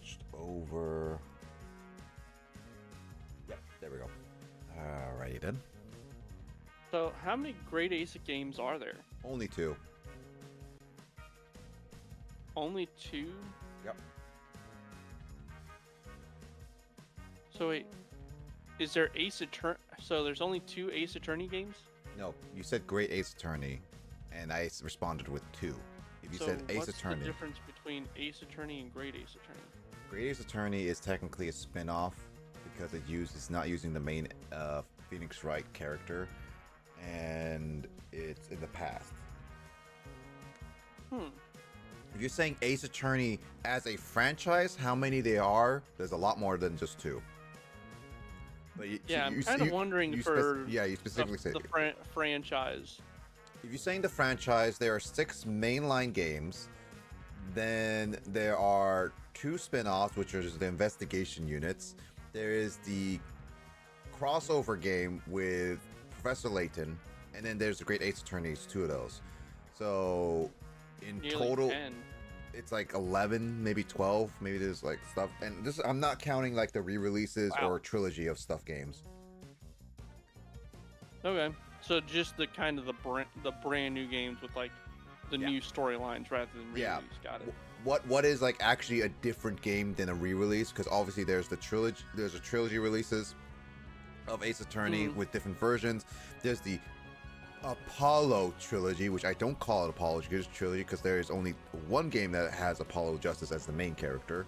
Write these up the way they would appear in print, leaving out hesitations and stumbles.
switched over. Yep, there we go. Alrighty then. So, how many Great Ace games are there? Only 2. Only 2? Yep. So wait, is there Ace Attorney? So there's only 2 Ace Attorney games? No, you said Great Ace Attorney, and I responded with 2. If you So said Ace what's Attorney, the difference between Ace Attorney and Great Ace Attorney? Great Ace Attorney is technically a spin-off because it's not using the main Phoenix Wright character, and it's in the past. If you're saying Ace Attorney as a franchise, how many they are? There's a lot more than just 2. But I'm kind of wondering you for you specifically say the franchise. if you're saying the franchise, there are 6 mainline games. Then there are 2 spin-offs, which are the investigation units. There is the crossover game with Professor Layton, and then there's the Great Ace Attorneys, 2 of those. So in Nearly total, 10. it's like 11, maybe 12. Maybe there's like stuff, and this I'm not counting like the re-releases or trilogy of stuff games. Okay, so just the kind of the brand new games with like the new storylines rather than re-release. Got it. What is like actually a different game than a re-release? Because obviously there's the trilogy. There's a trilogy releases of Ace Attorney with different versions. There's the Apollo trilogy, which I don't call it Apollo trilogy because there is only one game that has Apollo Justice as the main character.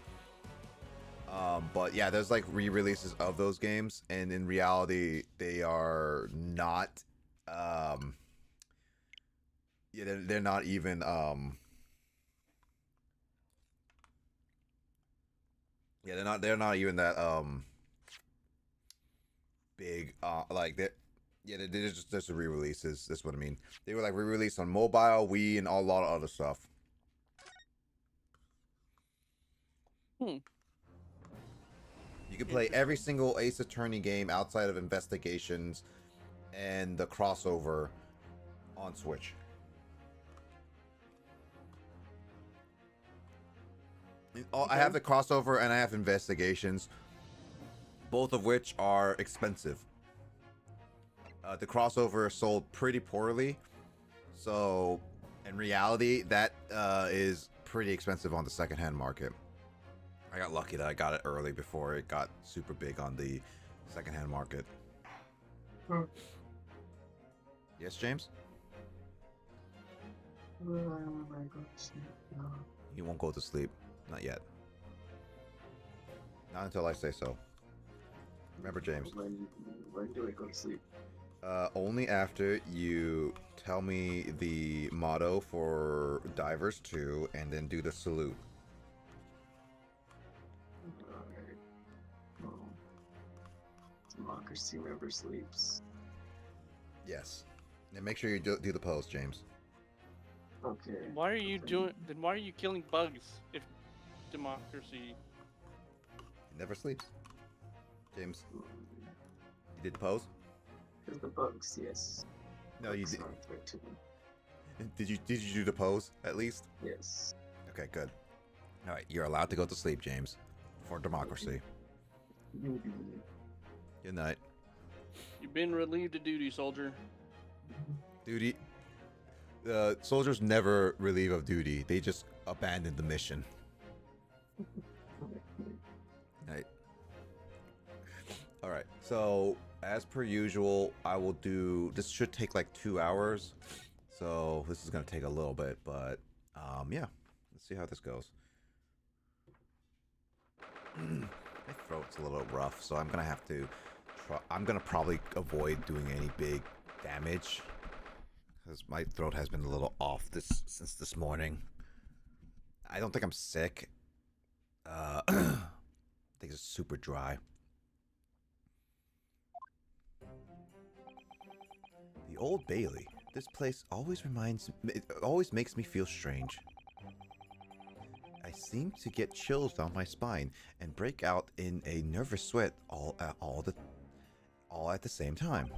But yeah, there's like re-releases of those games, and in reality, they are not. They're not even. They're not even that big. They're just re-releases. That's what I mean. They were like re-released on mobile, Wii, and a lot of other stuff. You can play every single Ace Attorney game outside of Investigations and the crossover on Switch. I have the crossover and I have Investigations, both of which are expensive. The crossover sold pretty poorly, so in reality, that is pretty expensive on the secondhand market. I got lucky that I got it early before it got super big on the secondhand market. Yes, James? You won't go to sleep. Not yet. Not until I say so. Remember, James. When do I go to sleep? Only after you tell me the motto for Divers 2 and then do the salute. Alright. Well, democracy never sleeps. Yes. And make sure you do the pose, James. Okay. Why are you killing bugs if democracy? He never sleeps. James, you did the pose? Because the bugs, yes. No, you Bugs did. are a threat to me. Did you do the pose at least? Yes. Okay, good. All right, you're allowed to go to sleep, James, for democracy. Good night. You've been relieved of duty, soldier. Duty. Soldiers never relieve of duty. They just abandon the mission. Right. All right. So as per usual, I will do. This should take like 2 hours. So this is gonna take a little bit, but yeah. Let's see how this goes. My throat's a little rough, so I'm gonna have to. I'm gonna probably avoid doing any big damage because my throat has been a little off since this morning. I don't think I'm sick. I think it's super dry. The Old Bailey. This place always makes me feel strange. I seem to get chills down my spine and break out in a nervous sweat all at the same time.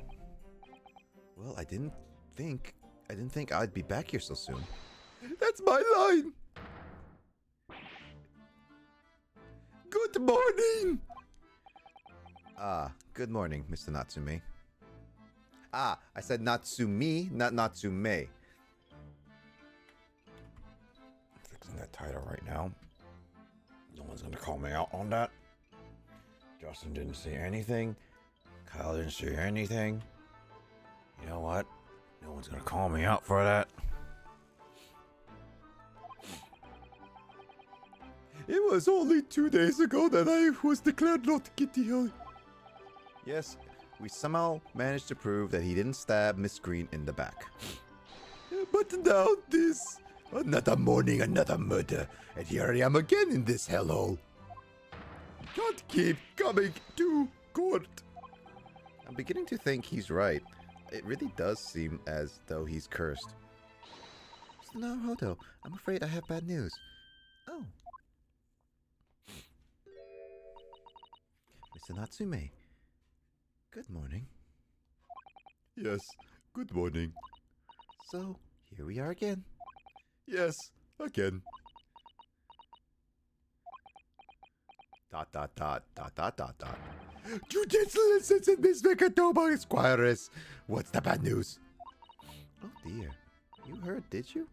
Well, I didn't think I'd be back here so soon. That's my line. Good morning! Good morning, Mr. Natsume. I said Natsumi, not Natsume. Fixing that title right now. No one's gonna call me out on that. Justin didn't say anything. Kyle didn't say anything. You know what? No one's gonna call me out for that. It was only 2 days ago that I was declared not guilty. Yes, we somehow managed to prove that he didn't stab Miss Green in the back. But now this. Another morning, another murder. And here I am again in this hellhole. Can't keep coming to court. I'm beginning to think he's right. It really does seem as though he's cursed. No, Hodo, I'm afraid I have bad news. Oh. Mr. Natsume. Good morning. Yes, good morning. So, here we are again. Yes, again. Dot dot dot dot dot dot dot. Judicial Assistant Miss Vicatoba Esquires. What's the bad news? Oh dear. You heard, did you?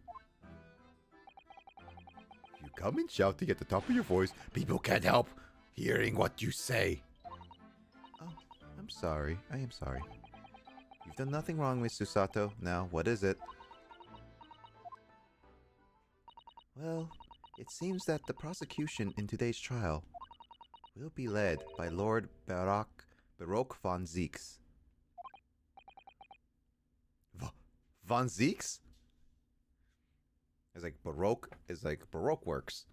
You come in shouting at the top of your voice. People can't help hearing what you say. Oh, I'm sorry. I am sorry. You've done nothing wrong, Miss Susato. Now, what is it? Well, it seems that the prosecution in today's trial will be led by Lord Baroque von Zieks. Von Zieks? It's like Baroque is like Baroque works.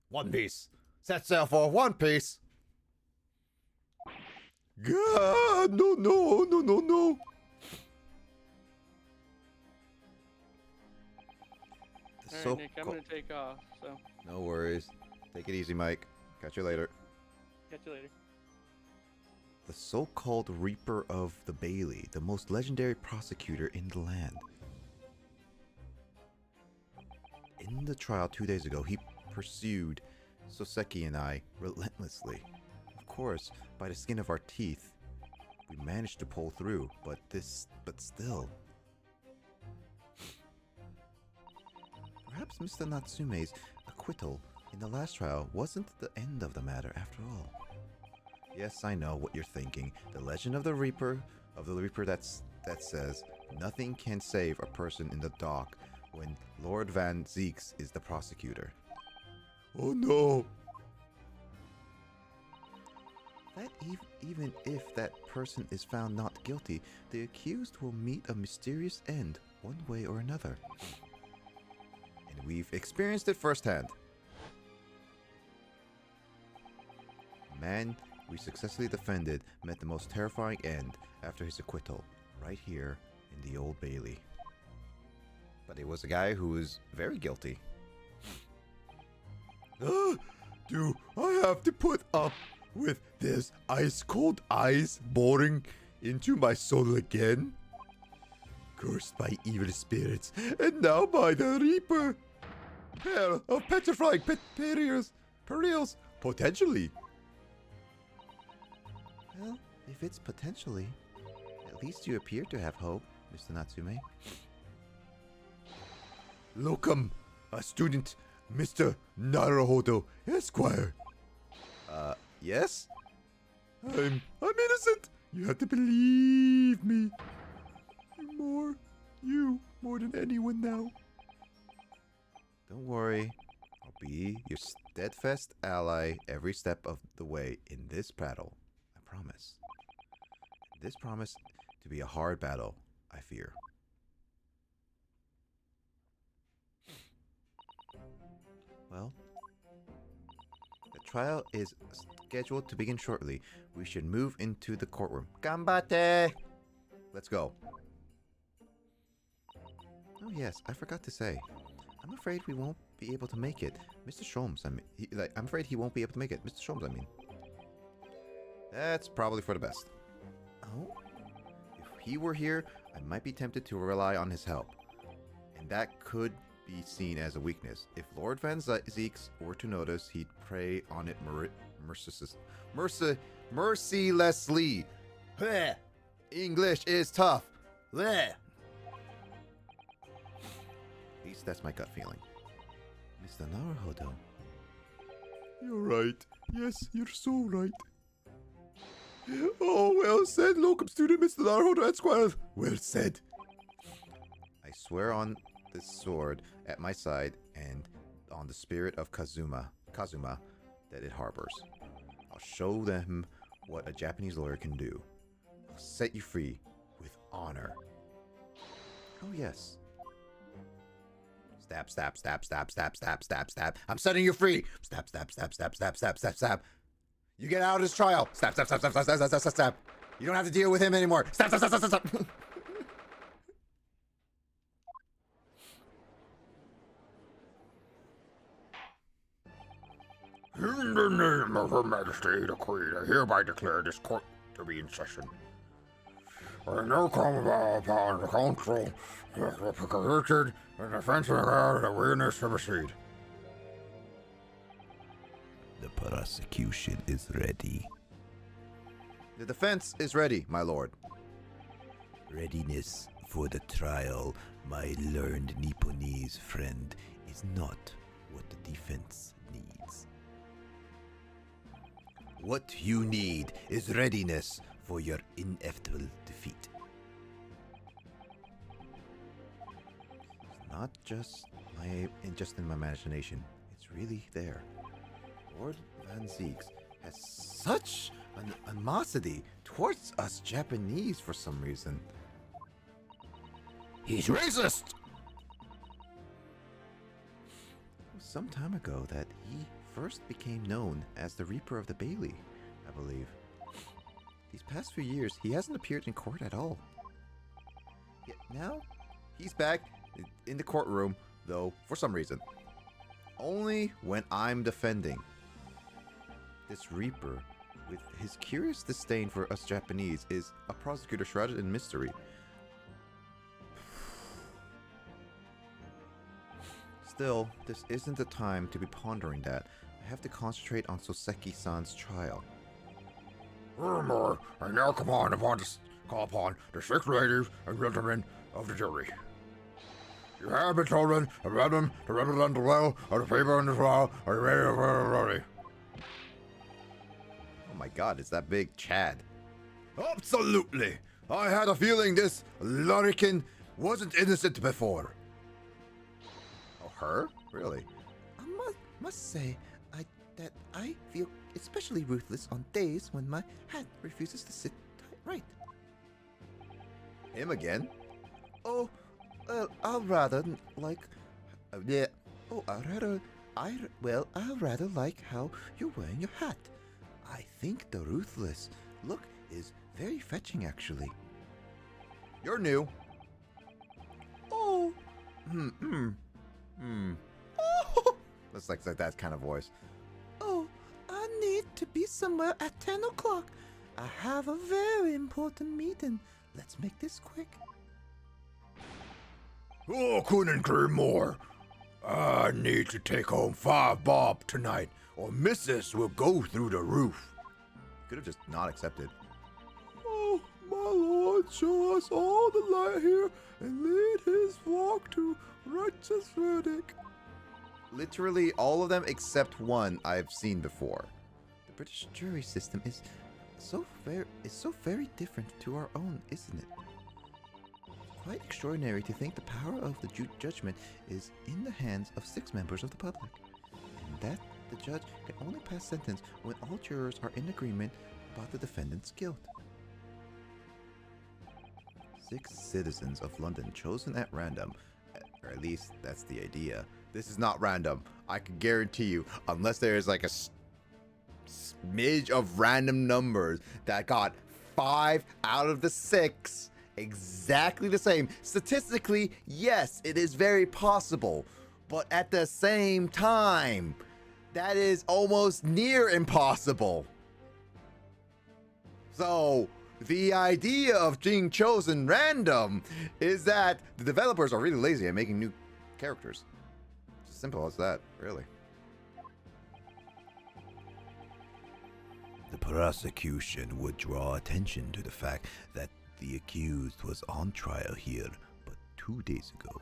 One Piece. Set sail for One Piece. God, no. Alright, Nick, I'm gonna take off, so. No worries. Take it easy, Mike. Catch you later. Catch you later. The so-called Reaper of the Bailey, the most legendary prosecutor in the land. In the trial 2 days ago, he pursued Soseki and I relentlessly. Of course, by the skin of our teeth, we managed to pull through, but still. Perhaps Mr. Natsume's acquittal in the last trial wasn't the end of the matter after all. Yes, I know what you're thinking. The legend of the Reaper that says nothing can save a person in the dock when Lord Van Zieks is the prosecutor. Oh no! That even if that person is found not guilty, the accused will meet a mysterious end one way or another. And we've experienced it firsthand. Man we successfully defended met the most terrifying end after his acquittal, right here in the Old Bailey. But it was a guy who was very guilty. Do I have to put up with this ice-cold ice boring into my soul again? Cursed by evil spirits, and now by the Reaper! Pair of petrifying perils, potentially. Well, if it's potentially, at least you appear to have hope, Mr. Natsume. Locum, a student, Mr. Naruhodo, Esquire. Yes? I'm innocent. You have to believe me. You more than anyone now. Don't worry. I'll be your steadfast ally every step of the way in this battle. I promise. This promise to be a hard battle, I fear. Well, the trial is scheduled to begin shortly. We should move into the courtroom. Gambate! Let's go. Oh yes, I forgot to say. I'm afraid we won't be able to make it. Mr. Sholmes, I'm afraid he won't be able to make it. Mr. Sholmes, I mean. That's probably for the best. Oh? If he were here, I might be tempted to rely on his help. And that could be seen as a weakness. If Lord Van Zieks were to notice, he'd prey on it Mercilessly. Bleh. English is tough. Bleh. At least that's my gut feeling. Mr. Naruhodo. You're right. Yes, you're so right. Oh, well said, locum student, Mr. Naruhodo Esquire. Well said. I swear on this sword at my side and on the spirit of Kazuma, that it harbors. I'll show them what a Japanese lawyer can do. I'll set you free with honor. Oh, yes. Stab, stab, stab, stab, stab, stab, stab, stab. I'm setting you free. Stab, stab, stab, stab, stab, stab, stab, stab. You get out of this trial. Stab, stab, stab, stab, stab, stab, stab, stab, stab. You don't have to deal with him anymore. Stab, stab, stab, stab, stab, stab. In the name of Her Majesty the Queen, I hereby declare this court to be in session. I now come upon the counsel, the convicted, and defense of the witness to proceed. The prosecution is ready. The defense is ready, my lord. Readiness for the trial, my learned Nipponese friend, is not what the defense needs. What you need is readiness for your inevitable defeat. It's not just in my imagination. It's really there. Lord Van Zeeks has such an animosity towards us Japanese for some reason. He's racist! It was some time ago that he first became known as the Reaper of the Bailey, I believe. These past few years, he hasn't appeared in court at all. Yet now, he's back in the courtroom, though, for some reason. Only when I'm defending. This Reaper, with his curious disdain for us Japanese, is a prosecutor shrouded in mystery. Still, this isn't the time to be pondering that. I have to concentrate on Soseki-san's trial. Furthermore, I now call upon the 6 ladies and gentlemen of the jury. You have been chosen to represent the will of the people in the trial. Are you ready? Oh my god, it's that big Chad. Absolutely! I had a feeling this larrikin wasn't innocent before. Oh, her? Really? I must say that I feel especially ruthless on days when my hat refuses to sit right. Him again? Oh, well, I'd rather like, yeah. Oh, I'd rather like how you're wearing your hat. I think the ruthless look is very fetching, actually. You're new. Oh, Oh! Looks like that kind of voice. oh, I need to be somewhere at 10 o'clock. I have a very important meeting. Let's make this quick. Oh, couldn't agree more. I need to take home 5 bob tonight, or Mrs. will go through the roof. Could have just not accepted. Oh, my lord, show us all the light here and lead his flock to righteous verdict. Literally all of them except one I've seen before. The British jury system is so very different to our own, isn't it? Quite extraordinary to think the power of the judgment is in the hands of 6 members of the public, and that the judge can only pass sentence when all jurors are in agreement about the defendant's guilt. 6 citizens of London chosen at random, or at least that's the idea. This is not random. I can guarantee you, unless there is like a smidge of random numbers that got 5 out of the 6 exactly the same. Statistically, yes, it is very possible, but at the same time, that is almost near impossible. So, the idea of being chosen random is that the developers are really lazy at making new characters. It's as simple as that, really. the prosecution would draw attention to the fact that the accused was on trial here but 2 days ago.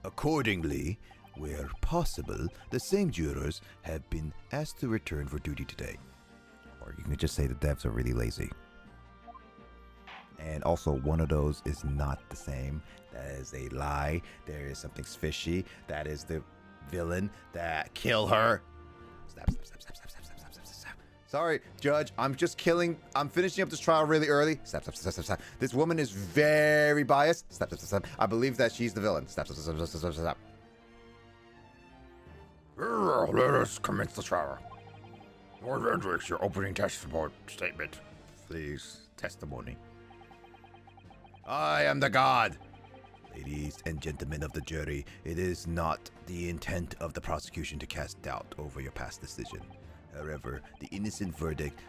Accordingly, where possible, the same jurors have been asked to return for duty today. Or you can just say the devs are really lazy. And also, one of those is not the same. That is a lie. There is something fishy. That is the villain that kill her. Stop. Sorry, Judge. I'm finishing up this trial really early. Stop. This woman is very biased. Stop. I believe that she's the villain. Stop. Let us commence the trial. Lord Vendrix, your opening statement. Please, testimony. I am the god. Ladies and gentlemen of the jury, it is not the intent of the prosecution to cast doubt over your past decision. However, the innocent verdict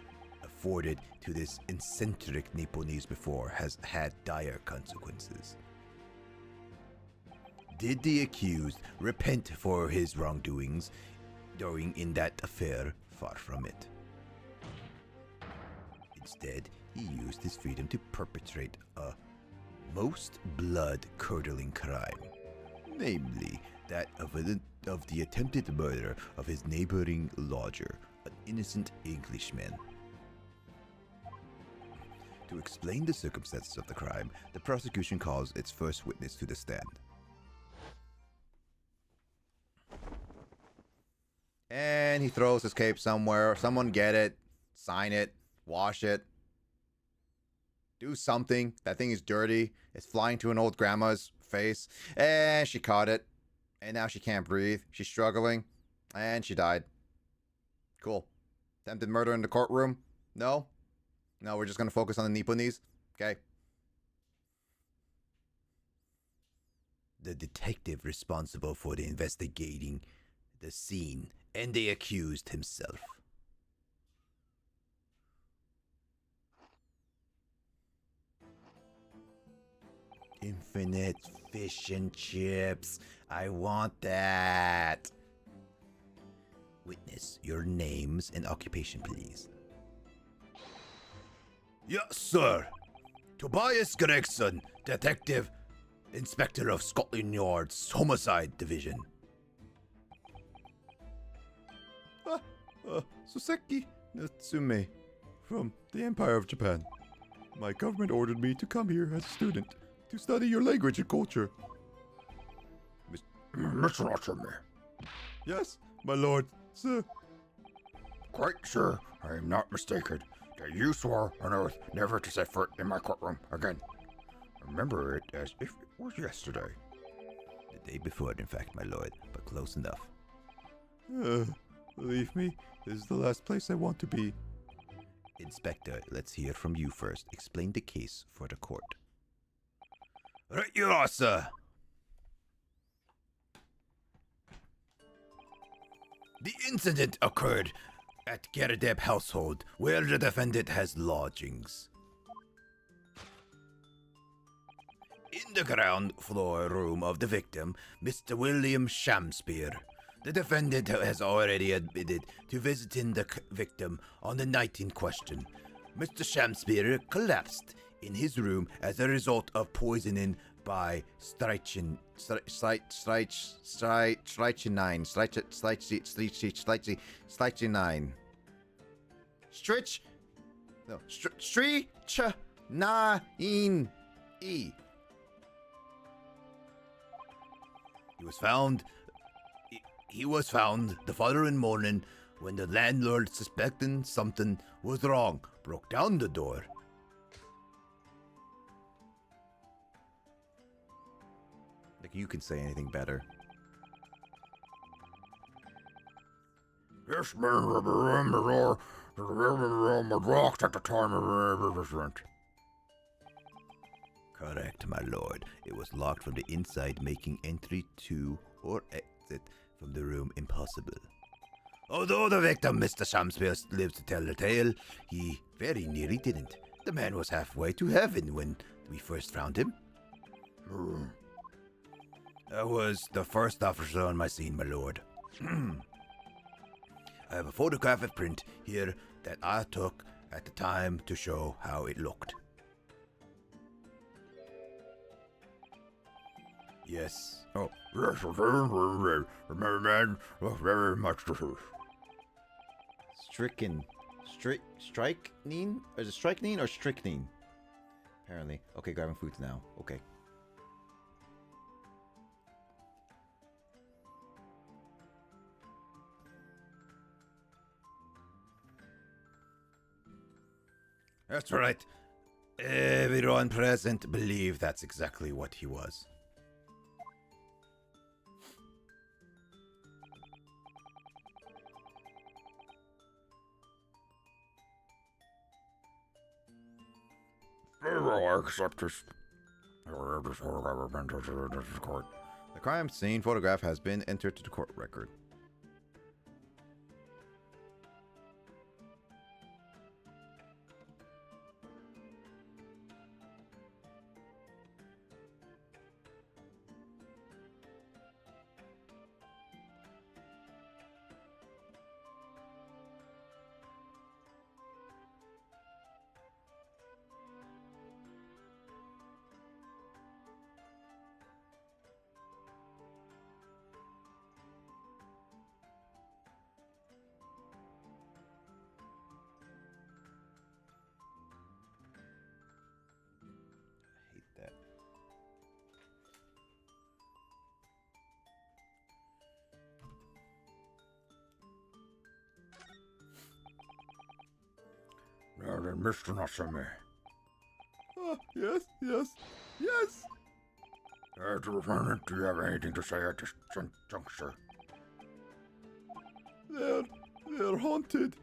afforded to this eccentric Nipponese before has had dire consequences. Did the accused repent for his wrongdoings in that affair? Far from it. Instead, he used his freedom to perpetrate a most blood-curdling crime, namely that of the attempted murder of his neighboring lodger, an innocent Englishman. To explain the circumstances of the crime, the prosecution calls its first witness to the stand. And he throws his cape somewhere. Someone get it, sign it, wash it. Do something. That thing is dirty. It's flying to an old grandma's face. And she caught it. And now she can't breathe. She's struggling. And she died. Cool. Attempted murder in the courtroom? No? No, we're just going to focus on the Nipponese? Okay. The detective responsible for the investigating the scene and the accused himself. Infinite fish and chips. I want that. Witness, your names and occupation, please. Yes, sir. Tobias Gregson, Detective, Inspector of Scotland Yard's Homicide Division. Soseki Natsume, from the Empire of Japan. My government ordered me to come here as a student to study your language and culture. Mr. Natsume. Yes, my lord, sir. Quite sure I am not mistaken that you swore on oath never to set foot in my courtroom again. Remember it as if it was yesterday. The day before, in fact, my lord, but close enough. Believe me, this is the last place I want to be. Inspector, let's hear from you first. Explain the case for the court. Right you are, sir. The incident occurred at Gerdeb household, where the defendant has lodgings. In the ground floor room of the victim, Mr. William Shamspeare. The defendant has already admitted to visiting the victim on the night in question. Mr. Shamspeare collapsed in his room as a result of poisoning by strychnine. He was found the following morning when the landlord, suspecting something was wrong, broke down the door. Like, you can say anything better. Yes, man, remember, locked at the time of event. Correct, my lord. It was locked from the inside, making entry to or exit from the room impossible. Although the victim, Mr. Shamspeare, lives to tell the tale, he very nearly didn't. The man was halfway to heaven when we first found him. I was the first officer on my scene, my lord. I have a photographic print here that I took at the time to show how it looked. Yes. Oh, yes, very much the truth. Stricken. Strychnine? Is it strychnine or strychnine? Apparently. Okay, grabbing foods now. Okay. That's right. Everyone present believe that's exactly what he was. Very well, I accept this. This photograph has been to the court. The crime scene photograph has been entered to the court record. I hate that. Now then, Mr. Natsume. Yes. The defendant, do you have anything to say at this juncture? They're haunted.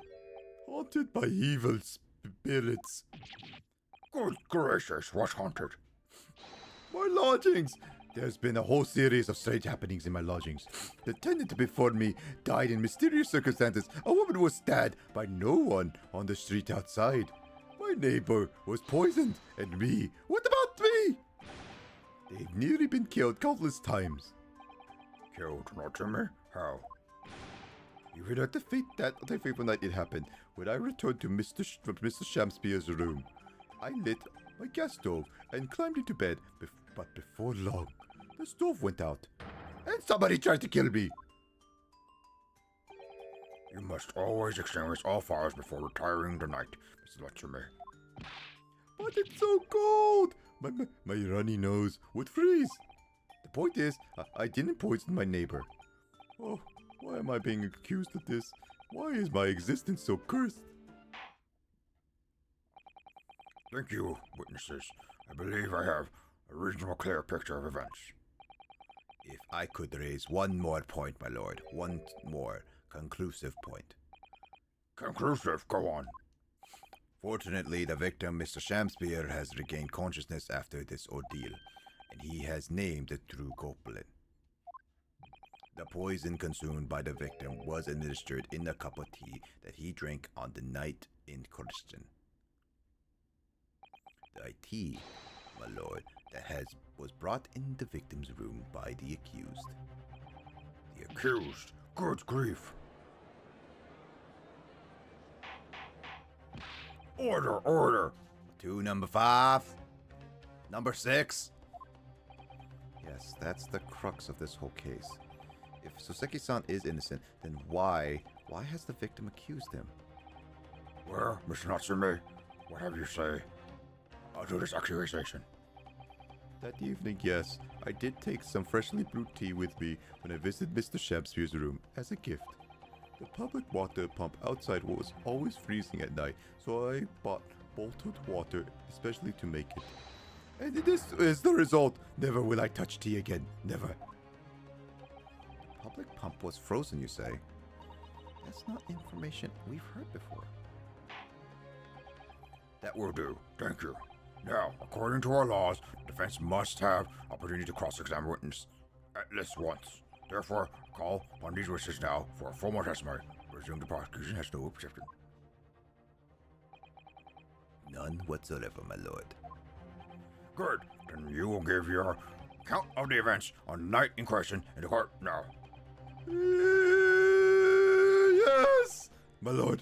Haunted by evil spirits. Good gracious, what's haunted? My lodgings! There's been a whole series of strange happenings in my lodgings. The tenant before me died in mysterious circumstances. A woman was stabbed by no one on the street outside. My neighbor was poisoned, and me. What about me? They've nearly been killed countless times. Killed Natsume? How? Even at the fateful night it happened, when I returned to Mr. Shamspear's room, I lit my gas stove and climbed into bed, but before long, the stove went out, and somebody tried to kill me. You must always extinguish all fires before retiring tonight, Mr. Natsume. But it's so cold! My runny nose would freeze. The point is, I didn't poison my neighbor. Oh, why am I being accused of this? Why is my existence so cursed? Thank you, witnesses. I believe I have a reasonable clear picture of events. If I could raise one more point, my lord, one more conclusive point. Conclusive, go on. Fortunately, the victim, Mr. Shamspear, has regained consciousness after this ordeal, and he has named the true culprit. The poison consumed by the victim was administered in the cup of tea that he drank on the night in question. The tea, my lord, that was brought in the victim's room by the accused. The accused? Good grief. Order! To number 5. Number 6. Yes, that's the crux of this whole case. If Soseki-san is innocent, then why has the victim accused him? Well, Mr. Natsume, what have you say to this accusation? That evening, yes, I did take some freshly brewed tea with me when I visited Mr. Shamspear's room as a gift. The public water pump outside was always freezing at night, so I bought bottled water especially to make it. And this is the result. Never will I touch tea again. Never. The public pump was frozen, you say? That's not information we've heard before. That will do. Thank you. Now, according to our laws, defense must have opportunity to cross-examine witness at least once. Therefore, call upon these witnesses now for a formal testimony. Presume the prosecution has no objection. None whatsoever, my lord. Good. Then you will give your account of the events on the night in question in the court now. Yes! My lord.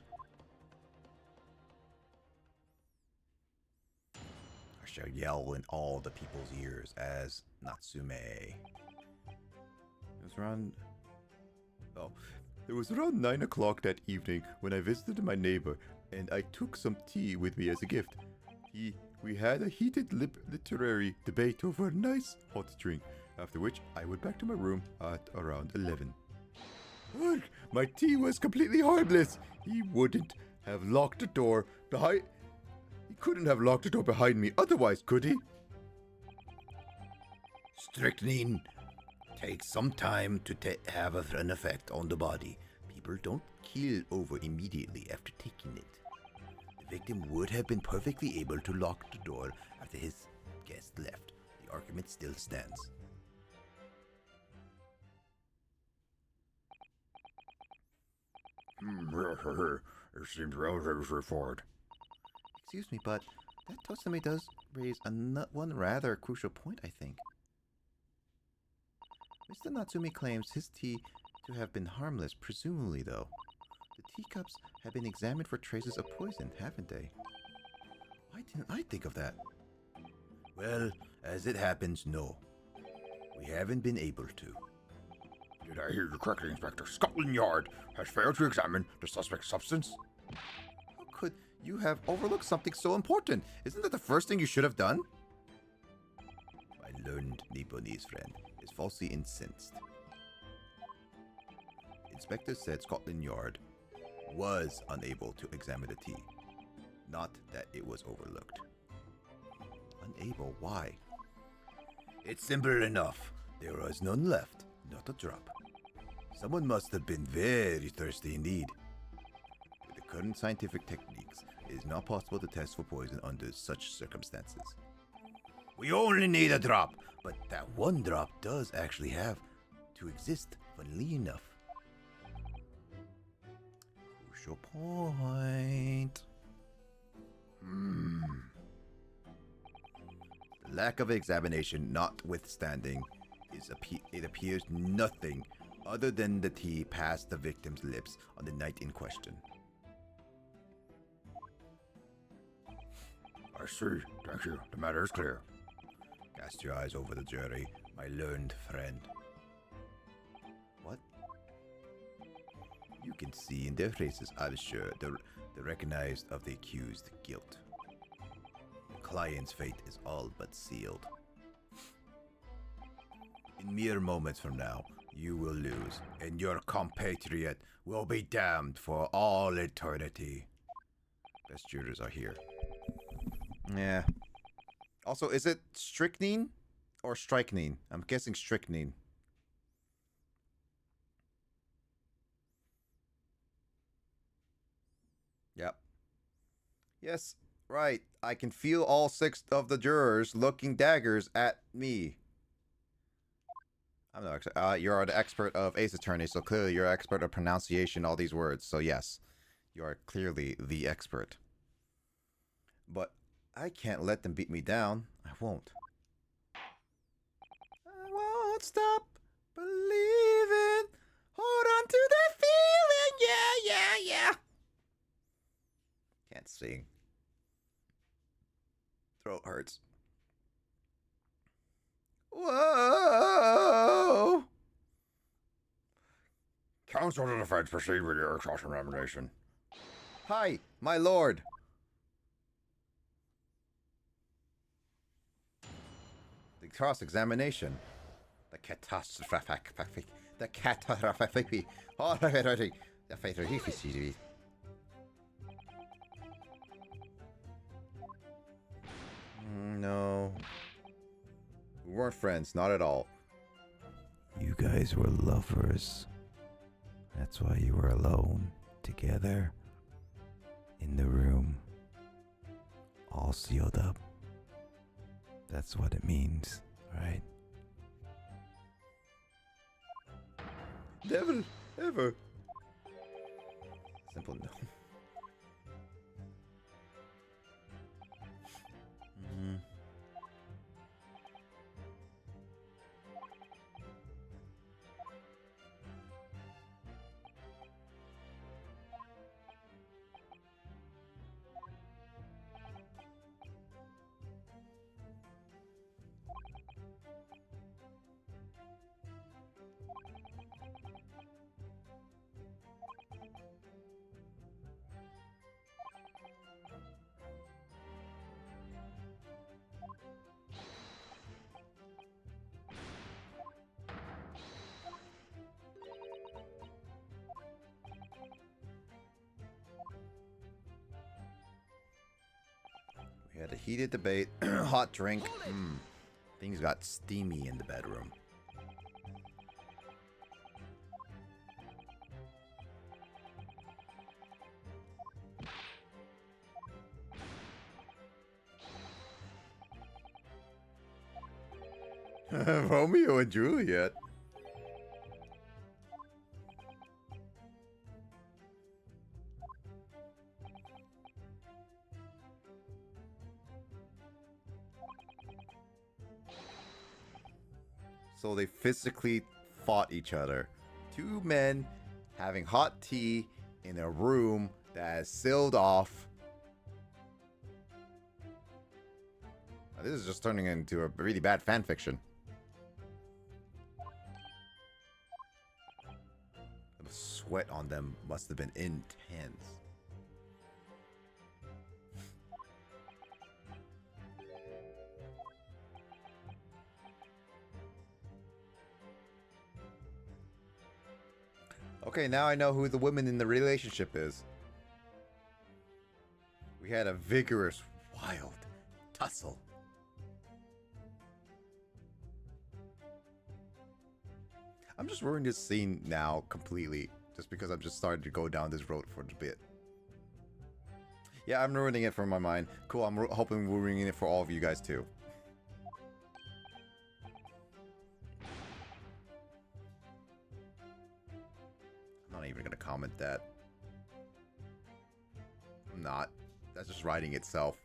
I shall yell in all the people's ears as Natsume. It was around... Oh, it was around 9 o'clock that evening when I visited my neighbor, and I took some tea with me as a gift. We had a heated literary debate over a nice hot drink, after which I went back to my room at around 11. Ugh, my tea was completely harmless. He wouldn't have locked the door behind... He couldn't have locked the door behind me otherwise, could he? Strychnine takes some time to have an effect on the body. People don't keel over immediately after taking it. The victim would have been perfectly able to lock the door after his guest left. The argument still stands. It seems relatively straightforward. Excuse me, but that Tosame does raise one rather crucial point, I think. Mr. Natsume claims his tea to have been harmless, presumably though. The teacups have been examined for traces of poison, haven't they? Why didn't I think of that? Well, as it happens, no. We haven't been able to. Did I hear you correctly, Inspector? Scotland Yard has failed to examine the suspect's substance? How could you have overlooked something so important? Isn't that the first thing you should have done? My learned Nipponese friend is falsely incensed. Inspector said Scotland Yard was unable to examine the tea, not that it was overlooked. Unable? Why? It's simple enough. There was none left, not a drop. Someone must have been very thirsty indeed. With the current scientific techniques, it is not possible to test for poison under such circumstances. We only need a drop, but that one drop does actually have to exist, funnily enough. Crucial point. The lack of examination notwithstanding, it appears nothing other than the tea passed the victim's lips on the night in question. I see. Thank you. The matter is clear. Cast your eyes over the jury, my learned friend. What? You can see in their faces, I'm sure, the recognized of the accused guilt. The client's fate is all but sealed. In mere moments from now, you will lose, and your compatriot will be damned for all eternity. Best jurors are here. Yeah. Also, is it strychnine or strychnine? I'm guessing strychnine. Yep. Yes, right. I can feel all 6 of the jurors looking daggers at me. I'm no expert. You're the expert of Ace Attorney, so clearly you're an expert of pronunciation, all these words. So yes, you are clearly the expert. But I can't let them beat me down. I won't. I won't stop believing. Hold on to that feeling. Yeah. Can't sing. Throat hurts. Whoa! Counsel to the defense, proceed with your cross-examination. Hi, my lord. The cross-examination. The catastrophic. The catastrophic. No. We weren't friends, not at all. You guys were lovers. That's why you were alone, together, in the room, all sealed up. That's what it means, right? Never, ever. Simple no. We had a heated debate, hot drink. Things got steamy in the bedroom. Romeo and Juliet. So they physically fought each other. Two men having hot tea in a room that is sealed off. Now, this is just turning into a really bad fan fiction. The sweat on them must have been intense. Okay, now I know who the woman in the relationship is. We had a vigorous, wild tussle. I'm just ruining this scene now completely, just because I'm just starting to go down this road for a bit. Yeah, I'm ruining it from my mind. Cool, I'm hoping we're ruining it for all of you guys too. I'm not even gonna comment that. I'm not. That's just writing itself.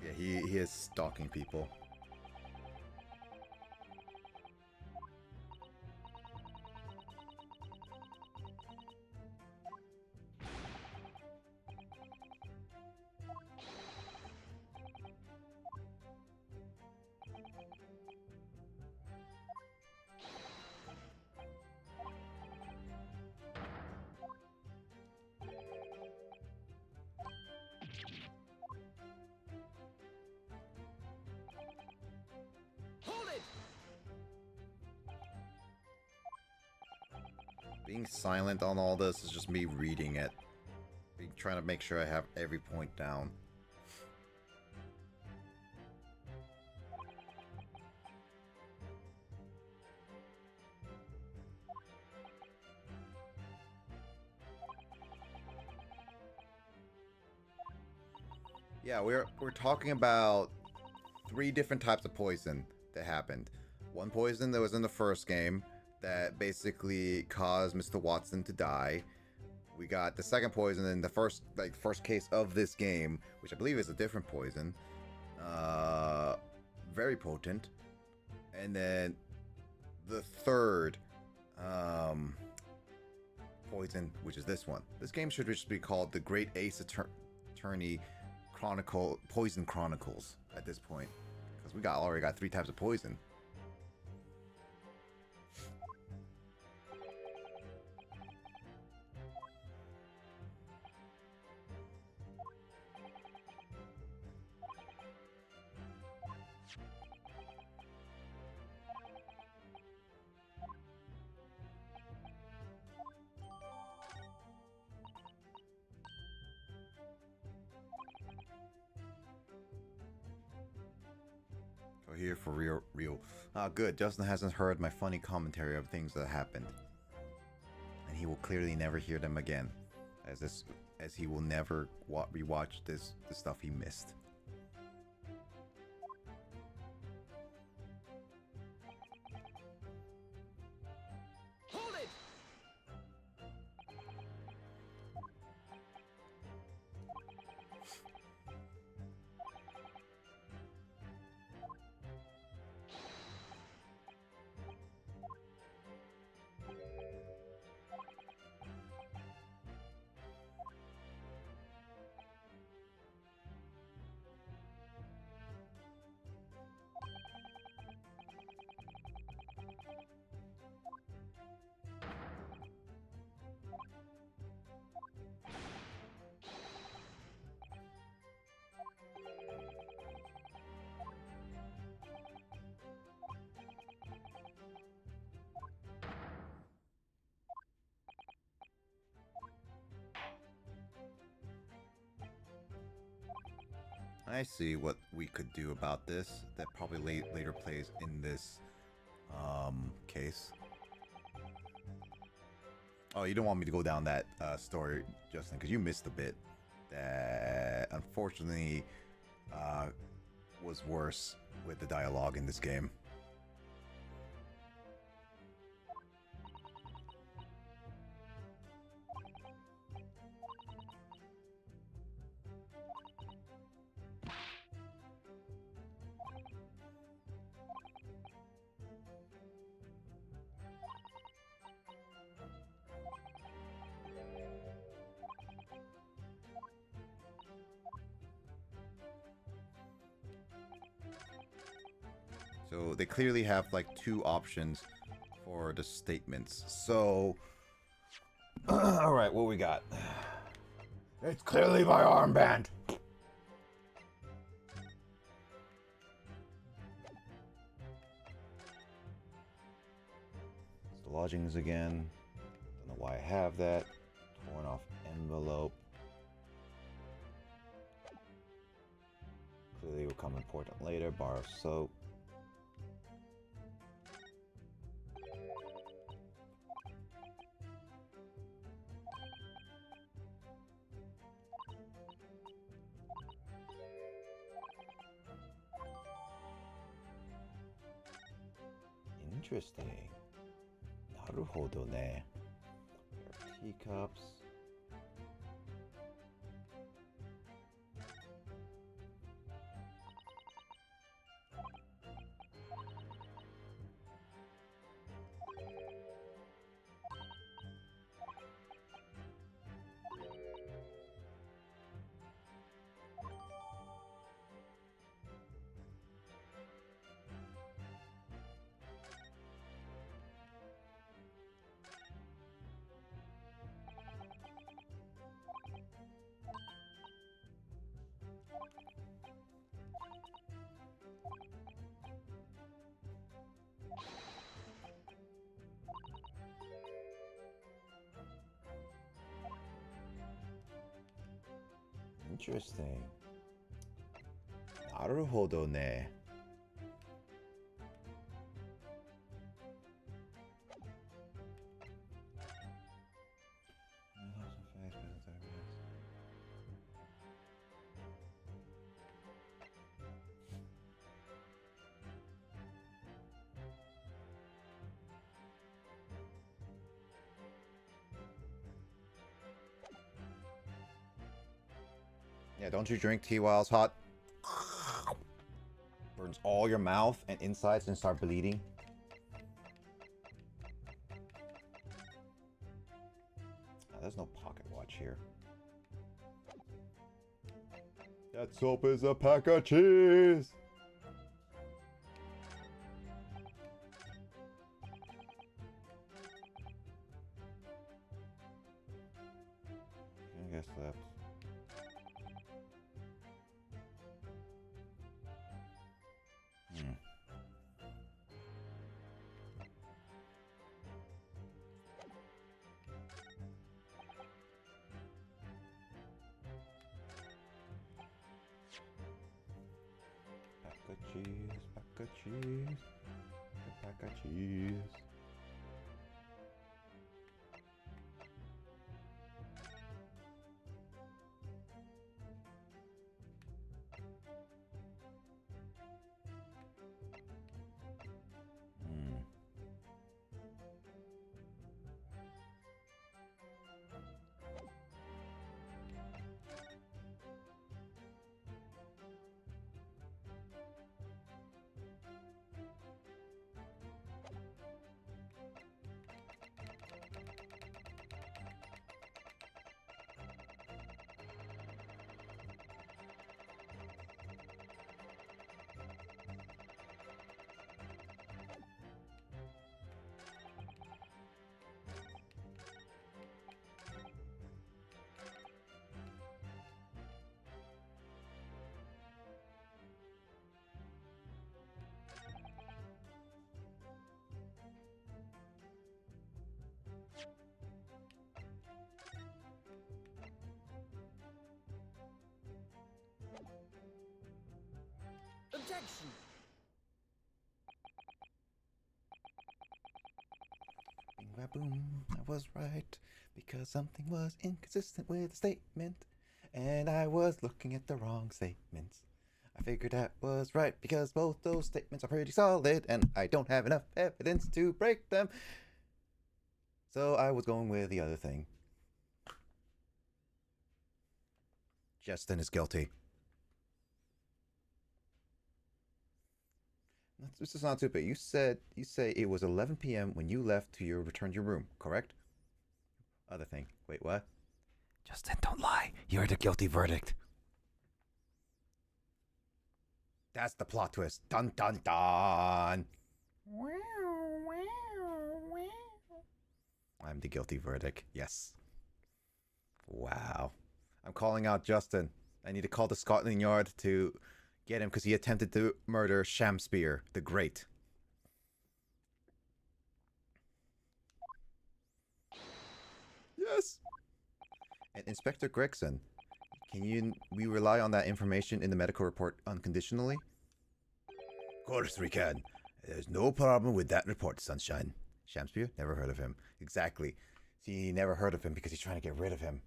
Yeah, he is stalking people. Being silent on all this is just me reading it. Trying to make sure I have every point down. Yeah, we're talking about 3 different types of poison that happened. One poison that was in the first game that basically caused Mr. Watson to die. We got the second poison in the first case of this game, which I believe is a different poison. Very potent. And then the third poison, which is this one. This game should just be called the Great Ace Attorney Poison Chronicles at this point, because we already got 3 types of poison. So here for real. Ah, good. Justin hasn't heard my funny commentary of things that happened, and he will clearly never hear them again, as he will never rewatch the stuff he missed. Hold it! I see what we could do about this. That probably later plays in this case. Oh, you don't want me to go down that story, Justin, because you missed a bit that unfortunately was worse with the dialogue in this game. So they clearly have like two options for the statements. So, all right, what we got? It's clearly my armband. It's the lodgings again. Don't know why I have that. Torn off envelope. Clearly will come important later. Bar of soap. Interesting. Naruhodo ne. Teacups. Interesting. Naruhodo ne. Yeah, don't you drink tea while it's hot? Burns all your mouth and insides and start bleeding. There's no pocket watch here. That soap is a pack of cheese. I guess that's... of cheese. A pack of cheese. Objection! Bing ba boom, I was right, because something was inconsistent with the statement, and I was looking at the wrong statements. I figured that was right because both those statements are pretty solid, and I don't have enough evidence to break them. So I was going with the other thing. Justin is guilty. This is not too bad. You say it was 11 p.m. when you left to return to your room, correct? Other thing. Wait, what? Justin, don't lie. You heard a guilty verdict. That's the plot twist. Dun dun dun. I'm the guilty verdict. Yes. Wow. I'm calling out Justin. I need to call the Scotland Yard to get him because he attempted to murder Shakespeare the Great. Yes. And Inspector Gregson, we rely on that information in the medical report unconditionally? Of course we can. There's no problem with that report, Sunshine. Shakespeare? Never heard of him. Exactly. See, he never heard of him because he's trying to get rid of him.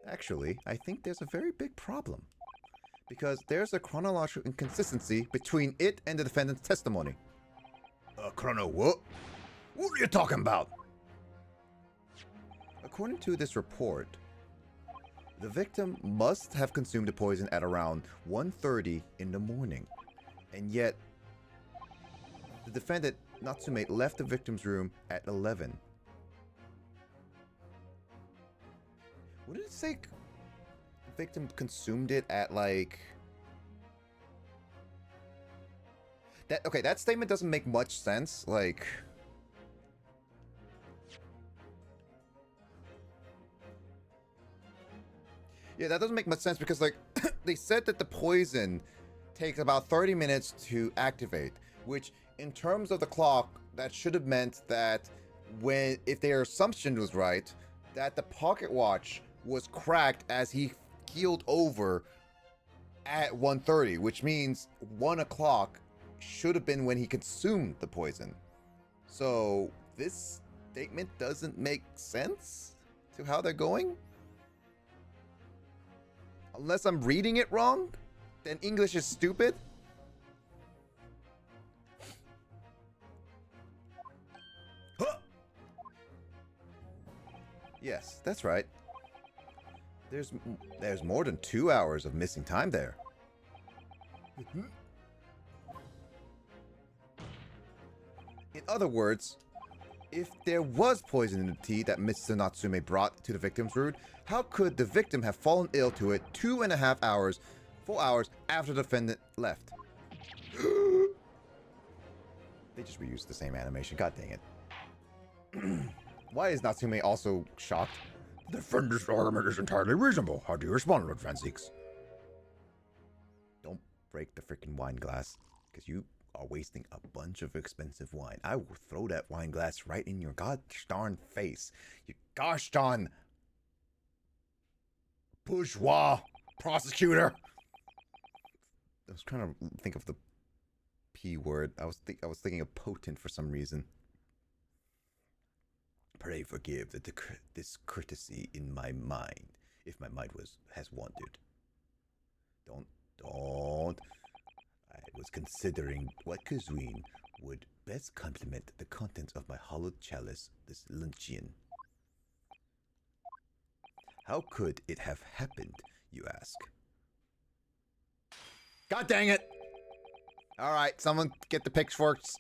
Actually, I think there's a very big problem. Because there's a chronological inconsistency between it and the defendant's testimony. Chrono what? What are you talking about? According to this report, the victim must have consumed the poison at around 1:30 in the morning. And yet, the defendant, Natsume, left the victim's room at 11. What did it say? The victim consumed it at like... that statement doesn't make much sense. Like... Yeah, that doesn't make much sense because, like, they said that the poison takes about 30 minutes to activate, which, in terms of the clock, that should have meant that if their assumption was right, that the pocket watch was cracked as he keeled over at 1:30, which means 1 o'clock should have been when he consumed the poison. So, this statement doesn't make sense to how they're going? Unless I'm reading it wrong, then English is stupid. Huh. Yes, that's right. There's more than 2 hours of missing time there. In other words, if there was poison in the tea that Mr. Natsume brought to the victim's room, how could the victim have fallen ill to it 2.5 hours, 4 hours after the defendant left? They just reused the same animation. God dang it. Why is Natsume also shocked? The defendant's argument is entirely reasonable. How do you respond, Lord Franziks? Don't break the freaking wine glass, because you are wasting a bunch of expensive wine. I will throw that wine glass right in your gosh darn face. You gosh darn bourgeois Prosecutor! I was trying to think of the P word. I was thinking of potent for some reason. Pray forgive the discourtesy in my mind, if my mind has wandered. Don't. I was considering what cuisine would best complement the contents of my hollowed chalice this luncheon. How could it have happened, you ask? God dang it! All right, someone get the pitchforks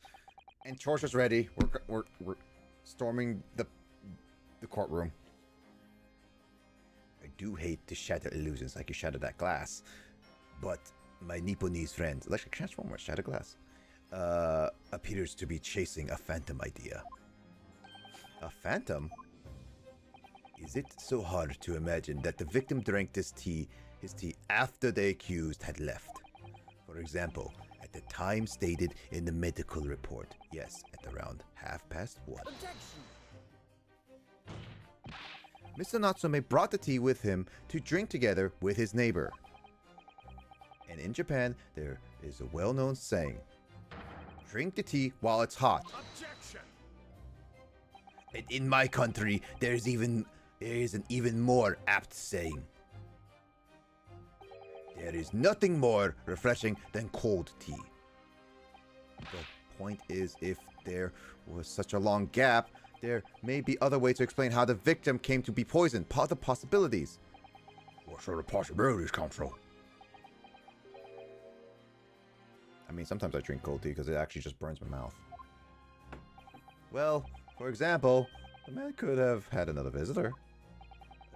and torches ready. We're storming the courtroom. I do hate to shatter illusions like you shattered that glass, but my Nipponese friend, Electric transformer, shatter glass. appears to be chasing a phantom idea. A phantom? Is it so hard to imagine that the victim drank his tea after the accused had left? For example, at the time stated in the medical report. Yes, at around 1:30. Mr. Natsume brought the tea with him to drink together with his neighbor. And in Japan, there is a well-known saying, drink the tea while it's hot. And in my country, there is an even more apt saying. There is nothing more refreshing than cold tea. The point is, if there was such a long gap, there may be other ways to explain how the victim came to be poisoned. The possibilities. What sort of possibilities, Counsel? I mean, sometimes I drink cold tea because it actually just burns my mouth. Well, for example, the man could have had another visitor.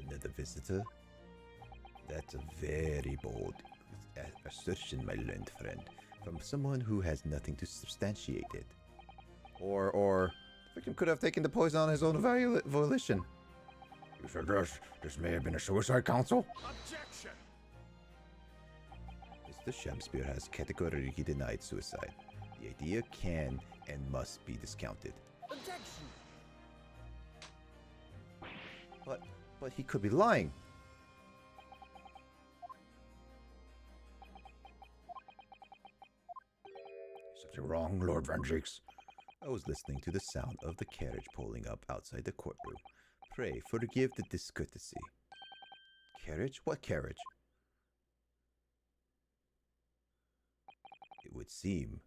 Another visitor? That's a very bold assertion, my learned friend, from someone who has nothing to substantiate it. Or the victim could have taken the poison on his own volition. You suggest this may have been a suicide, Counsel? Mr. Shamspeare has categorically denied suicide. The idea can and must be discounted. But he could be lying. Something wrong, Lord Van Jakes? I was listening to the sound of the carriage pulling up outside the courtroom. Pray forgive the discourtesy. Carriage? What carriage? It would seem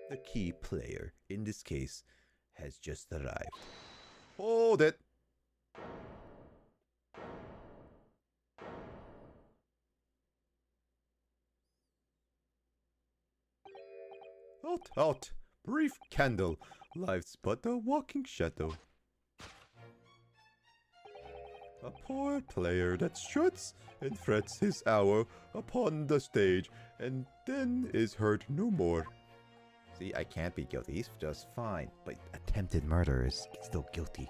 the key player in this case has just arrived. Hold it! Out, brief candle, life's but a walking shadow. A poor player that struts and frets his hour upon the stage, and then is heard no more. See, I can't be guilty. He's just fine. But attempted murder is still guilty.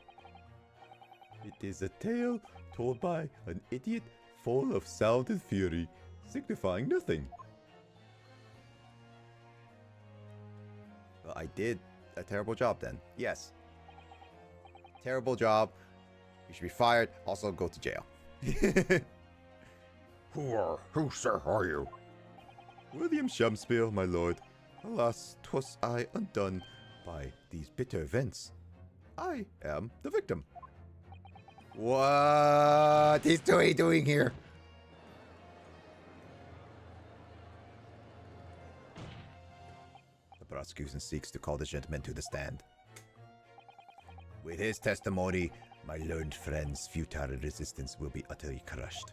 It is a tale told by an idiot full of sound and fury, signifying nothing. Well, I did a terrible job then. Yes. Terrible job. You should be fired. Also go to jail. Who, sir, are you? William Shamspeare, my lord. Alas, 'twas I undone by these bitter events. I am the victim. What is he doing here? The prosecution seeks to call the gentleman to the stand. With his testimony, my learned friend's futile resistance will be utterly crushed.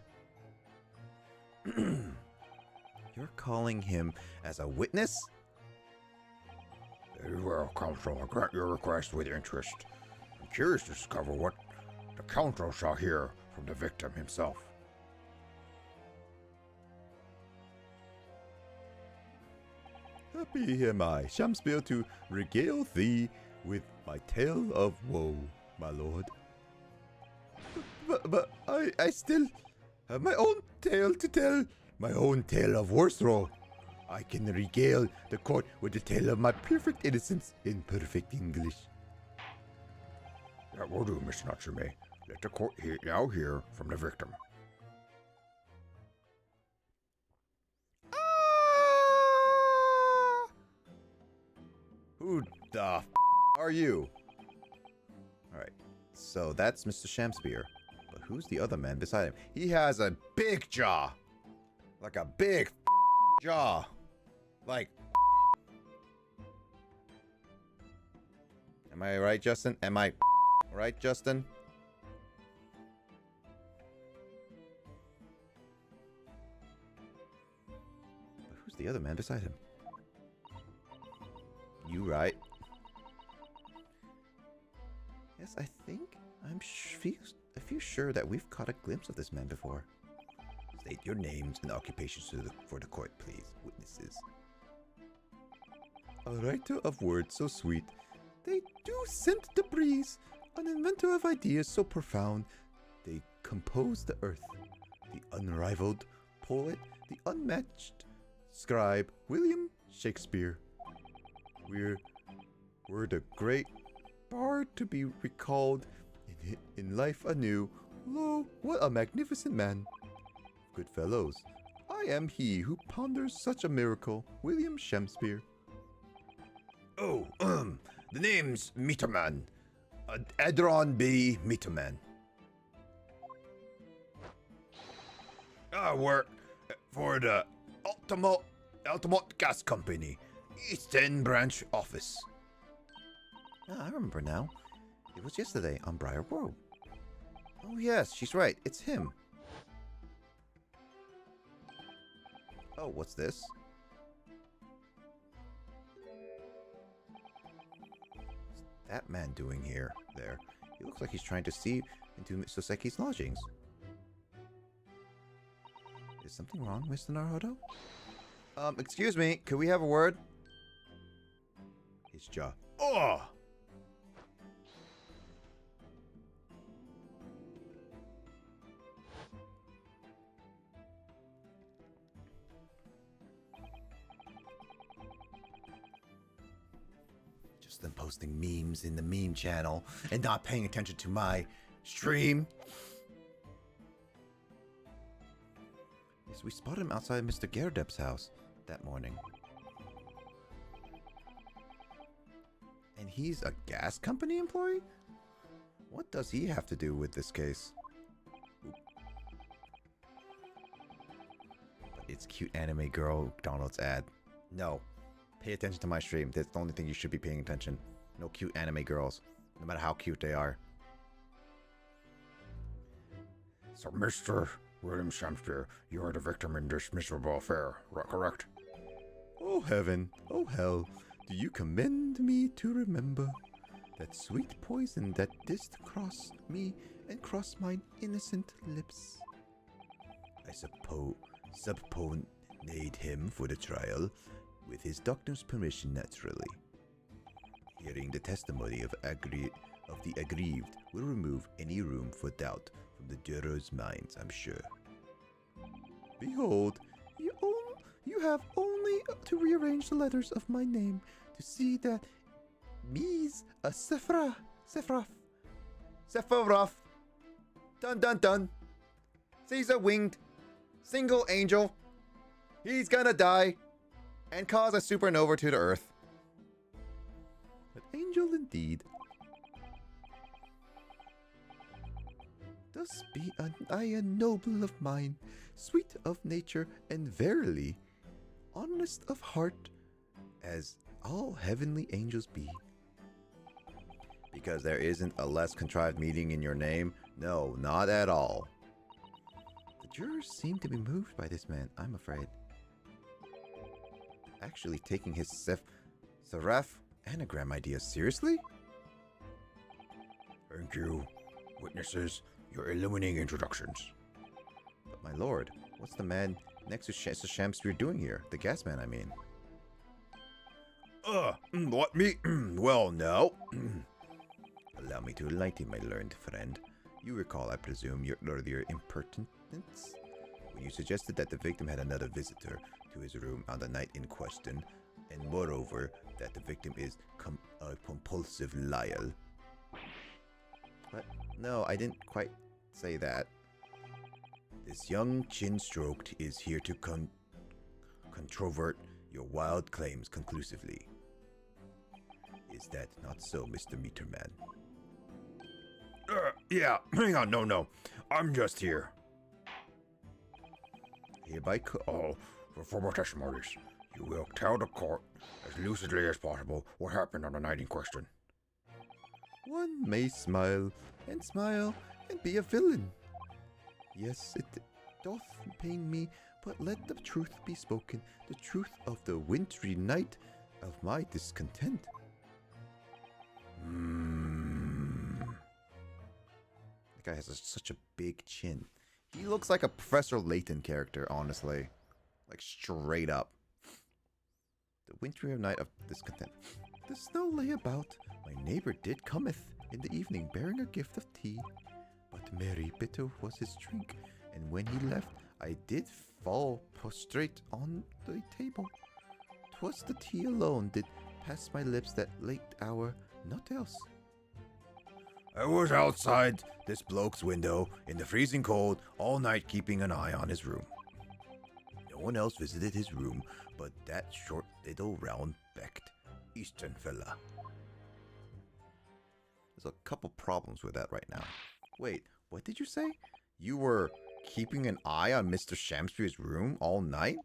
You're calling him as a witness? Very well, Counsel. I grant your request with interest. I'm curious to discover what the Counsel shall hear from the victim himself. Happy am I, Shamspeare, to regale thee with my tale of woe, my lord. But I still have my own tale to tell, my own tale of worse woe. I can regale the court with the tale of my perfect innocence in perfect English. That will do, Miss Natsume. Let the court now hear from the victim. Who the are you? Alright, so that's Mr. Shamspear. But who's the other man beside him? He has a big jaw. Like a big jaw. Like. Am I right, Justin? Am I right, Justin? But who's the other man beside him? You right. Yes, I think I'm I feel sure that we've caught a glimpse of this man before. State your names and occupations for the court, please, witnesses. A writer of words so sweet, they do scent the breeze. An inventor of ideas so profound, they compose the earth. The unrivaled poet, the unmatched scribe, William Shakespeare. We're the great bard to be recalled in life anew. Lo, what a magnificent man. Good fellows, I am he who ponders such a miracle, William Shakespeare. Oh, the name's Meterman. Adron B. Meterman. I work for the Ultimate Gas Company, East End Branch Office. Ah, I remember now. It was yesterday on Briar Grove. Oh yes, she's right. It's him. Oh, what's this? What's that man doing here? There. He looks like he's trying to see into Soseki's lodgings. Is something wrong, Mr. Naruto? Excuse me, could we have a word? His jaw. Oh! Just them posting memes in the meme channel and not paying attention to my stream. Yes, we spotted him outside Mr. Gerdep's house that morning. And he's a gas company employee? What does he have to do with this case? But it's cute anime girl Donald's ad. No. Pay attention to my stream. That's the only thing you should be paying attention. No cute anime girls. No matter how cute they are. So, Mr. William Shakespeare, you are the victim in this miserable affair, correct? Oh heaven, oh hell, do you commend me to remember that sweet poison that didst cross me and cross mine innocent lips? I subpoenate him for the trial, with his doctor's permission, naturally. Hearing the testimony of the aggrieved will remove any room for doubt from the jurors' minds, I'm sure. Behold, you have only to rearrange the letters of my name to see that me's a Sephiroth. Dun dun dun. Caesar winged single angel. He's gonna die and cause a supernova to the earth. An angel indeed. Thus be I a noble of mind, sweet of nature, and verily honest of heart, as all heavenly angels be. Because there isn't a less contrived meaning in your name? No, not at all. The jurors seem to be moved by this man, I'm afraid. Actually taking his Seraph anagram idea seriously? Thank you, witnesses, your illuminating introductions. But my lord, what's the man next to Shakespeare doing here? The gas man, I mean. What me? Well, now. Allow me to enlighten my learned friend. You recall, I presume, your earlier impertinence? When you suggested that the victim had another visitor to his room on the night in question, and moreover, that the victim is a compulsive liar. What? No, I didn't quite say that. This young chin-stroked is here to controvert your wild claims conclusively. Is that not so, Mr. Meterman? Yeah, hang on, no. I'm just here. Hereby For formal testimonies, you will tell the court as lucidly as possible what happened on the night in question. One may smile and be a villain. Yes, it doth pain me, but let the truth be spoken, the truth of the wintry night of my discontent. The guy has such a big chin. He looks like a Professor Layton character, honestly. Like, straight up. The wintry night of discontent. The snow lay about. My neighbor did cometh in the evening, bearing a gift of tea. But merry bitter was his drink, and when he left, I did fall prostrate on the table. 'Twas the tea alone did pass my lips that late hour, naught else. I was outside this bloke's window in the freezing cold all night keeping an eye on his room. No one else visited his room but that short little round-backed Eastern fella. There's a couple problems with that right now. Wait, what did you say? You were keeping an eye on Mr. Shamspeare's room all night?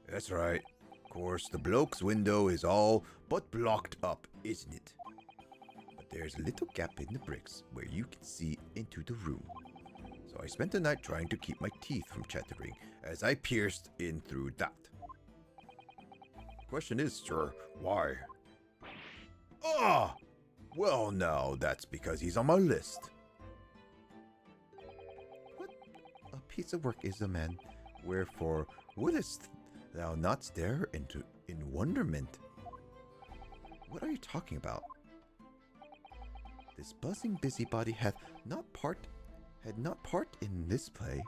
That's right. Of course, the bloke's window is all but blocked up, isn't it? But there's a little gap in the bricks where you can see into the room. So I spent the night trying to keep my teeth from chattering as I pierced in through that. Question is, sir, why? Ah! Well, now, that's because he's on my list. What a piece of work is a man, wherefore wouldest thou not stare in wonderment? What are you talking about? This buzzing busybody had not part in this play.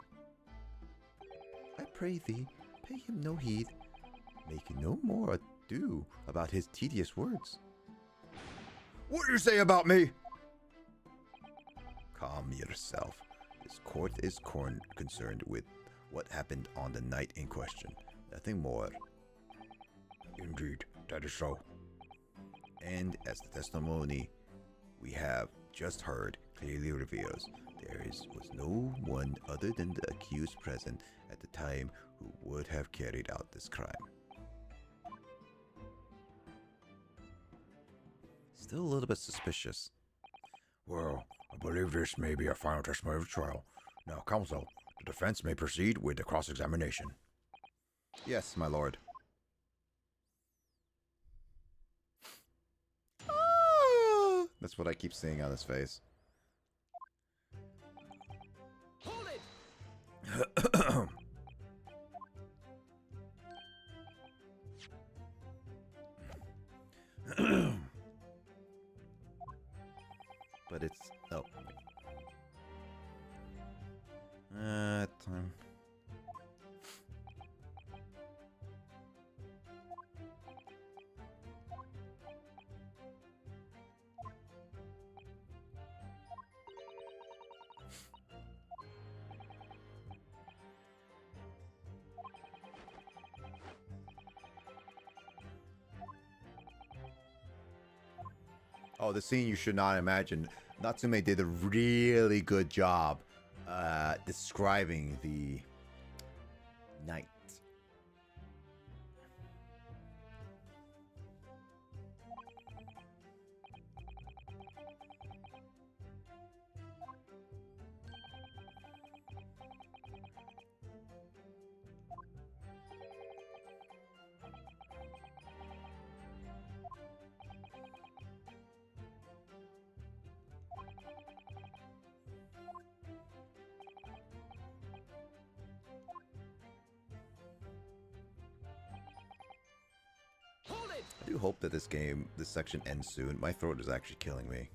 I pray thee, pay him no heed, make no more ado about his tedious words. What do you say about me? Calm yourself. This court is concerned with what happened on the night in question. Nothing more. Indeed, that is so. And as the testimony we have just heard clearly reveals, there was no one other than the accused present at the time who would have carried out this crime. Still a little bit suspicious. Well, I believe this may be a final testimony of the trial. Now, counsel, the defense may proceed with the cross-examination. Yes, my lord. That's what I keep seeing on his face. Hold it! But it's... oh. Time. Oh, the scene you should not imagine. Natsume did a really good job describing the night. I do hope that this section ends soon. My throat is actually killing me.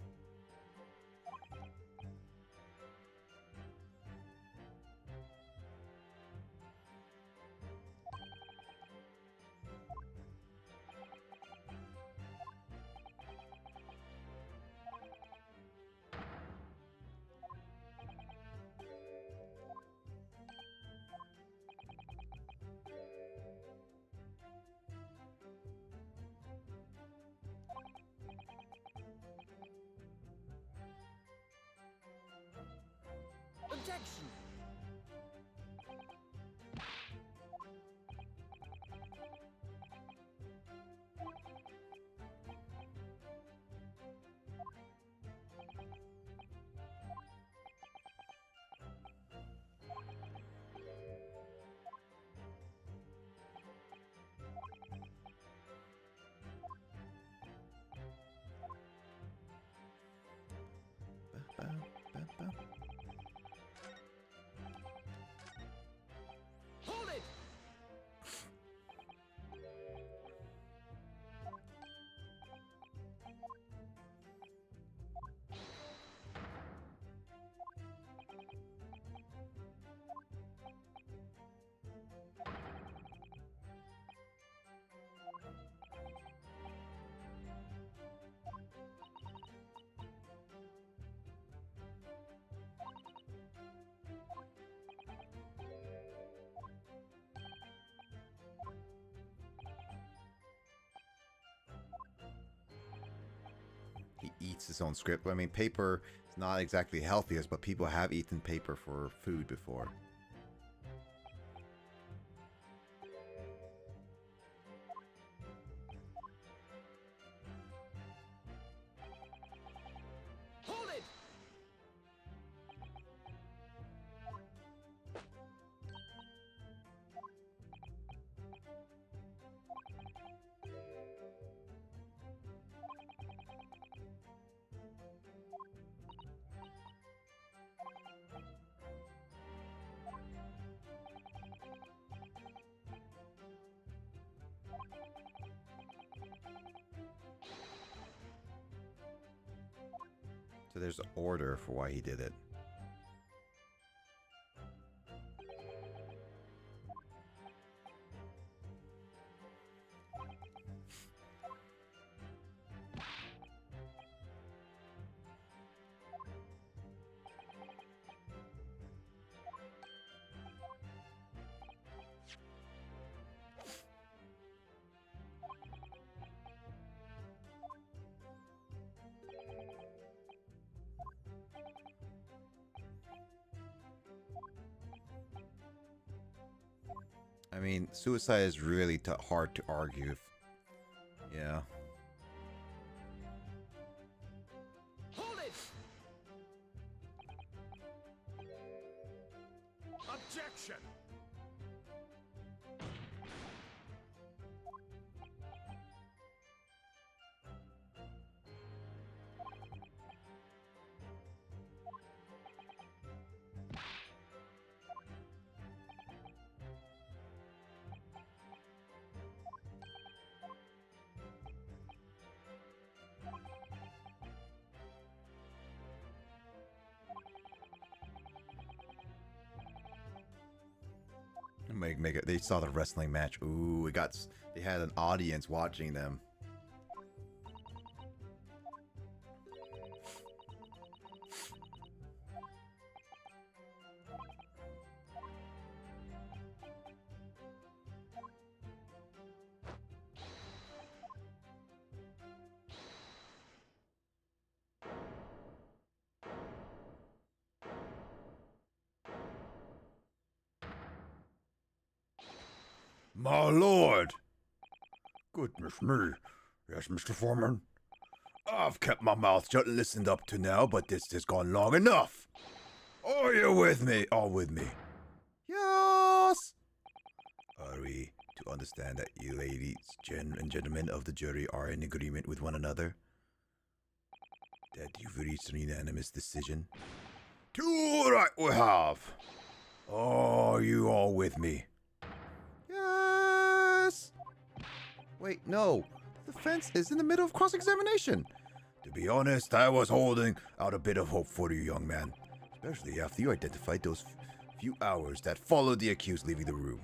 eats his own script. I mean, paper is not exactly healthiest, but people have eaten paper for food before. Hold it! So there's an order for why he did it. I mean, suicide is really hard to argue. Yeah. Hold it! Objection! Make it. They saw the wrestling match. Ooh, they had an audience watching them. My lord! Goodness me. Yes, Mr. Foreman? I've kept my mouth shut and listened up to now, but this has gone long enough. Are you with me? All with me? Yes! Are we to understand that you ladies and gentlemen of the jury are in agreement with one another? That you've reached an unanimous decision? Too right we have. Are you all with me? Yes! Wait, no. The defense is in the middle of cross-examination. To be honest, I was holding out a bit of hope for you, young man. Especially after you identified those few hours that followed the accused leaving the room.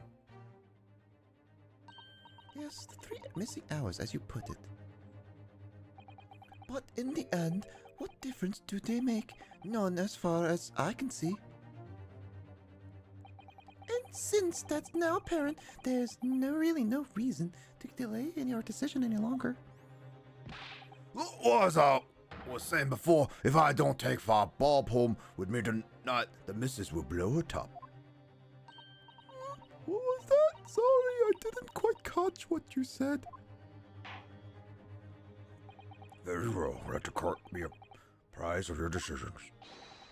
Yes, the 3 missing hours, as you put it. But in the end, what difference do they make? None, as far as I can see. And since that's now apparent, there's really no reason to delay our decision any longer. As I was saying before, if I don't take my bulb home with me tonight, the missus will blow her top. What was that? Sorry, I didn't quite catch what you said. Very well. Let the court be apprised of your decisions.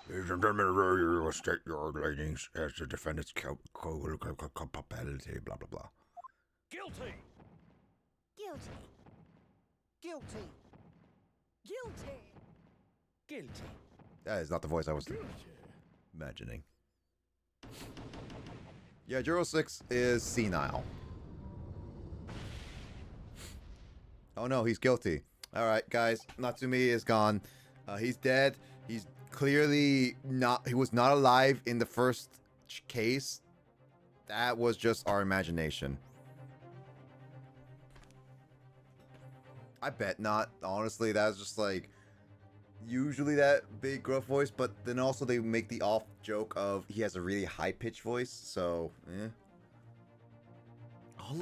Ladies and gentlemen, you will state your leanings as the defendant's culpability, blah, blah, blah. Guilty! Guilty. Guilty. Guilty. Guilty. That is not the voice I was imagining. Yeah, Juro 6 is senile. Oh no, he's guilty. Alright, guys, Natsume is gone. He's dead. He's clearly not. He was not alive in the first case. That was just our imagination. I bet not. Honestly, that's just like usually that big gruff voice, but then also they make the off joke of he has a really high pitched voice. So,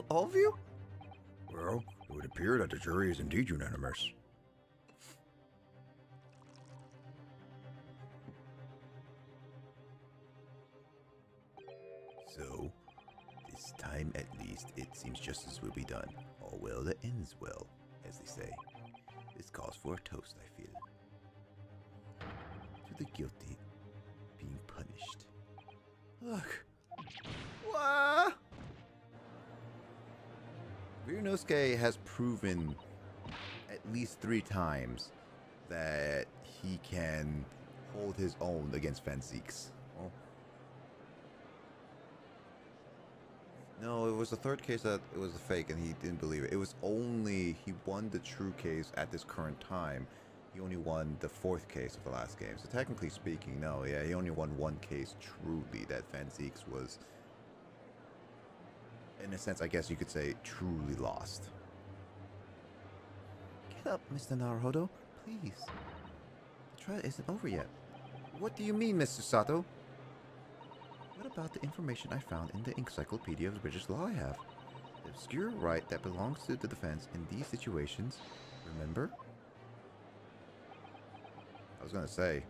All of you? Well, it would appear that the jury is indeed unanimous. So, this time at least, it seems justice will be done. All well that ends well, as they say. This calls for a toast, I feel. To the guilty being punished. Look. What? Ryunosuke has proven at least 3 times that he can hold his own against Fanseeks. Well, no, it was the 3rd case that it was a fake and he didn't believe it. It was only he won the true case at this current time. He only won the 4th case of the last game. So technically speaking, no, yeah, he only won 1 case truly that Fanseeks was, in a sense, I guess you could say, truly lost. Get up, Mr. Naruhodo, please. The trial isn't over yet. What do you mean, Mr. Sato? What about the information I found in the Encyclopedia of British Law I have? The obscure right that belongs to the defense in these situations, remember? I was gonna say,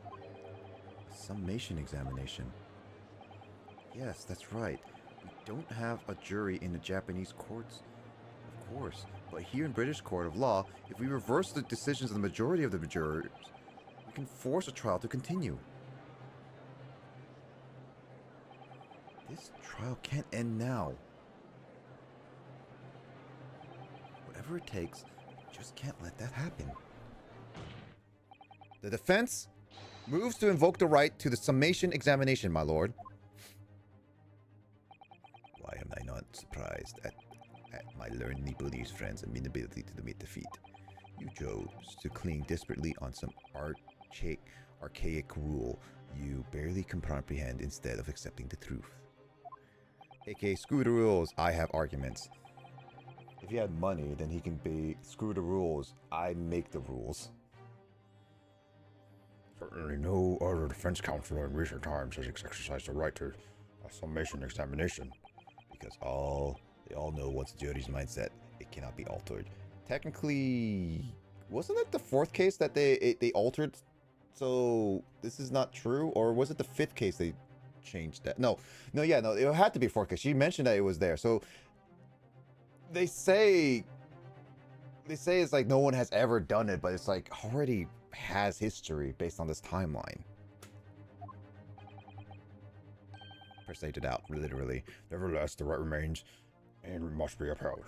a summation examination. Yes, that's right. We don't have a jury in the Japanese courts, of course. But here in British Court of Law, if we reverse the decisions of the majority of the jurors, we can force a trial to continue. This trial can't end now. Whatever it takes, we just can't let that happen. The defense moves to invoke the right to the summation examination, my lord. Why am I not surprised at my learned Nepalese friend's amenability to the defeat? You chose to cling desperately on some archaic rule you barely can comprehend instead of accepting the truth. AK, screw the rules, I have arguments. If he had money, then he can be, screw the rules, I make the rules. Certainly no other defense counsel in recent times has exercised the right to a summation examination. Because they all know what's the jury's mindset. It cannot be altered. Technically, wasn't it the 4th case that they altered? So this is not true, or was it the 5th case they changed that? No, it had to be 4th case. She mentioned that it was there. So they say it's like no one has ever done it, but it's like already has history based on this timeline. Per stated out, literally. Nevertheless, the right remains and must be upheld.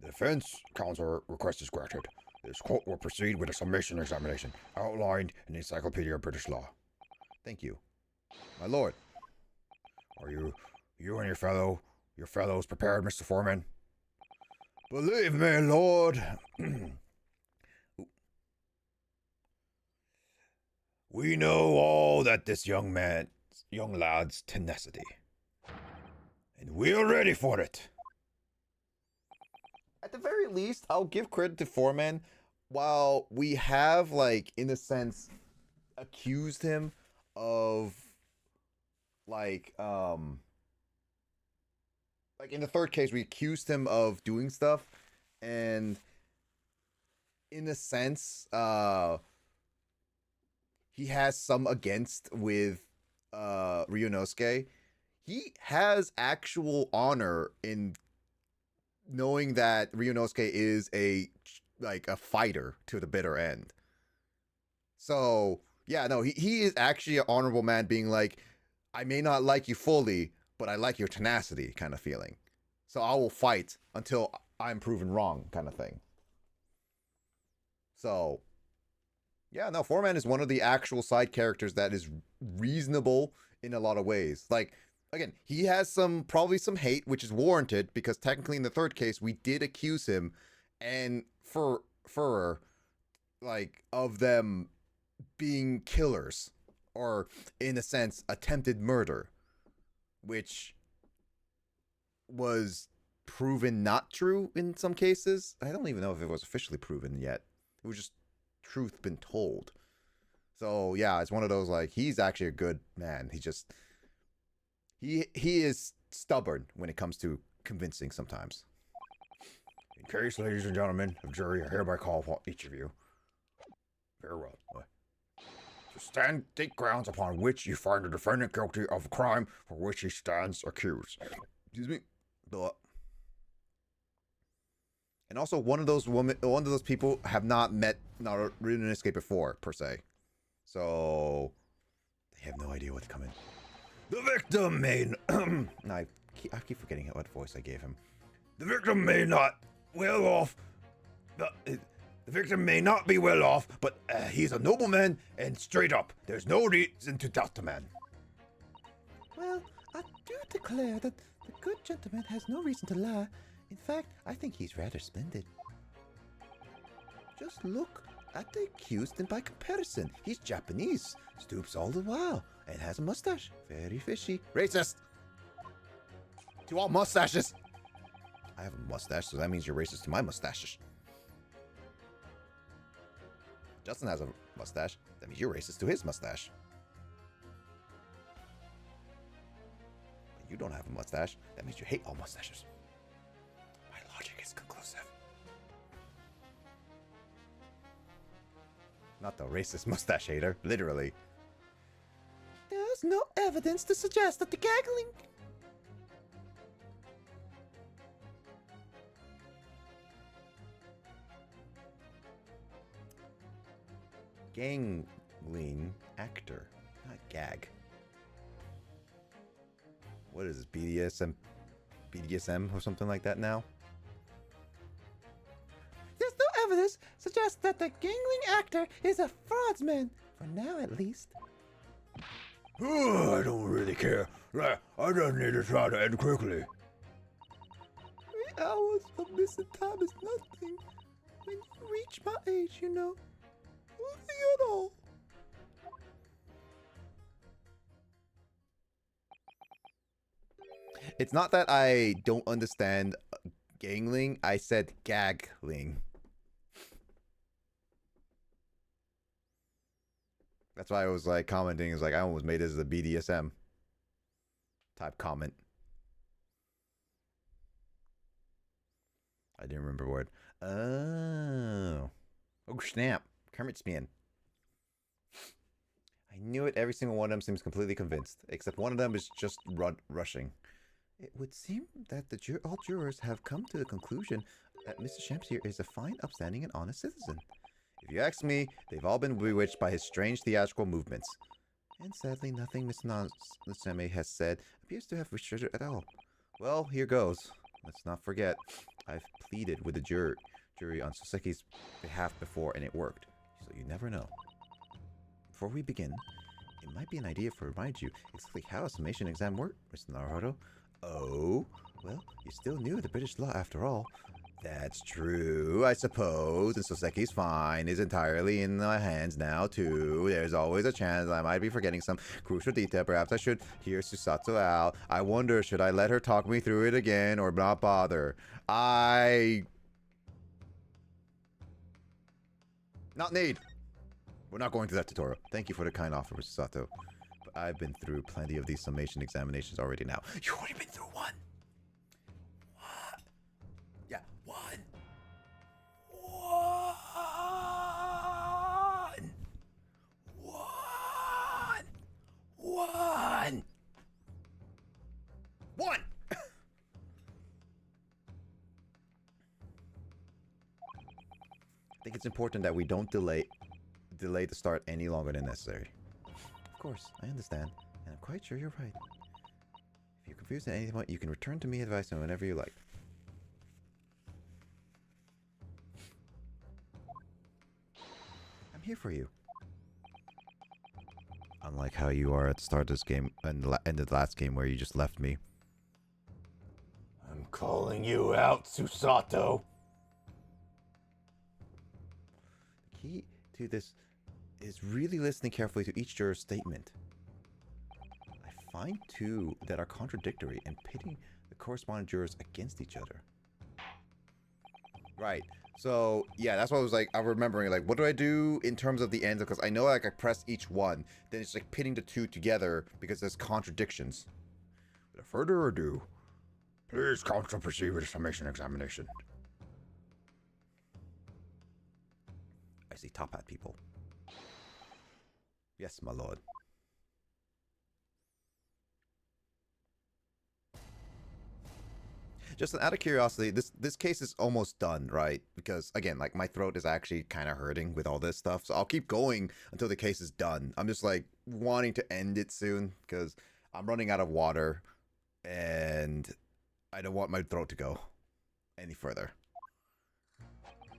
The defense counsel request is granted. This court will proceed with a summation examination outlined in the Encyclopedia of British Law. Thank you, my lord. Are you and your fellows prepared, Mr. Foreman? Believe me, Lord. We know all that this young lad's tenacity. And we're ready for it. At the very least, I'll give credit to Foreman. While we have, like, in a sense, accused him of, like in the 3rd case, we accused him of doing stuff, and in a sense, he has some against with Ryunosuke. He has actual honor in knowing that Ryunosuke is a fighter to the bitter end. So yeah, no, he is actually an honorable man, being like, I may not like you fully, but I like your tenacity kind of feeling. So I will fight until I'm proven wrong kind of thing. So yeah, no, Foreman is one of the actual side characters that is reasonable in a lot of ways. Like, again, he has probably some hate, which is warranted, because technically in the 3rd case, we did accuse him and of them being killers, or in a sense, attempted murder, which was proven not true in some cases. I don't even know if it was officially proven yet. It was just truth been told. So yeah, it's one of those, like, he's actually a good man. He is stubborn when it comes to convincing sometimes. In case, ladies and gentlemen of jury, I hereby call upon each of you. Very well. state grounds upon which you find the defendant guilty of a crime for which he stands accused. Excuse me. And also, one of those people have not met RuneScape before, per se. So they have no idea what's coming. The victim may... I keep forgetting what voice I gave him. The victim may not well off... The victim may not be well off, but he's a nobleman and straight up. There's no reason to doubt the man. Well, I do declare that the good gentleman has no reason to lie. In fact, I think he's rather splendid. Just look at the accused, and by comparison, he's Japanese, stoops all the while, and has a mustache. Very fishy. Racist! To all mustaches! I have a mustache, so that means you're racist to my mustaches. Justin has a mustache. That means you're racist to his mustache. But you don't have a mustache. That means you hate all mustaches. My logic is conclusive. Not the racist mustache hater, literally. There's no evidence to suggest that the gaggling... Gangling actor, not gag. What is this, BDSM or something like that now? There's no evidence suggests that the gangling actor is a fraudsman, for now at least. I don't really care. I just need to try to end quickly. 3 hours of missing time is nothing. When you reach my age, you know. Nothing at all. It's not that I don't understand gangling. I said gagling. That's why I was like commenting. It's like I almost made this as a BDSM type comment. I didn't remember what. Oh snap! Kermit's man. I knew it. Every single one of them seems completely convinced, except one of them is just rushing. It would seem that all jurors have come to the conclusion that Mr. Shamsier is a fine, upstanding, and honest citizen. If you ask me, they've all been bewitched by his strange theatrical movements. And sadly, nothing Mr. Natsume has said appears to have restricted at all. Well, here goes. Let's not forget, I've pleaded with the jury on Soseki's behalf before, and it worked. So you never know. Before we begin, it might be an idea to remind you exactly how a summation exam works, Mr. Naruto. Oh? Well, you're still new to the British law after all. That's true, I suppose, and Soseki's fine is entirely in my hands now, too. There's always a chance I might be forgetting some crucial detail. Perhaps I should hear Susato out. I wonder, should I let her talk me through it again or not bother? Not need. We're not going through that tutorial. Thank you for the kind offer, Susato. But I've been through plenty of these summation examinations already now. You already been through one. What? Yeah, one. One! I think it's important that we don't delay the start any longer than necessary. Of course, I understand, and I'm quite sure you're right. If you're confused at any point, you can return to me advice whenever you like. I'm here for you. Unlike how you are at the start of this game and the end of the last game where you just left me. I'm calling you out, Susato. The key to this is really listening carefully to each juror's statement. I find two that are contradictory and pitting the corresponding jurors against each other. Right. So, yeah, that's what I was like, I'm remembering, like, what do I do in terms of the end? Because I know, like, I press each one, then it's like pitting the two together because there's contradictions. Without further ado, please counsel proceed with the summation examination. I see top hat people. Yes, my lord. Just out of curiosity, this case is almost done, right? Because again, like my throat is actually kind of hurting with all this stuff, so I'll keep going until the case is done. I'm just like wanting to end it soon because I'm running out of water, and I don't want my throat to go any further.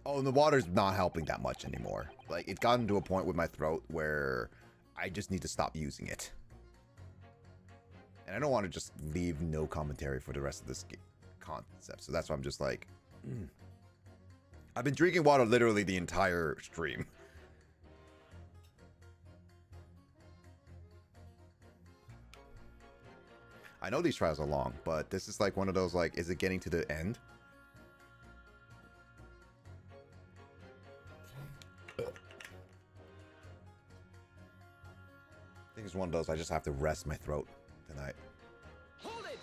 Oh, and the water's not helping that much anymore. Like it's gotten to a point with my throat where I just need to stop using it, and I don't want to just leave no commentary for the rest of this concept, so that's why I'm just like I've been drinking water literally the entire stream. I know these trials are long, but this is like one of those like, is it getting to the end? I think it's one of those I just have to rest my throat tonight. Hold it!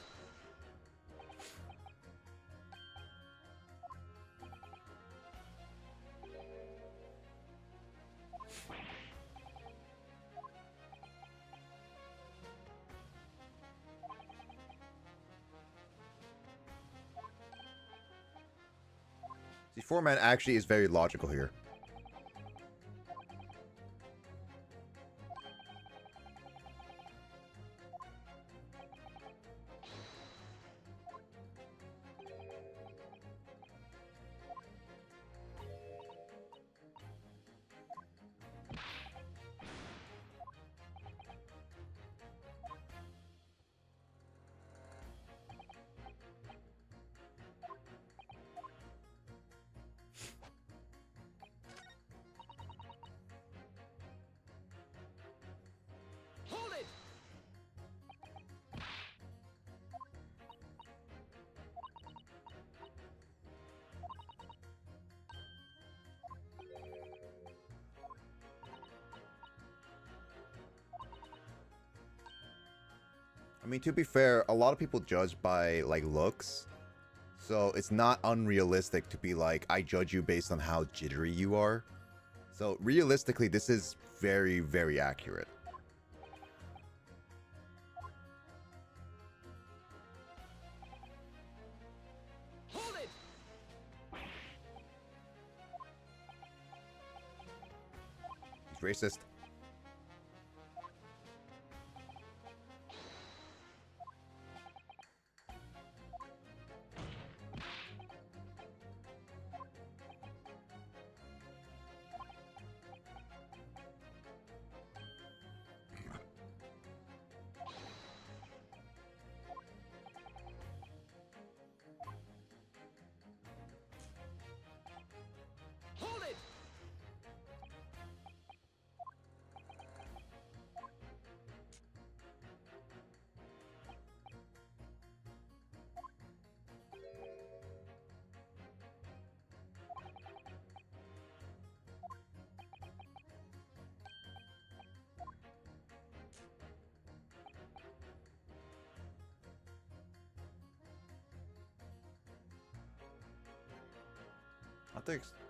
See, 4-man actually is very logical here. Hold it! I mean, to be fair, a lot of people judge by like looks, so it's not unrealistic to be like, I judge you based on how jittery you are. So realistically, this is very, very accurate. Hold it! He's racist. Hold it!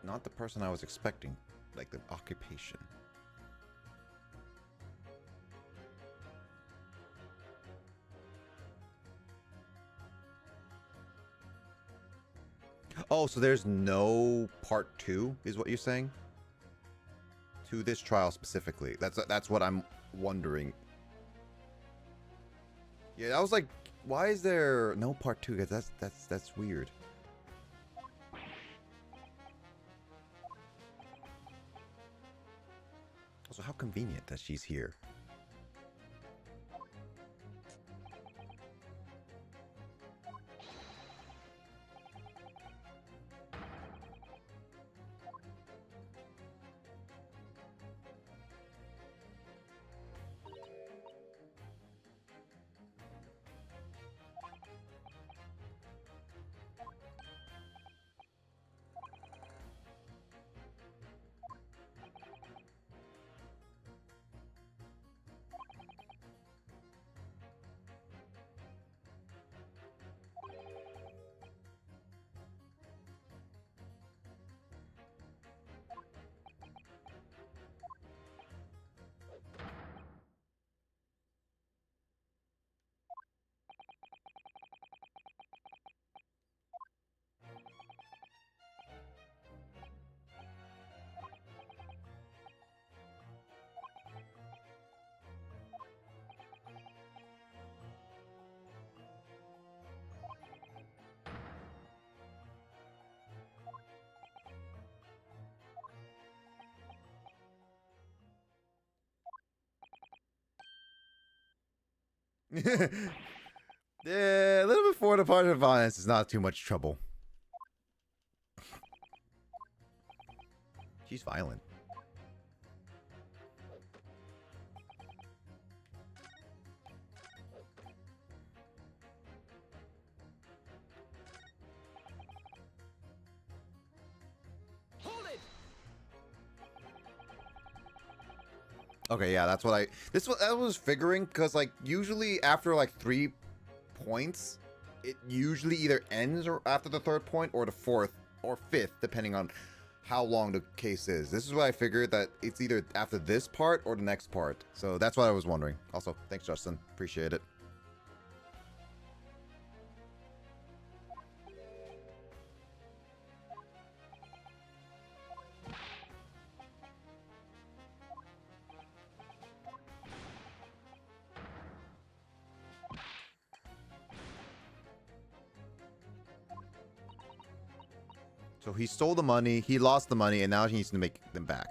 Not the person I was expecting, like the occupation. Oh, so there's no part 2, is what you're saying? To this trial specifically. That's what I'm wondering. Yeah, I was like, why is there no part 2? Because that's weird. Also, how convenient that she's here. Yeah, a little bit for the part of violence is not too much trouble. She's violent. Hold it! Okay, yeah, that's what I was figuring, because like usually after like 3 points, it usually either ends or after the 3rd point or the 4th or 5th, depending on how long the case is. This is why I figured that it's either after this part or the next part. So that's what I was wondering. Also, thanks Justin, appreciate it. So he stole the money, he lost the money, and now he needs to make them back.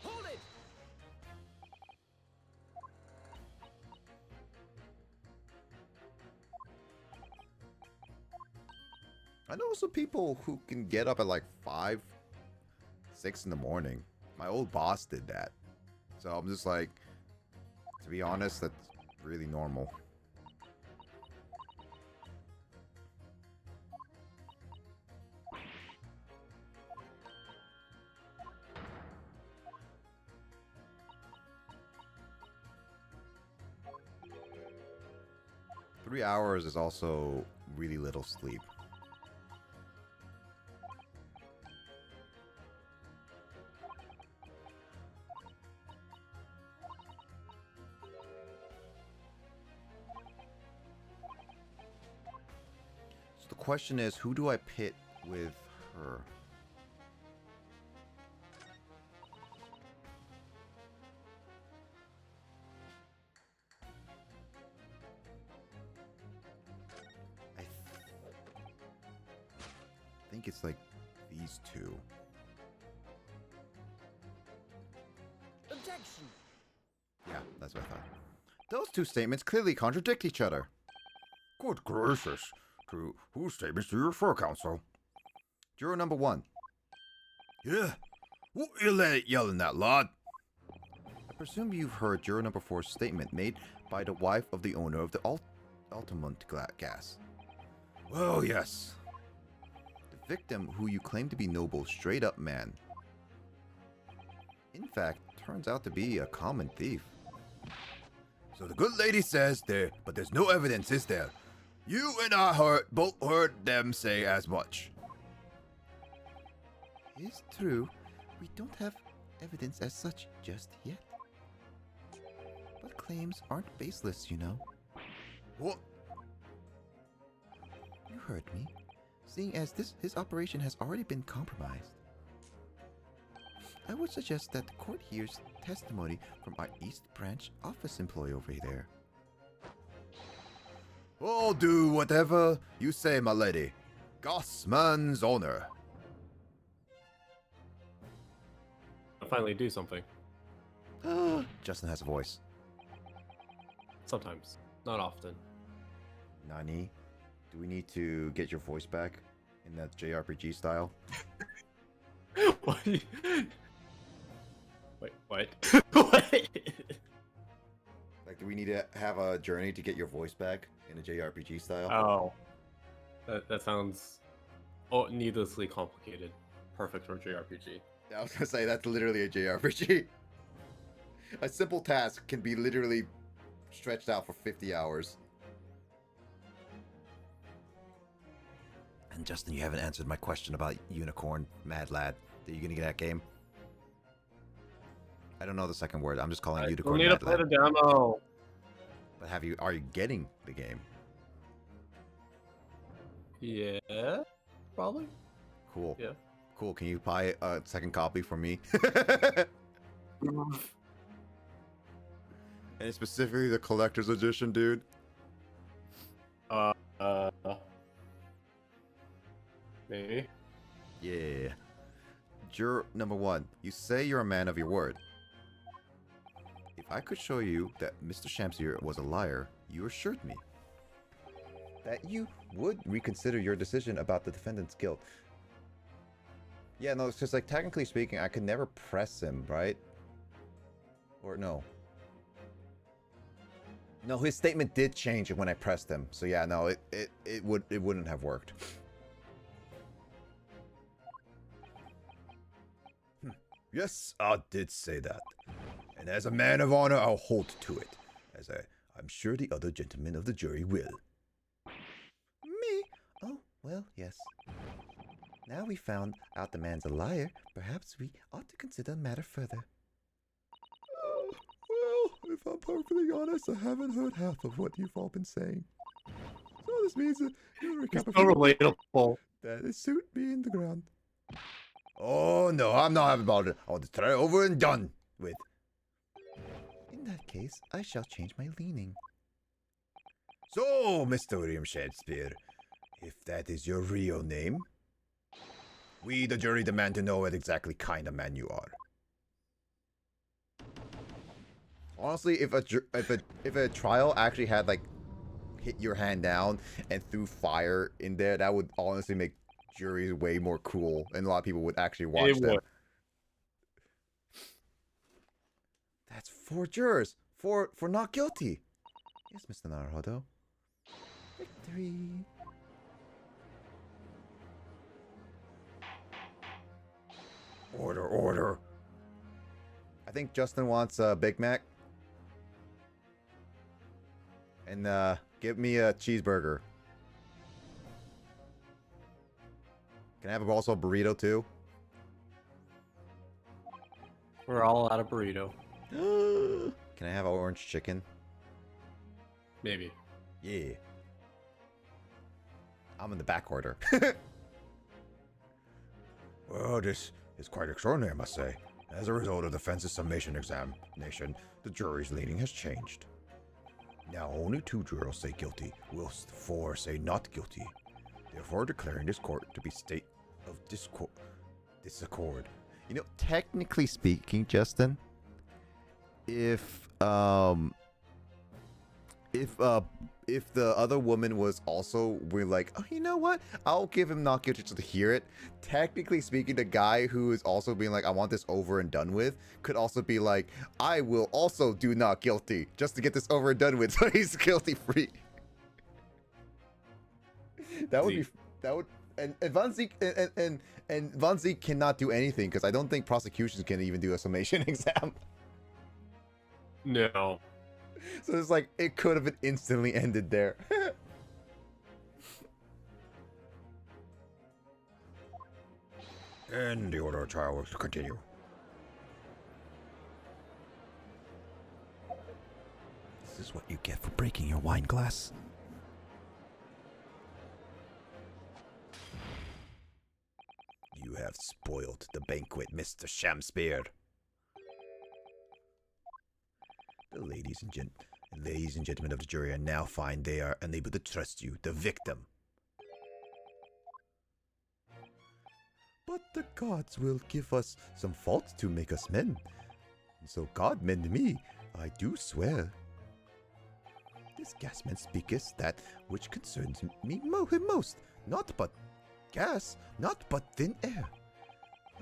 Hold it! I know some people who can get up at like 5, 6 in the morning. My old boss did that. So I'm just like, to be honest, that's really normal. Three hours is also really little sleep. So the question is, who do I pit with her? I think it's like these two. Objection! Yeah, that's what I thought. Those two statements clearly contradict each other. Good gracious. To whose statements do you refer, counsel? Juror number 1. Yeah? What you yelling that, lad? I presume you've heard juror number 4's statement made by the wife of the owner of the Altamont gas. Well, yes. The victim, who you claim to be noble, straight up man, in fact, turns out to be a common thief. So the good lady says there, but there's no evidence, is there? You and I both heard them say as much. It's true. We don't have evidence as such just yet. But claims aren't baseless, you know. What? You heard me. Seeing as his operation has already been compromised. I would suggest that the court hears testimony from our East Branch office employee over there. I'll do whatever you say, my lady. Gossman's honor. I'll finally do something. Justin has a voice. Sometimes. Not often. Nani, do we need to get your voice back in that JRPG style? What? Wait, what? What? Like, do we need to have a journey to get your voice back in a JRPG style? Oh. That sounds needlessly complicated. Perfect for JRPG. I was gonna say, that's literally a JRPG. A simple task can be literally stretched out for 50 hours. And Justin, you haven't answered my question about Unicorn Mad Lad. Are you gonna get that game? I don't know the second word. I'm just calling it I Unicorn need to Mad play Lad. the demo. But are you getting the game? Yeah, probably. Cool. Yeah. Cool. Can you buy a second copy for me? And specifically the collector's edition, dude. Maybe. Yeah. Juror number 1, you say you're a man of your word. If I could show you that Mr. Shamsier was a liar, you assured me that you would reconsider your decision about the defendant's guilt. Yeah, no, it's just like, technically speaking, I could never press him, right? Or no. No, his statement did change when I pressed him. So yeah, no, it wouldn't have worked. Yes, I did say that. And as a man of honor, I'll hold to it. As I'm sure the other gentlemen of the jury will. Me? Oh, well, yes. Now we found out the man's a liar, perhaps we ought to consider the matter further. Well, if I'm perfectly honest, I haven't heard half of what you've all been saying. So this means that you'll It's recap so relatable. that his suit be in the ground. Oh no, I'm not happy about it. I want to try it over and done with. In that case, I shall change my leaning. So, Mr. William Shakespeare, if that is your real name, we, the jury, demand to know what exactly kind of man you are. Honestly, if a trial actually had like hit your hand down and threw fire in there, that would honestly make juries way more cool, and a lot of people would actually watch them. would. That's 4 jurors for not guilty. Yes, Mr. Naruhodo. Victory. Order, order. I think Justin wants a Big Mac. And give me a cheeseburger. Can I have also a burrito too? We're all out of burrito. Can I have orange chicken? Maybe. Yeah. I'm in the back order. Well, this is quite extraordinary, I must say. As a result of the defense's summation examination, the jury's leaning has changed. Now only 2 jurors say guilty, whilst 4 say not guilty, therefore declaring this court to be state of disaccord. You know, technically speaking, Justin, if the other woman was also, we're like, oh, you know what? I'll give him not guilty just to hear it. Technically speaking, the guy who is also being like, I want this over and done with, could also be like, I will also do not guilty just to get this over and done with, so he's guilty free. That would be and Von Zeke and Von Zeke cannot do anything because I don't think prosecutions can even do a summation exam. No. So it's like, it could have been instantly ended there. And the order of trial will continue. this is what you get for breaking your wine glass. You have spoiled the banquet, Mr. Shamspear. The ladies and gentlemen of the jury are now find they are unable to trust you, the victim. But the gods will give us some faults to make us men. So God mend me, I do swear. This gasman speaketh that which concerns me most, not but gas, not but thin air.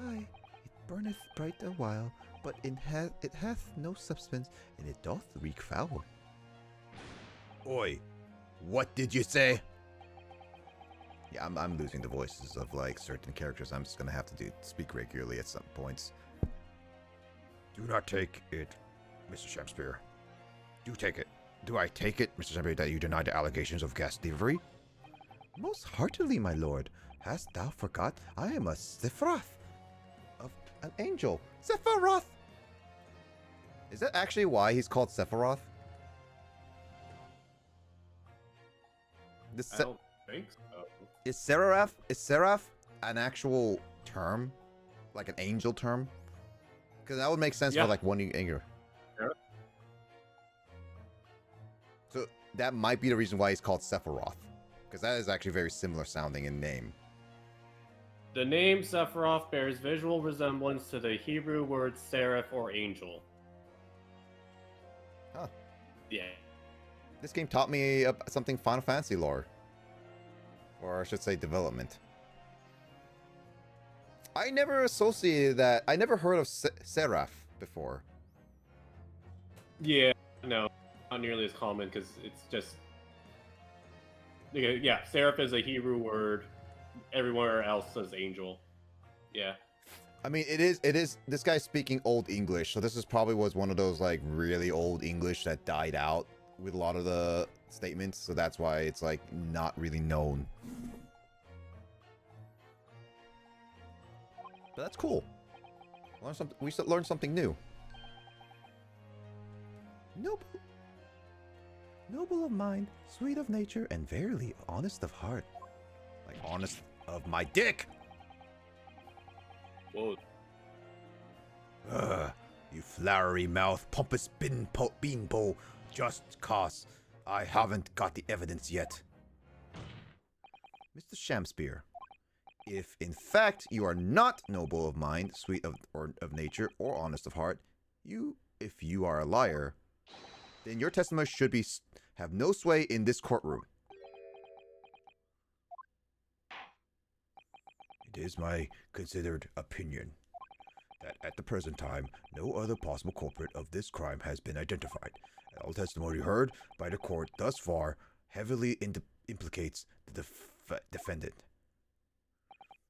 Aye, it burneth bright a while, but it hath no substance, and it doth reek foul. Oi, what did you say? Yeah, I'm losing the voices of like certain characters. I'm just gonna have to speak regularly at some points. Do not take it, Mr. Shamspear. Do take it. Do I take it, Mr. Shamspear, that you deny the allegations of gas thievery? Most heartily, my lord. Hast thou forgot I am a Sephiroth of an angel? Sephiroth! Is that actually why he's called Sephiroth? I don't think so. Is Seraph an actual term? Like an angel term? Because that would make sense Yeah. for like one anger. Sure. So that might be the reason why he's called Sephiroth. Because that is actually very similar sounding in name. The name Sephiroth bears visual resemblance to the Hebrew word seraph or angel. Huh. Yeah. This game taught me something Final Fantasy lore. Or I should say development. I never associated that. I never heard of Seraph before. Yeah, no, not nearly as common because it's just. Yeah, seraph is a Hebrew word. Everywhere else says angel. Yeah. I mean, it is. This guy's speaking Old English, so this is probably was one of those like really old English that died out with a lot of the statements, so that's why it's like not really known. But that's cool. We learned something new. Noble of mind, sweet of nature, and verily honest of heart. Like honest of my dick. Whoa. You flowery mouth, pompous beanpole, just cause I haven't got the evidence yet. Mr. Shamspear, if in fact you are not noble of mind, sweet of nature, or honest of heart, if you are a liar, then your testimony should have no sway in this courtroom. It is my considered opinion that at the present time, no other possible culprit of this crime has been identified. All testimony heard by the court thus far heavily implicates the defendant.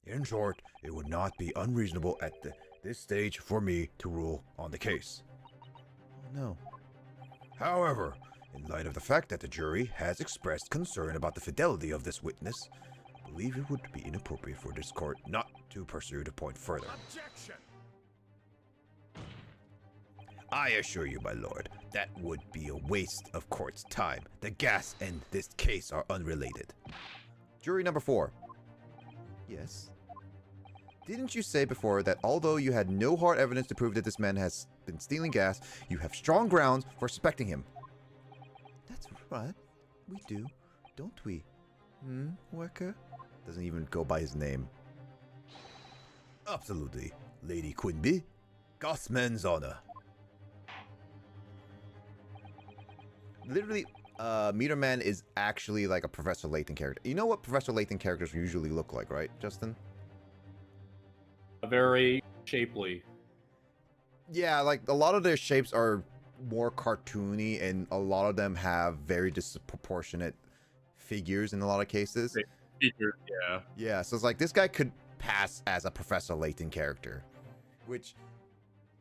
In short, it would not be unreasonable at this stage for me to rule on the case. Oh no. However, in light of the fact that the jury has expressed concern about the fidelity of this witness, I believe it would be inappropriate for this court not to pursue the point further. Objection! I assure you, my lord, that would be a waste of court's time. The gas and this case are unrelated. Jury number 4. Yes. Didn't you say before that although you had no hard evidence to prove that this man has been stealing gas, you have strong grounds for suspecting him? That's right. We do, don't we? Worker? Doesn't even go by his name. Absolutely, Lady Quinby. Gossman's honor. Literally, Meter Man is actually like a Professor Layton character. You know what Professor Layton characters usually look like, right, Justin? Very shapely. Yeah, like a lot of their shapes are more cartoony, and a lot of them have very disproportionate figures in a lot of cases. Features, yeah. Yeah, so it's like this guy could pass as a Professor Layton character, which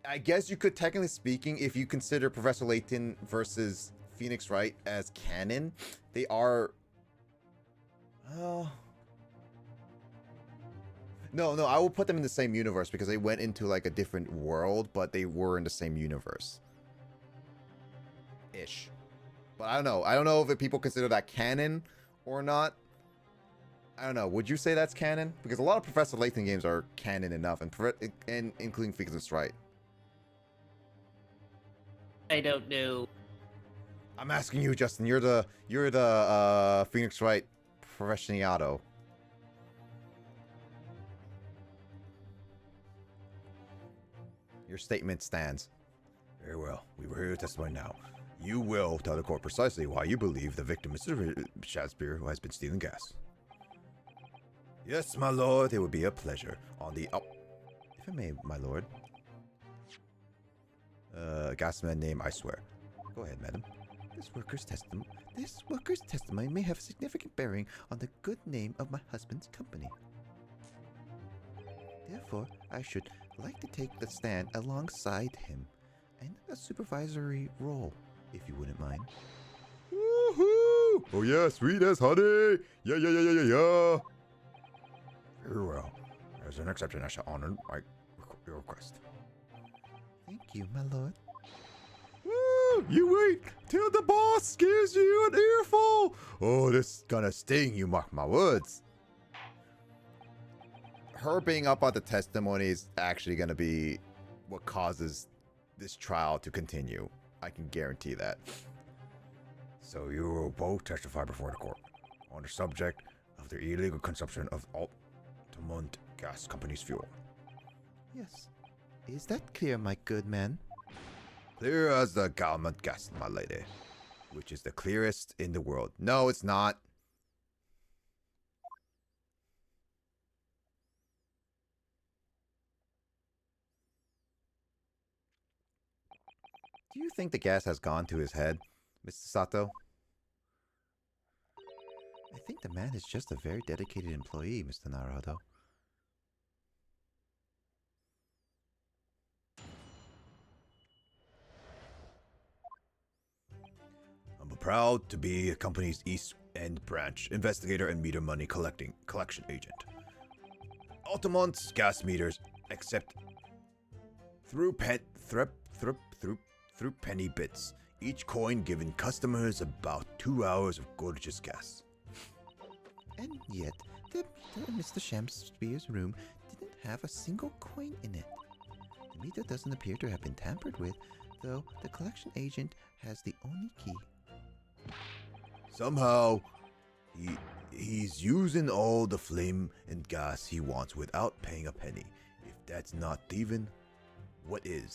I guess you could, technically speaking, if you consider Professor Layton versus Phoenix Wright as canon, they are. No, I will put them in the same universe because they went into like a different world, but they were in the same universe. Ish. But I don't know. I don't know if people consider that canon or not. I don't know. Would you say that's canon? Because a lot of Professor Layton games are canon enough, and including Phoenix Wright. I don't know. I'm asking you, Justin. You're the Phoenix Wright professionado. Your statement stands. Very well. We were here to testify now. You will tell the court precisely why you believe the victim, Mr. Shakespeare, who has been stealing gas. Yes, my lord. It would be a pleasure. On the If I may, my lord. Gasman name, I swear. Go ahead, madam. This worker's testimony may have a significant bearing on the good name of my husband's company. Therefore, I should like to take the stand alongside him in a supervisory role, if you wouldn't mind. Woohoo! Oh yeah, sweet as honey! Yeah. Very well. As an exception, I shall honor your request. Thank you, my lord. Woo! You wait till the boss gives you an earful! Oh, this is gonna sting, you mark my words. Her being up on the testimony is actually going to be what causes this trial to continue. I can guarantee that. So you will both testify before the court. on the subject of the illegal consumption of Altamont Gas Company's fuel. Yes. Is that clear, my good man? Clear as the Galmont gas, my lady. Which is the clearest in the world. No, it's not. Do you think the gas has gone to his head, Mr. Sato? I think the man is just a very dedicated employee, Mr. Naruto. I'm proud to be a company's East End branch investigator and meter money collection agent. Altamont's gas meters accept through penny bits. Each coin giving customers about 2 hours of gorgeous gas. And yet, the meter in Mr. Shakespeare's room didn't have a single coin in it. The meter doesn't appear to have been tampered with, though the collection agent has the only key. Somehow, he's using all the flame and gas he wants without paying a penny. If that's not thieving, what is?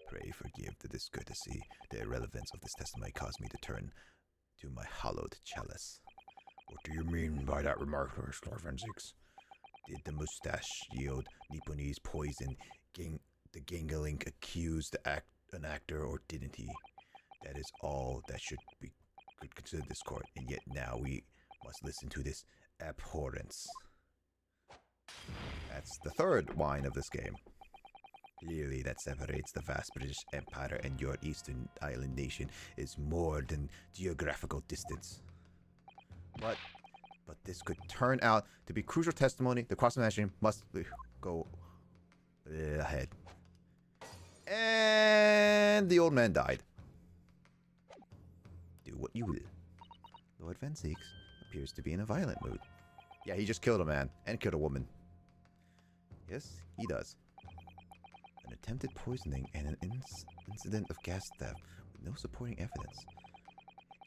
Pray forgive the discourtesy. The irrelevance of this testimony caused me to turn to my hallowed chalice. What do you mean by that remark, Mr. Forensics? Did the mustachioed Nipponese poison the gangling accused an actor, or didn't he? That is all that could consider this court, and yet now we must listen to this abhorrence. That's the third line of this game. Clearly, that separates the vast British Empire and your eastern island nation is more than geographical distance. But this could turn out to be crucial testimony. The cross-examination must go ahead. And the old man died. Do what you will. Lord Van Zieks appears to be in a violent mood. Yeah, he just killed a man and killed a woman. Yes, he does. An attempted poisoning and an incident of gas theft with no supporting evidence.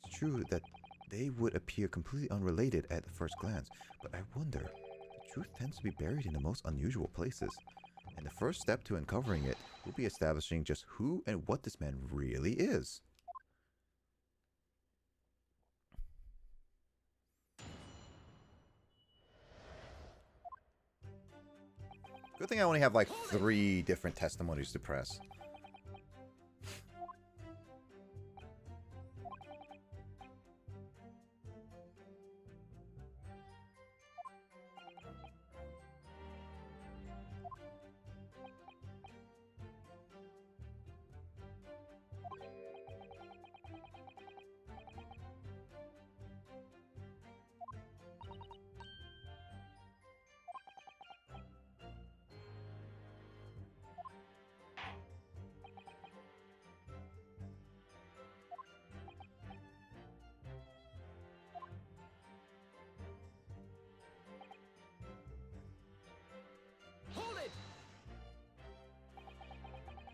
It's true that they would appear completely unrelated at the first glance, but I wonder, the truth tends to be buried in the most unusual places, and the first step to uncovering it will be establishing just who and what this man really is. Good thing I only have like 3 different testimonies to press.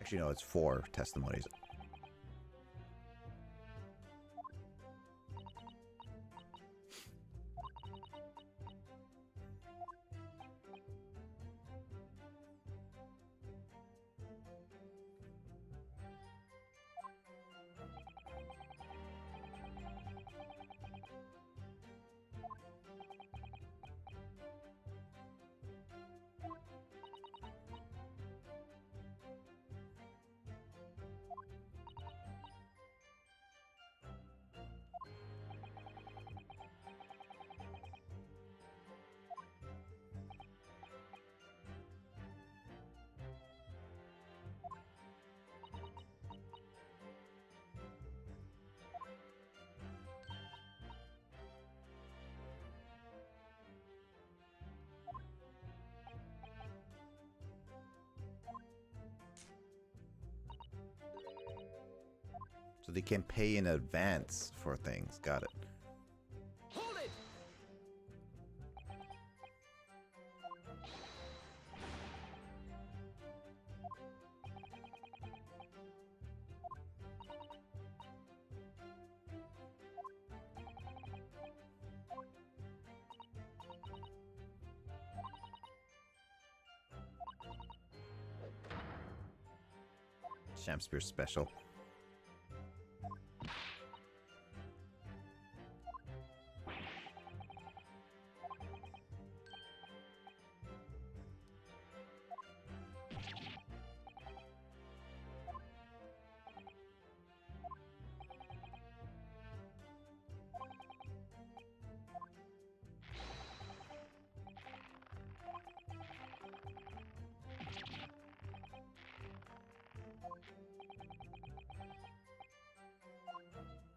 Actually, no, it's 4 testimonies. So they can pay in advance for things. Got it. Hold it! Shamspear special.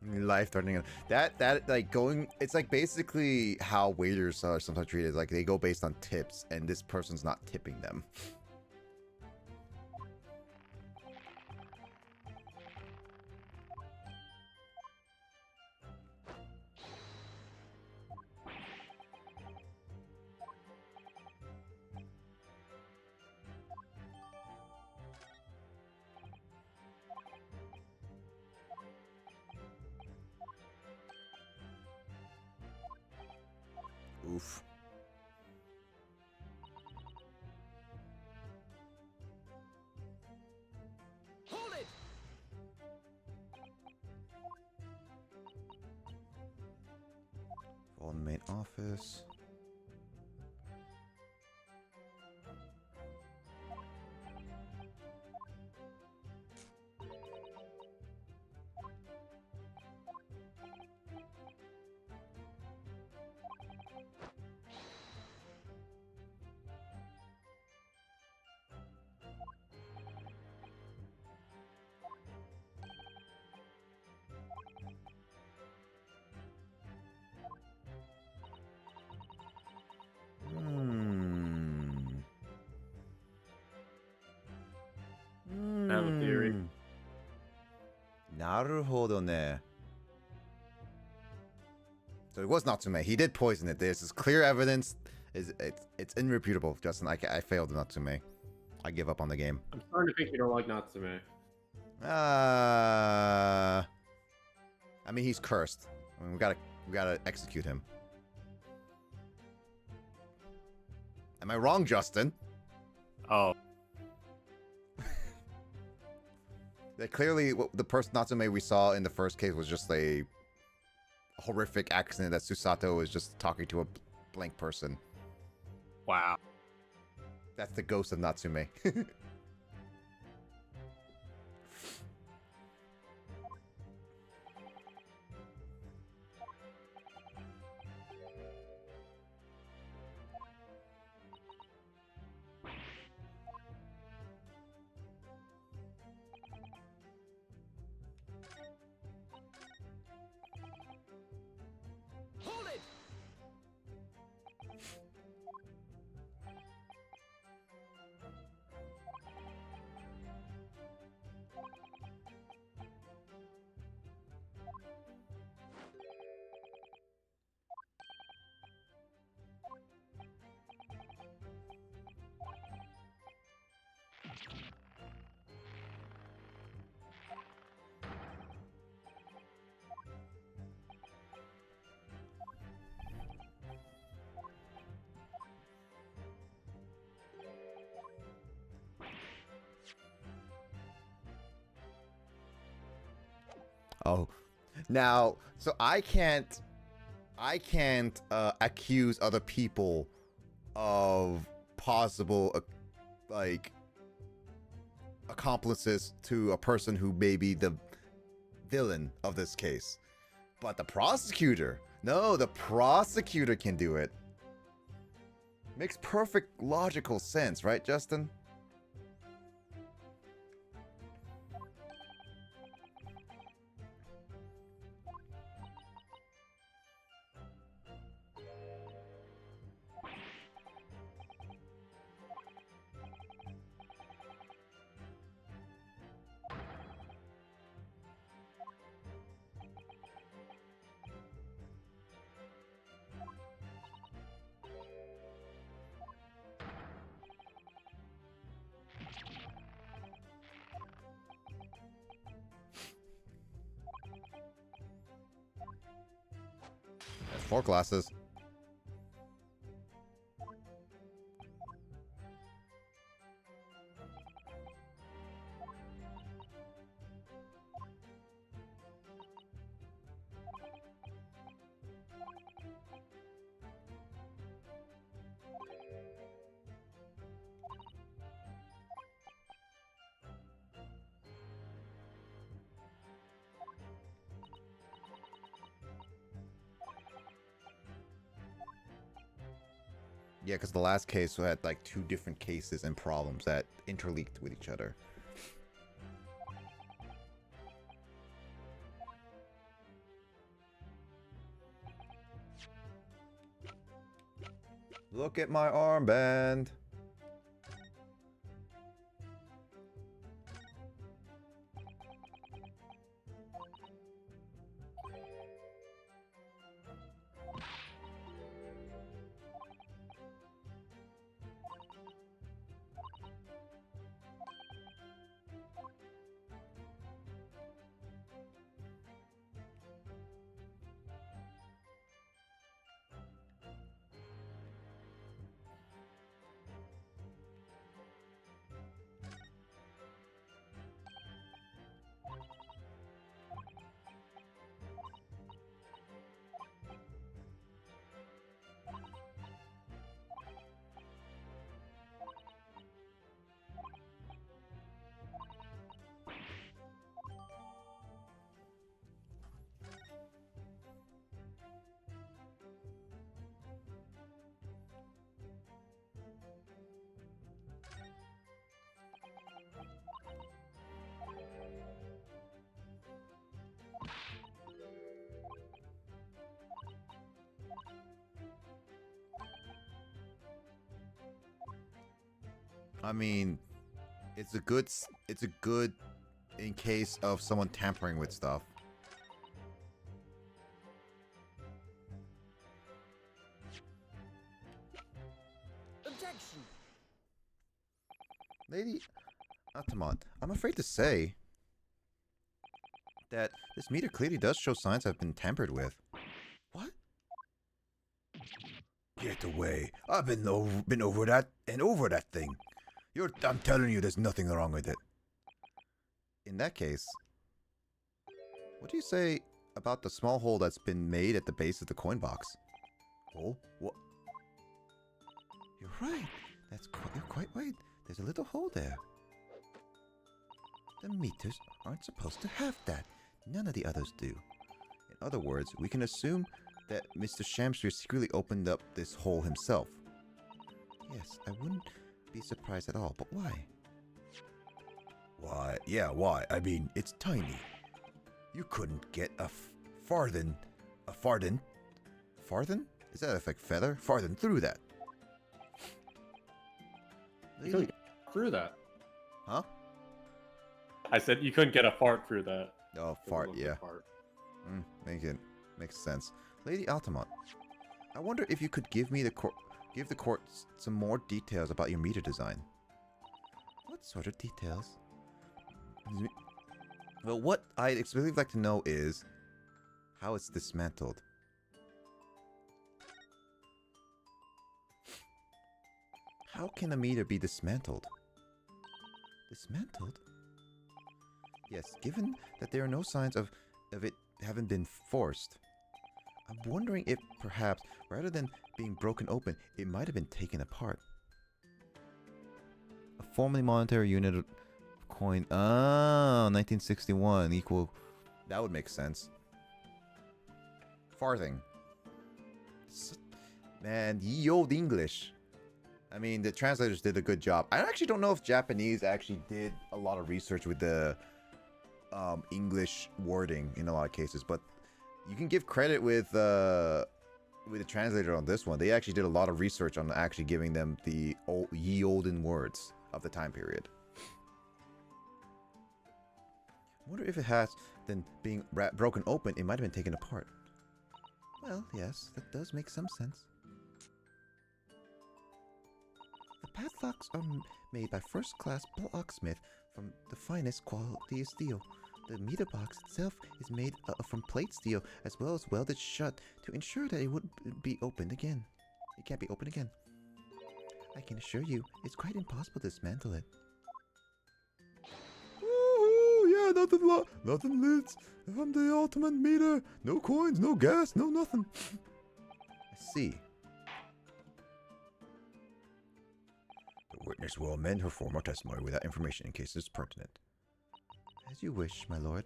Life threatening. That like going. It's like basically how waiters are sometimes treated. Like they go based on tips, and this person's not tipping them. Oof. Hold it! Fall in the main office. I have a theory. Naruhodo ne. So it was Natsume. He did poison it. There's this clear evidence. It's irrefutable, Justin. I failed Natsume. I give up on the game. I'm starting to think you don't like Natsume. I mean, he's cursed. I mean, we gotta execute him. Am I wrong, Justin? Oh. That clearly, the person Natsume we saw in the first case was just a horrific accident that Susato was just talking to a blank person. Wow. That's the ghost of Natsume. Hold it! Oh, now, so I can't accuse other people of possible like accomplices to a person who may be the villain of this case, but the prosecutor, no, the prosecutor can do it. Makes perfect logical sense, right, Justin? That's 4 glasses. Yeah, because the last case had like 2 different cases and problems that interleaked with each other. Look at my armband. I mean, it's a good in case of someone tampering with stuff. Objection. Lady Altamont, I'm afraid to say that this meter clearly does show signs have been tampered with. What? Get away. I've been over that and over that thing. I'm telling you, there's nothing wrong with it. In that case, what do you say about the small hole that's been made at the base of the coin box? Oh, what? You're right. You're quite right. There's a little hole there. The meters aren't supposed to have that. None of the others do. In other words, we can assume that Mr. Shamster secretly opened up this hole himself. Yes, I wouldn't be surprised at all, but why? Why? Yeah, why? I mean, it's tiny. You couldn't get a farthing? Farthing? Is that like feather? Farthing through that. You couldn't get through that. Huh? I said you couldn't get a fart through that. Oh, It fart, looked yeah. like fart. Makes sense. Lady Altamont, I wonder if you could give the court some more details about your meter design. What sort of details? Well, what I'd really like to know is how it's dismantled. How can a meter be dismantled? Dismantled? Yes, given that there are no signs of it having been forced. I'm wondering if perhaps, rather than being broken open, it might have been taken apart. A formerly monetary unit of coin. Oh, 1961 equal. That would make sense. Farthing. Man, ye old English. I mean, the translators did a good job. I actually don't know if Japanese actually did a lot of research with the English wording in a lot of cases, but you can give credit with the translator on this one. They actually did a lot of research on actually giving them the ye olden words of the time period. I wonder if it has then being broken open, it might have been taken apart. Well, yes, that does make some sense. The padlocks are made by first-class locksmith from the finest quality of steel. The meter box itself is made from plate steel as well as welded shut to ensure that it wouldn't be opened again. It can't be opened again. I can assure you, it's quite impossible to dismantle it. Woohoo! Yeah, nothing leads from the ultimate meter. No coins, no gas, no nothing. I see. The witness will amend her formal testimony with that information in case it's pertinent. As you wish, my lord.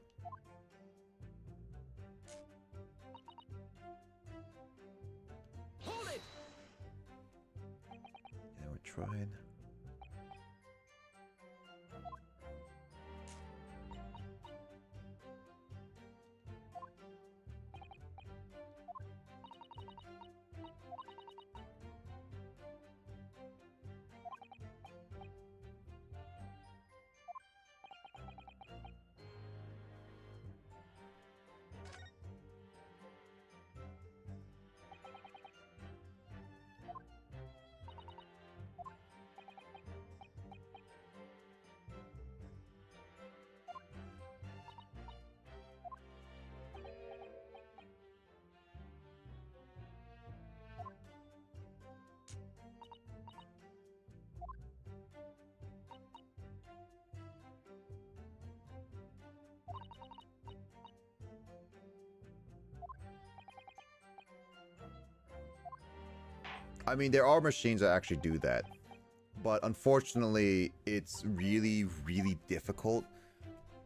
Hold it! tried. I mean, there are machines that actually do that, but unfortunately, it's really, really difficult.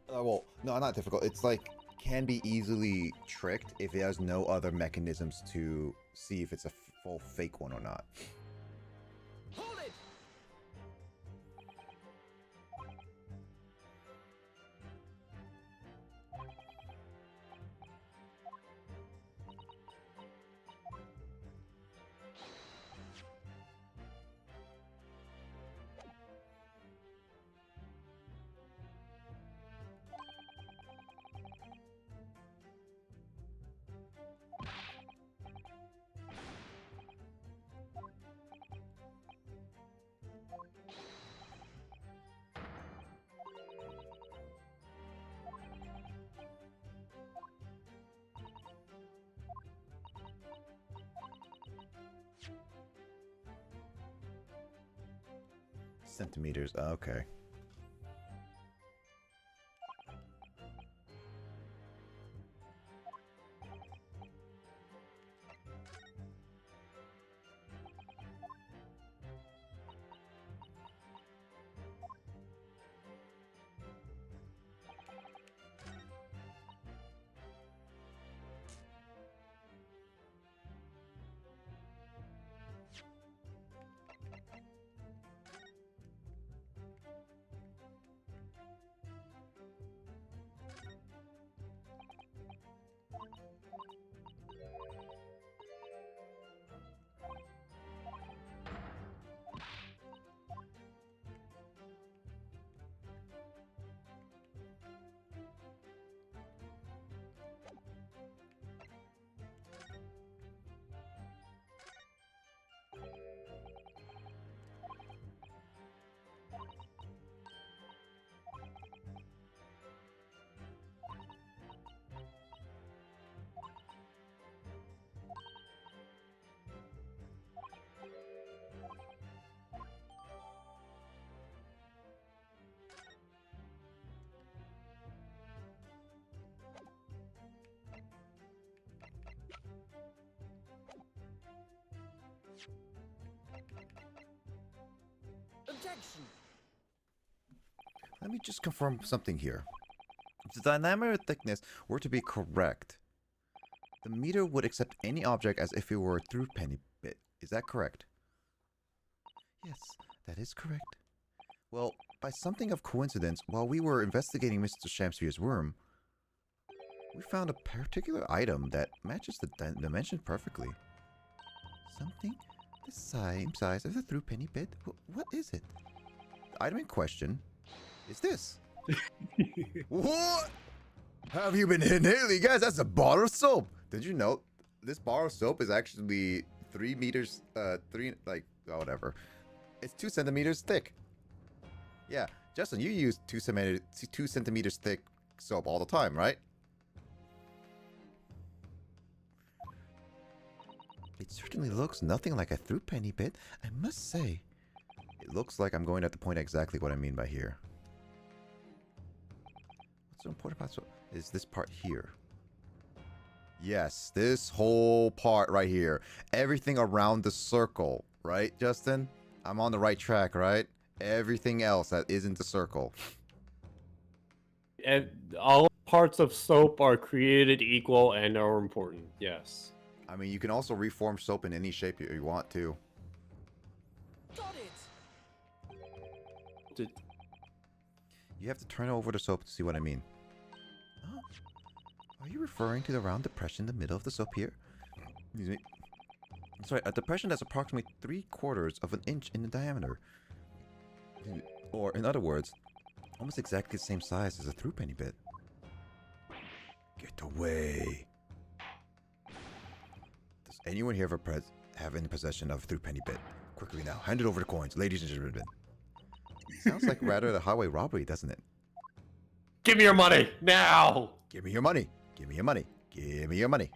Well, no, not difficult. It's like can be easily tricked if it has no other mechanisms to see if it's a full fake one or not. Hold it! Centimeters. Okay. Objection! Let me just confirm something here. If the diameter thickness were to be correct, the meter would accept any object as if it were a through penny bit. Is that correct? Yes, that is correct. Well, by something of coincidence, while we were investigating Mr. Shamspier's room, we found a particular item that matches the dimension perfectly. Something the same size as a through penny bit? What is it? The item in question is this. What? Have you been inhaling? Guys, that's a bar of soap. Did you know this bar of soap is actually 3 meters, whatever. It's 2 centimeters thick. Yeah, Justin, you use 2 centimeters thick soap all the time, right? It certainly looks nothing like a through penny bit, I must say. It looks like I'm going to have to point exactly what I mean by here. What's so important about soap? Is this part here? Yes, this whole part right here. Everything around the circle, right, Justin? I'm on the right track, right? Everything else that isn't the circle. And all parts of soap are created equal and are important. Yes. I mean, you can also reform soap in any shape you want to. Got it! did... You have to turn over the soap to see what I mean. Oh. Are you referring to the round depression in the middle of the soap here? Excuse me. Sorry, a depression that's approximately 3/4 of an inch in diameter. Or, in other words, almost exactly the same size as a threepenny bit. Get away. Does anyone here have any possession of a threepenny bit? Quickly now, hand it over the coins, ladies and gentlemen. Sounds like rather the highway robbery, doesn't it? Give me your money, now! Give me your money. Give me your money. Give me your money.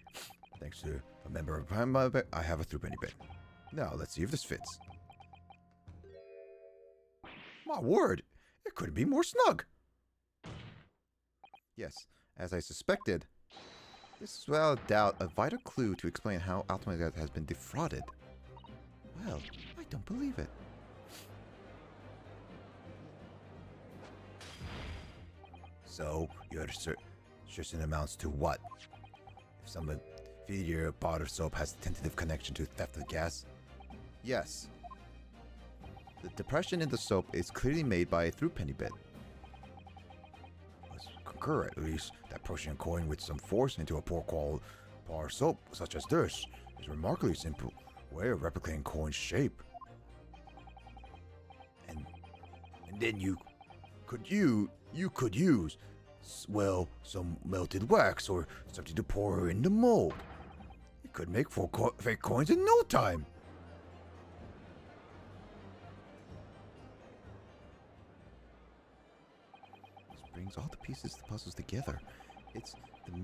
Thanks to a member of my bit, I have a threepenny bit. Now, let's see if this fits. My word, it couldn't be more snug. Yes, as I suspected, this is without doubt a vital clue to explain how Ultimate has been defrauded. Well, I don't believe it. So, your assertion amounts to what? If your bar of soap has tentative connection to theft of gas? Yes. The depression in the soap is clearly made by a threepenny bit. Let's concur at least that pushing a coin with some force into a poor quality bar of soap such as this is a remarkably simple way of replicating coin's shape. And then you could use well, some melted wax or something to pour in the mold. You could make fake coins in no time. This brings all the pieces of the puzzles together. It's the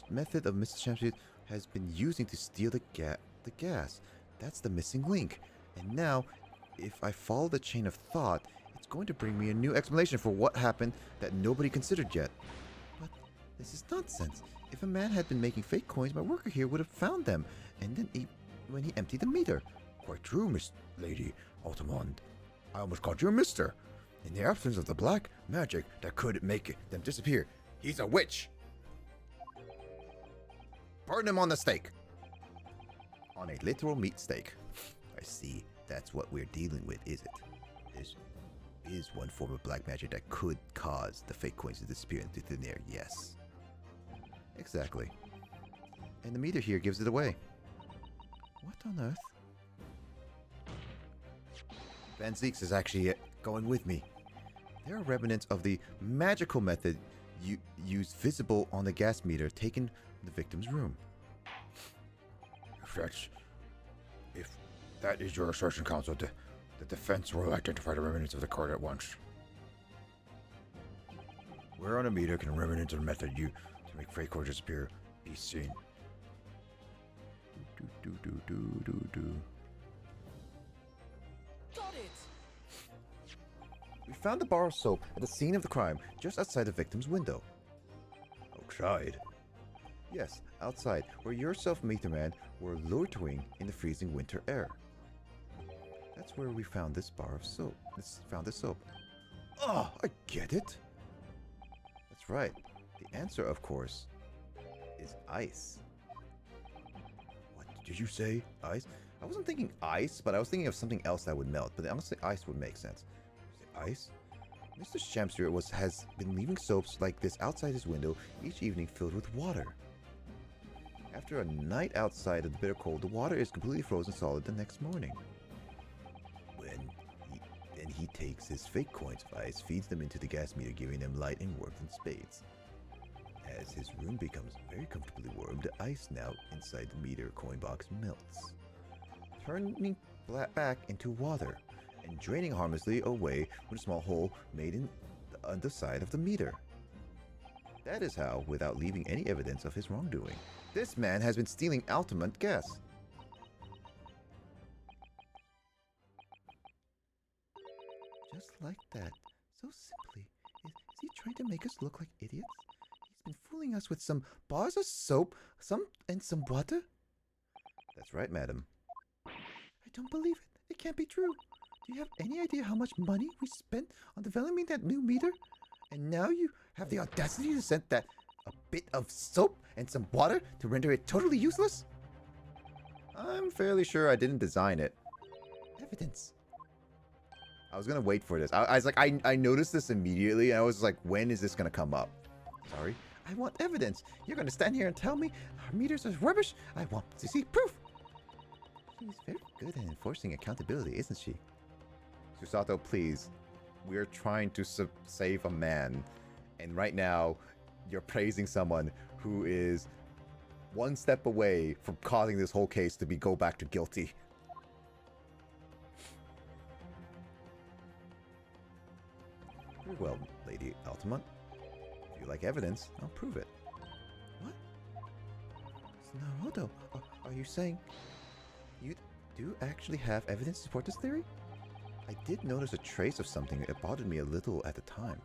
method of Mr. Shamshed has been using to steal the gas. That's the missing link. And now, if I follow the chain of thought, it's going to bring me a new explanation for what happened that nobody considered yet. But this is nonsense. If a man had been making fake coins, my worker here would have found them, and then when he emptied the meter. Quite true, Miss Lady Altamont. I almost called you a mister. In the absence of the black magic that could make them disappear, he's a witch. Burn him on the stake. On a literal meat steak. I see. That's what we're dealing with, is it? This is one form of black magic that could cause the fake coins to disappear into thin air, yes. Exactly. And the meter here gives it away. What on earth? Van Zeeks is actually going with me. There are remnants of the magical method used visible on the gas meter taken in the victim's room. If that is your assertion, counsel, the defense will identify the remnants of the card at once. Where on a meter can remnants of the method used to make fake coins disappear be seen? Got it! We found the bar of soap at the scene of the crime, just outside the victim's window. outside. Yes, outside, where yourself, Meter Man, were loitering in the freezing winter air. That's where we found this bar of soap. Found this soap. Oh, I get it. That's right. The answer, of course, is ice. What did you say? Ice? I wasn't thinking ice, but I was thinking of something else that would melt. But honestly, ice would make sense. Ice? Mr. Shamster has been leaving soaps like this outside his window each evening filled with water. After a night outside of the bitter cold, the water is completely frozen solid the next morning. Then he takes his fake coins of ice, feeds them into the gas meter, giving them light and warmth in spades. As his room becomes very comfortably warm, the ice now inside the meter coin box melts, turning back into water and draining harmlessly away with a small hole made in the underside of the meter. That is how, without leaving any evidence of his wrongdoing, this man has been stealing ultimate gas. Just like that, so simply. Is he trying to make us look like idiots? He's been fooling us with some bars of soap, some water? That's right, madam. I don't believe it. It can't be true. Do you have any idea how much money we spent on developing that new meter? And now you have the audacity to send that a bit of soap and some water to render it totally useless? I'm fairly sure I didn't design it. Evidence. I was gonna wait for this. I was like, I noticed this immediately, and I was like, when is this gonna come up? Sorry, I want evidence. You're gonna stand here and tell me our meters are rubbish? I want to see proof. She's very good at enforcing accountability, isn't she? Susato, please. We're trying to save a man, and right now, you're praising someone who is one step away from causing this whole case to go back to guilty. Very well, Lady Altamont. If you like evidence, I'll prove it. What? Naruto, are you saying you do actually have evidence to support this theory? I did notice a trace of something that bothered me a little at the time.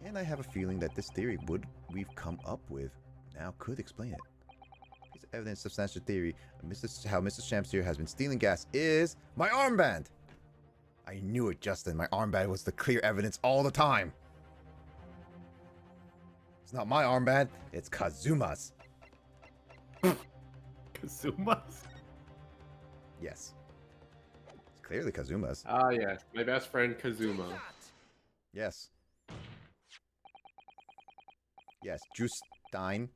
And I have a feeling that this theory we've come up with now could explain it. Piece of evidence, substantial theory, how Mr. Shamsteer has been stealing gas is My armband! I knew it, Justin. My armband was the clear evidence all the time. It's not my armband, it's Kazuma's. Kazuma's? Yes. It's clearly Kazuma's. Ah, yes. My best friend Kazuma. Yes. Yes, Juice Stein.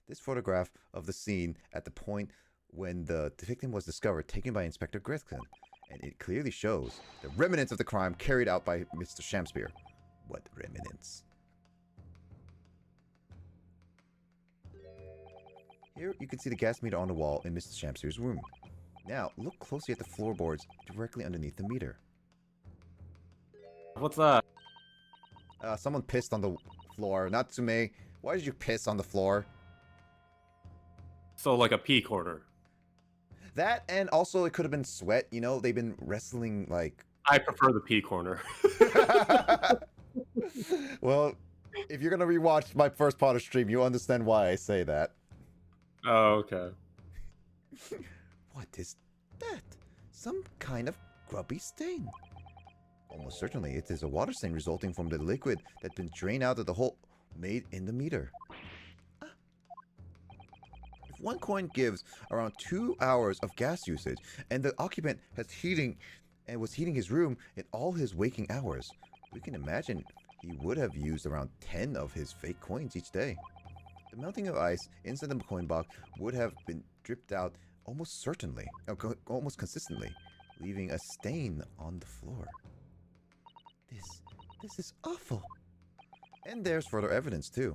This photograph of the scene at the point when the victim was discovered, taken by Inspector Griskin, and it clearly shows the remnants of the crime carried out by Mr. Shamspear. What remnants? Here you can see the gas meter on the wall in Mr. Shamspear's room. Now, look closely at the floorboards directly underneath the meter. What's that? Someone pissed on the floor. Natsume, why did you piss on the floor? So like a pee corner. That, and also it could have been sweat. You know, they've been wrestling like... I prefer the pee corner. Well, if you're going to rewatch my first part of stream, you'll understand why I say that. Oh, okay. What is that? Some kind of grubby stain. Almost certainly, it is a water stain resulting from the liquid that's been drained out of the hole made in the meter. If one coin gives around 2 hours of gas usage, and the occupant was heating his room in all his waking hours, we can imagine he would have used around 10 of his fake coins each day. The melting of ice inside the coin box would have been dripped out almost certainly, almost consistently, leaving a stain on the floor. This is awful. And there's further evidence too.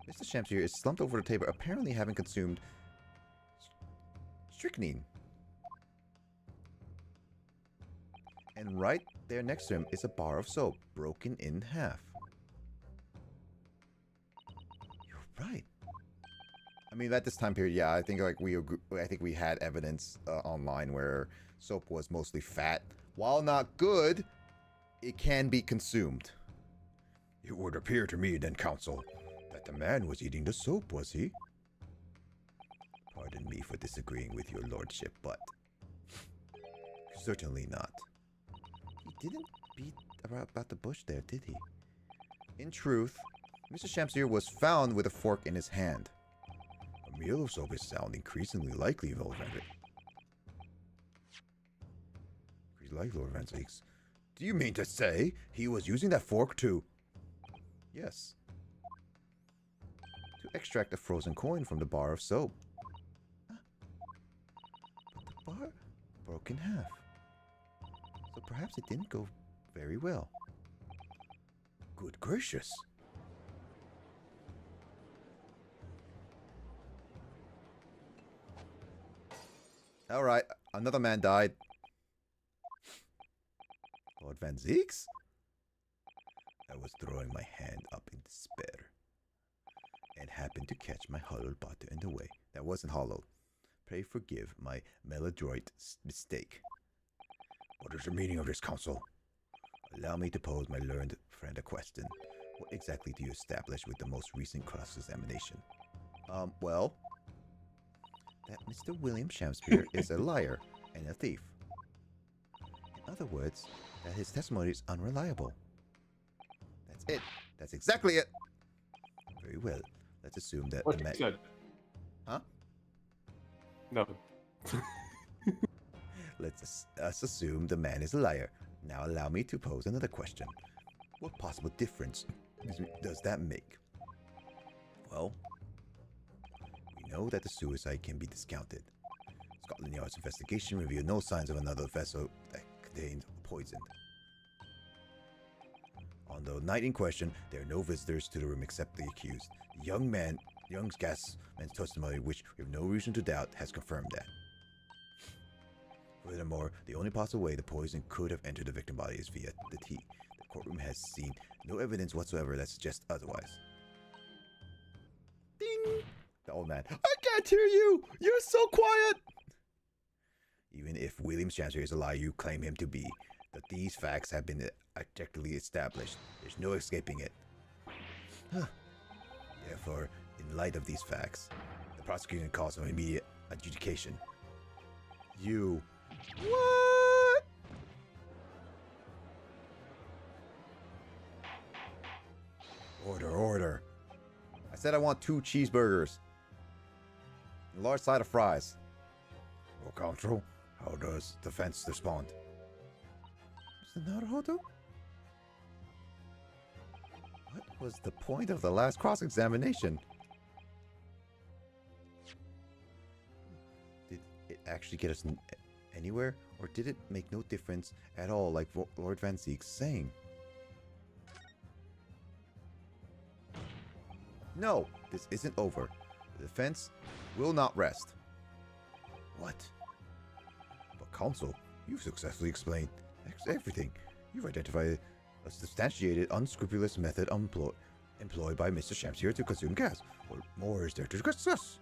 Mr. Shamsier is slumped over the table, apparently having consumed strychnine. And right there next to him is a bar of soap, broken in half. You're right. I mean, at this time period, yeah, I think we had evidence online where soap was mostly fat. While not good, it can be consumed. It would appear to me, then, Counsel, that the man was eating the soap, was he? Pardon me for disagreeing with your lordship, but certainly not. He didn't beat about the bush there, did he? In truth, Mr. Shamsier was found with a fork in his hand. A meal of soap is sound increasingly likely, Lord Van Zieks. Do you mean to say he was using that fork to... Yes. To extract a frozen coin from the bar of soap. But the bar broke in half. So perhaps it didn't go very well. Good gracious. Alright, another man died. Lord Van Zieks? I was throwing my hand up in despair, and happened to catch my hollowed bottle in the way. That wasn't hollowed. Pray forgive my maladroit mistake. What is the meaning of this, Counsel? Allow me to pose my learned friend a question. What exactly do you establish with the most recent cross-examination? Well, That Mr. William Shamspeare is a liar and a thief. In other words, that his testimony is unreliable. that's it. That's exactly it. well, let's assume that What the man. you said? Huh? No. Let's us assume the man is a liar. Now allow me to pose another question. What possible difference does that make? Well, we know that the suicide can be discounted. Scotland Yard's investigation revealed no signs of another vessel that contained poison. On the night in question, there are no visitors to the room except the accused. The young gas man's testimony, which we have no reason to doubt, has confirmed that. Furthermore, the only possible way the poison could have entered the victim's body is via the tea. The courtroom has seen no evidence whatsoever that suggests otherwise. Ding! The old man. I can't hear you! You're so quiet! Even if William Chancery is a liar you claim him to be, that these facts have been objectively established. There's no escaping it. Therefore, in light of these facts, the prosecution calls for immediate adjudication. You... What? Order. I said I want 2 cheeseburgers. And a large side of fries. Well, counsel, how does the defense respond? Naruhodo? What was the point of the last cross-examination? Did it actually get us anywhere, or did it make no difference at all, like Lord Van Zeek's saying? No, this isn't over. The defense will not rest. What? But counsel, you've successfully explained everything. You've identified a substantiated, unscrupulous method employed by Mr. Shamsier to consume gas. What more is there to discuss?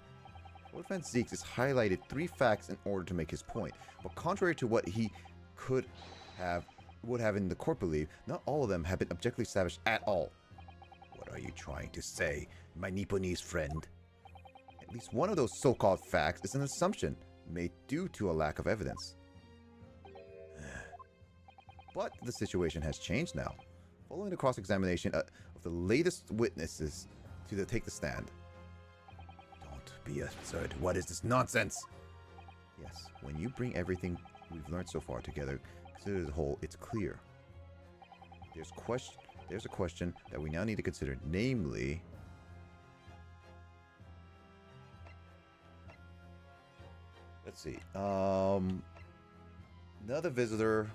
Lord Van Zeek has highlighted 3 facts in order to make his point, but contrary to what he would have in the court believe, not all of them have been objectively established at all. What are you trying to say, my Nipponese friend? At least one of those so-called facts is an assumption made due to a lack of evidence. But the situation has changed now, following the cross-examination of the latest witnesses to take the stand. Don't be absurd. What is this nonsense? Yes, when you bring everything we've learned so far together, consider as a whole, it's clear. There's a question that we now need to consider, namely... Let's see. Another visitor...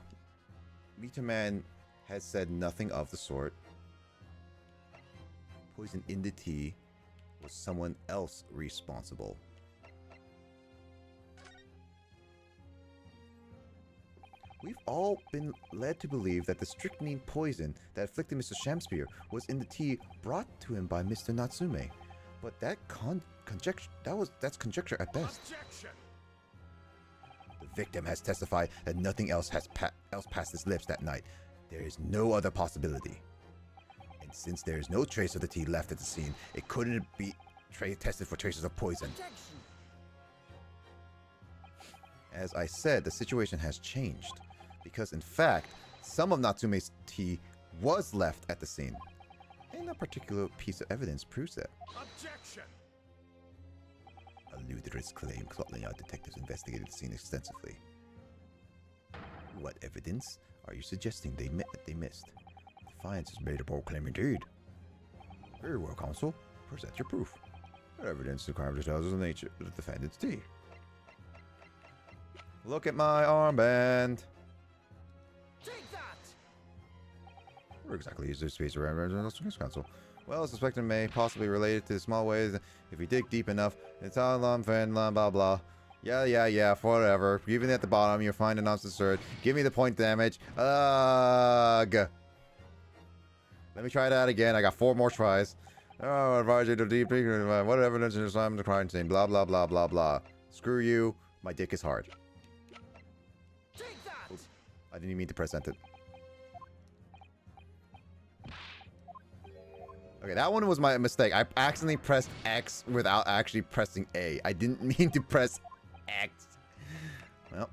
Meter Man has said nothing of the sort. Poison in the tea. Was someone else responsible? We've all been led to believe that the strychnine poison that afflicted Mr. Shamspeare was in the tea brought to him by Mr. Natsume. But that's conjecture at best. Objection! The victim has testified that nothing else has passed his lips that night. There is no other possibility. And since there is no trace of the tea left at the scene, it couldn't be tested for traces of poison. Objection! As I said, the situation has changed. Because in fact, some of Natsume's tea was left at the scene. And a particular piece of evidence proves that. Objection! A ludicrous claim. Scotland Yard detectives investigated the scene extensively. What evidence are you suggesting they missed? Defiance has made a bold claim indeed. Very well, counsel. Present your proof. What evidence the crime details the nature of the defendant's tea? Look at my armband. Take that! Where exactly is this space around counsel? Well, suspected may possibly related to small ways. If we dig deep enough, it's all blah blah. Yeah, whatever. Even at the bottom, you'll find an absurd. Give me the point damage. Ugh. Let me try that again. I got 4 more tries. Oh, I advise you to deep. What evidence is the crime scene? Blah blah blah blah blah. Screw you. My dick is hard. Take that! Oops. I didn't even mean to press enter. Okay, that one was my mistake. I accidentally pressed X without actually pressing A. I didn't mean to press X. Well.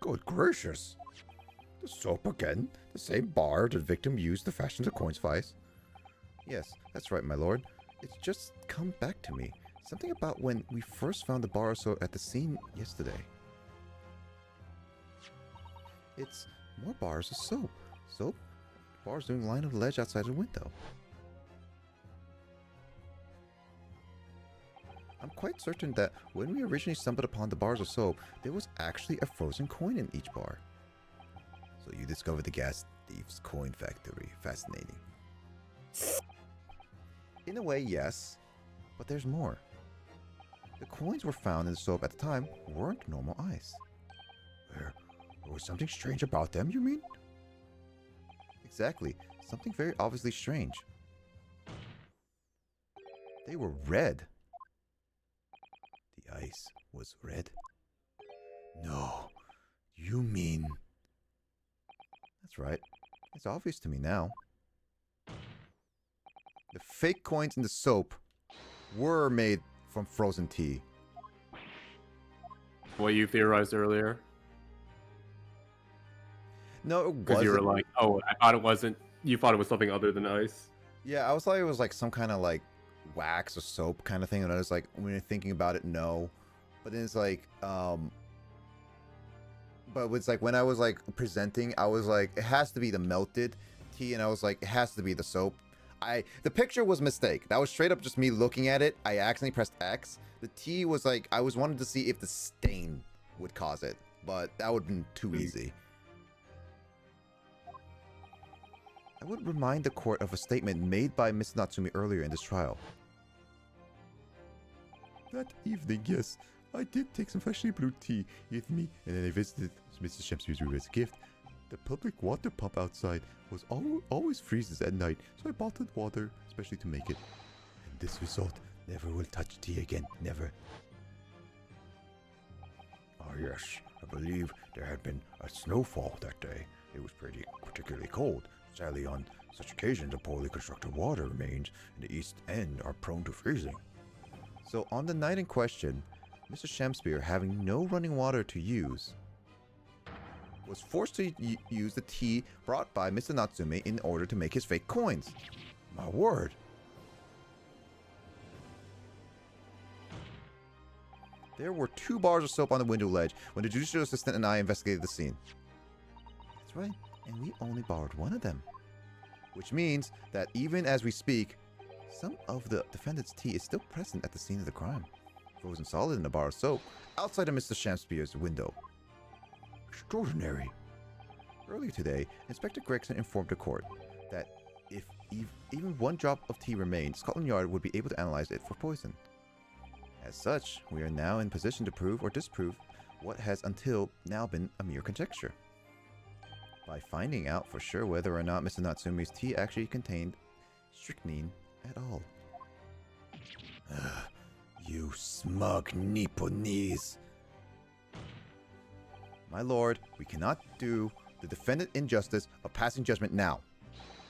Good gracious. The soap again? The same bar the victim used to fashion the coin's vice? Yes, that's right, my lord. It's just come back to me. Something about when we first found the bar of soap at the scene yesterday. It's more bars of soap. Soap? Bars doing line of the ledge outside the window. I'm quite certain that when we originally stumbled upon the bars of soap, there was actually a frozen coin in each bar. So you discovered the gas thief's coin factory. Fascinating. In a way, yes. But there's more. The coins were found in the soap at the time weren't normal ice. There was something strange about them, you mean? Exactly. Something very obviously strange. They were red. The ice was red? No. You mean... That's right. It's obvious to me now. The fake coins in the soap were made from frozen tea. What you theorized earlier? No, it Because you were wasn't. like, oh, I thought it wasn't. You thought it was something other than ice. Yeah, I was like, it was like some kind of like wax or soap kind of thing. And I was like, when you're thinking about it, no. But then it's like, but it's like when I was like presenting, I was like, it has to be the melted tea. And I was like, it has to be the soap. The picture was a mistake. That was straight up just me looking at it. I accidentally pressed X. The tea was like, I was wanted to see if the stain would cause it. But that would have been too easy. I would remind the court of a statement made by Miss Natsume earlier in this trial. That evening, yes, I did take some freshly brewed tea with me, and then I visited Mrs. Shemsbury's room as a gift. The public water pump outside was always freezes at night, so I bottled water, especially to make it. And this result never will touch tea again, never. Ah, yes, I believe there had been a snowfall that day. It was particularly cold. Sadly, on such occasions, the poorly constructed water mains in the east end are prone to freezing. So on the night in question, Mr. Shamspeare, having no running water to use, was forced to use the tea brought by Mr. Natsume in order to make his fake coins. My word! There were 2 bars of soap on the window ledge when the judicial assistant and I investigated the scene. That's right, and we only borrowed one of them. Which means that even as we speak, some of the defendant's tea is still present at the scene of the crime, frozen solid in a bar of soap outside of Mr. Shamspeare's window. Extraordinary. Earlier today, Inspector Gregson informed the court that if even one drop of tea remained, Scotland Yard would be able to analyze it for poison. As such, we are now in position to prove or disprove what has until now been a mere conjecture, by finding out for sure whether or not Mr. Natsume's tea actually contained strychnine at all. You smug Nipponese. My lord, we cannot do the defendant injustice of passing judgment now.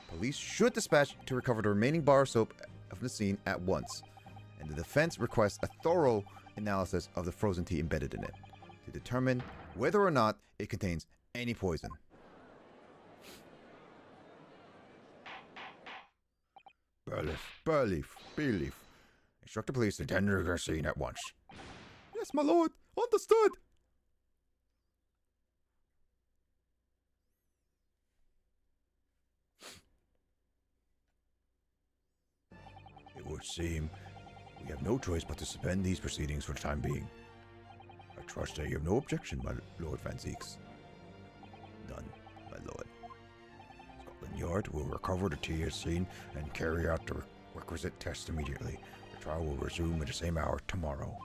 Police should dispatch to recover the remaining bar of soap from the scene at once, and the defense requests a thorough analysis of the frozen tea embedded in it to determine whether or not it contains any poison. Bayleaf. Instruct the police to tender the scene at once. Yes, my lord. Understood. It would seem we have no choice but to suspend these proceedings for the time being. I trust that you have no objection, my Lord Van Zeeks. None, my lord. Scotland Yard will recover the tea as seen and carry out the requisite tests immediately. The trial will resume at the same hour tomorrow.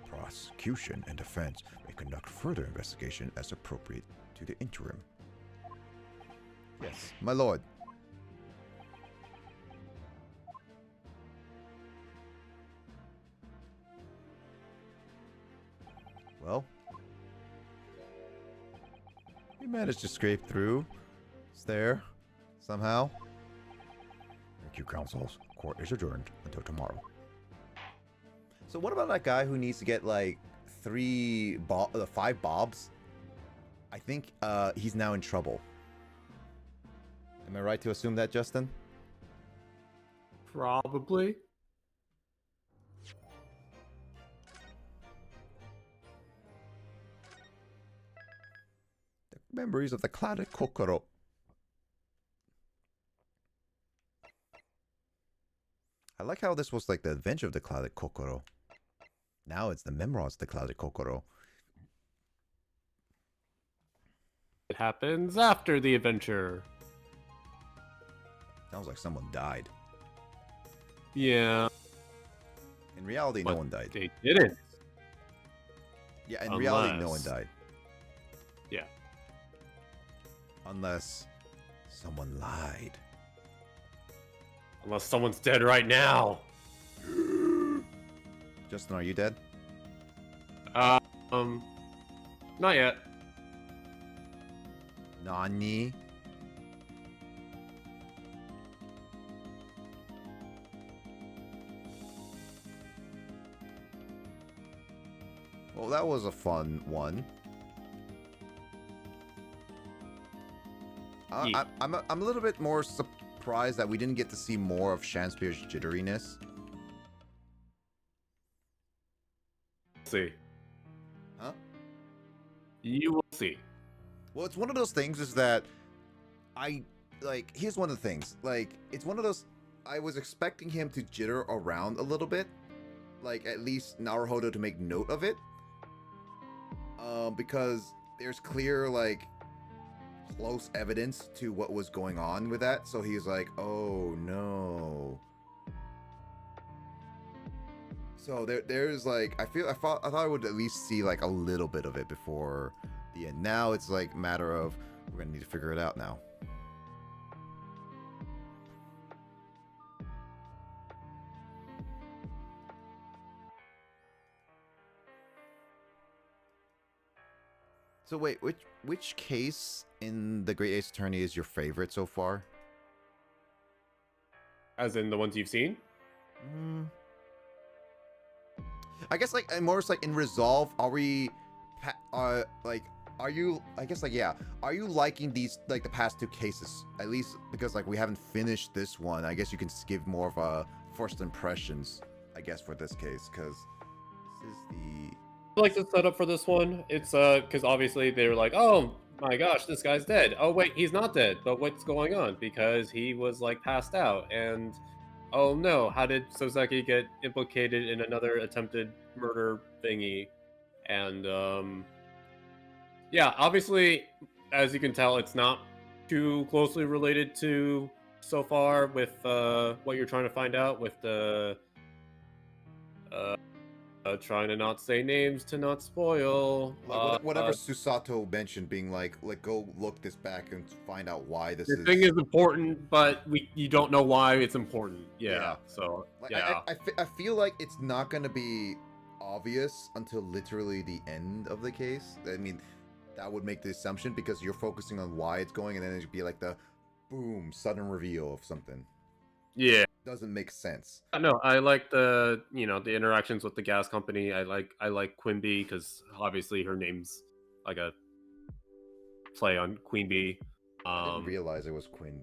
The prosecution and defense may conduct further investigation as appropriate to the interim. Yes, my lord. Well, we managed to scrape through. It's there, somehow. Thank you, counsels. Court is adjourned until tomorrow. So what about that guy who needs to get like 5 bobs? I think he's now in trouble. Am I right to assume that, Justin? Probably. The memories of the clouded Kokoro. I like how this was like the adventure of the clouded Kokoro. Now it's the memoirs of the clouded Kokoro. It happens after the adventure. Sounds like someone died. Yeah. In reality, no one died. They didn't. Yeah, in reality, no one Unless- died. Yeah. Unless someone lied. Unless someone's dead right now. Justin, are you dead? Not yet. Nani? Well, that was a fun one. Yeah. I'm a little bit more surprised that we didn't get to see more of Shanspere's jitteriness. See. Huh? You will see. Well, it's one of those things is that here's one of the things. Like, it's one of those, I was expecting him to jitter around a little bit. Like, at least Naruhodo to make note of it. Because there's clear, like, close evidence to what was going on with that. So he's like, oh no. So there's like, I thought I would at least see like a little bit of it before the end. Now it's like a matter of, we're gonna need to figure it out now. So wait, which case in the Great Ace Attorney is your favorite so far? As in the ones you've seen? I guess like more it's like in Resolve, are you are you liking these like the past two cases? At least because like we haven't finished this one. I guess you can give more of a first impressions, I guess, for this case, because this is the I like the setup for this one. It's because obviously they were like, oh my gosh, this guy's dead. Oh wait, he's not dead. But what's going on? Because he was like passed out, and oh no, how did Soseki get implicated in another attempted murder thingy? And yeah, obviously, as you can tell, it's not too closely related to so far with what you're trying to find out with the trying to not say names to not spoil. like whatever Susato mentioned, being like go look this back and find out why this the is. thing is important, but you don't know why it's important. Yeah. Yeah. So Like, yeah. I feel like it's not gonna be obvious until literally the end of the case. I mean, that would make the assumption because you're focusing on why it's going, and then it'd be like the boom sudden reveal of something. Yeah. Doesn't make sense. No, I like the the interactions with the gas company. I like Quimby because obviously her name's like a play on Queen Bee. I didn't realize it was Queen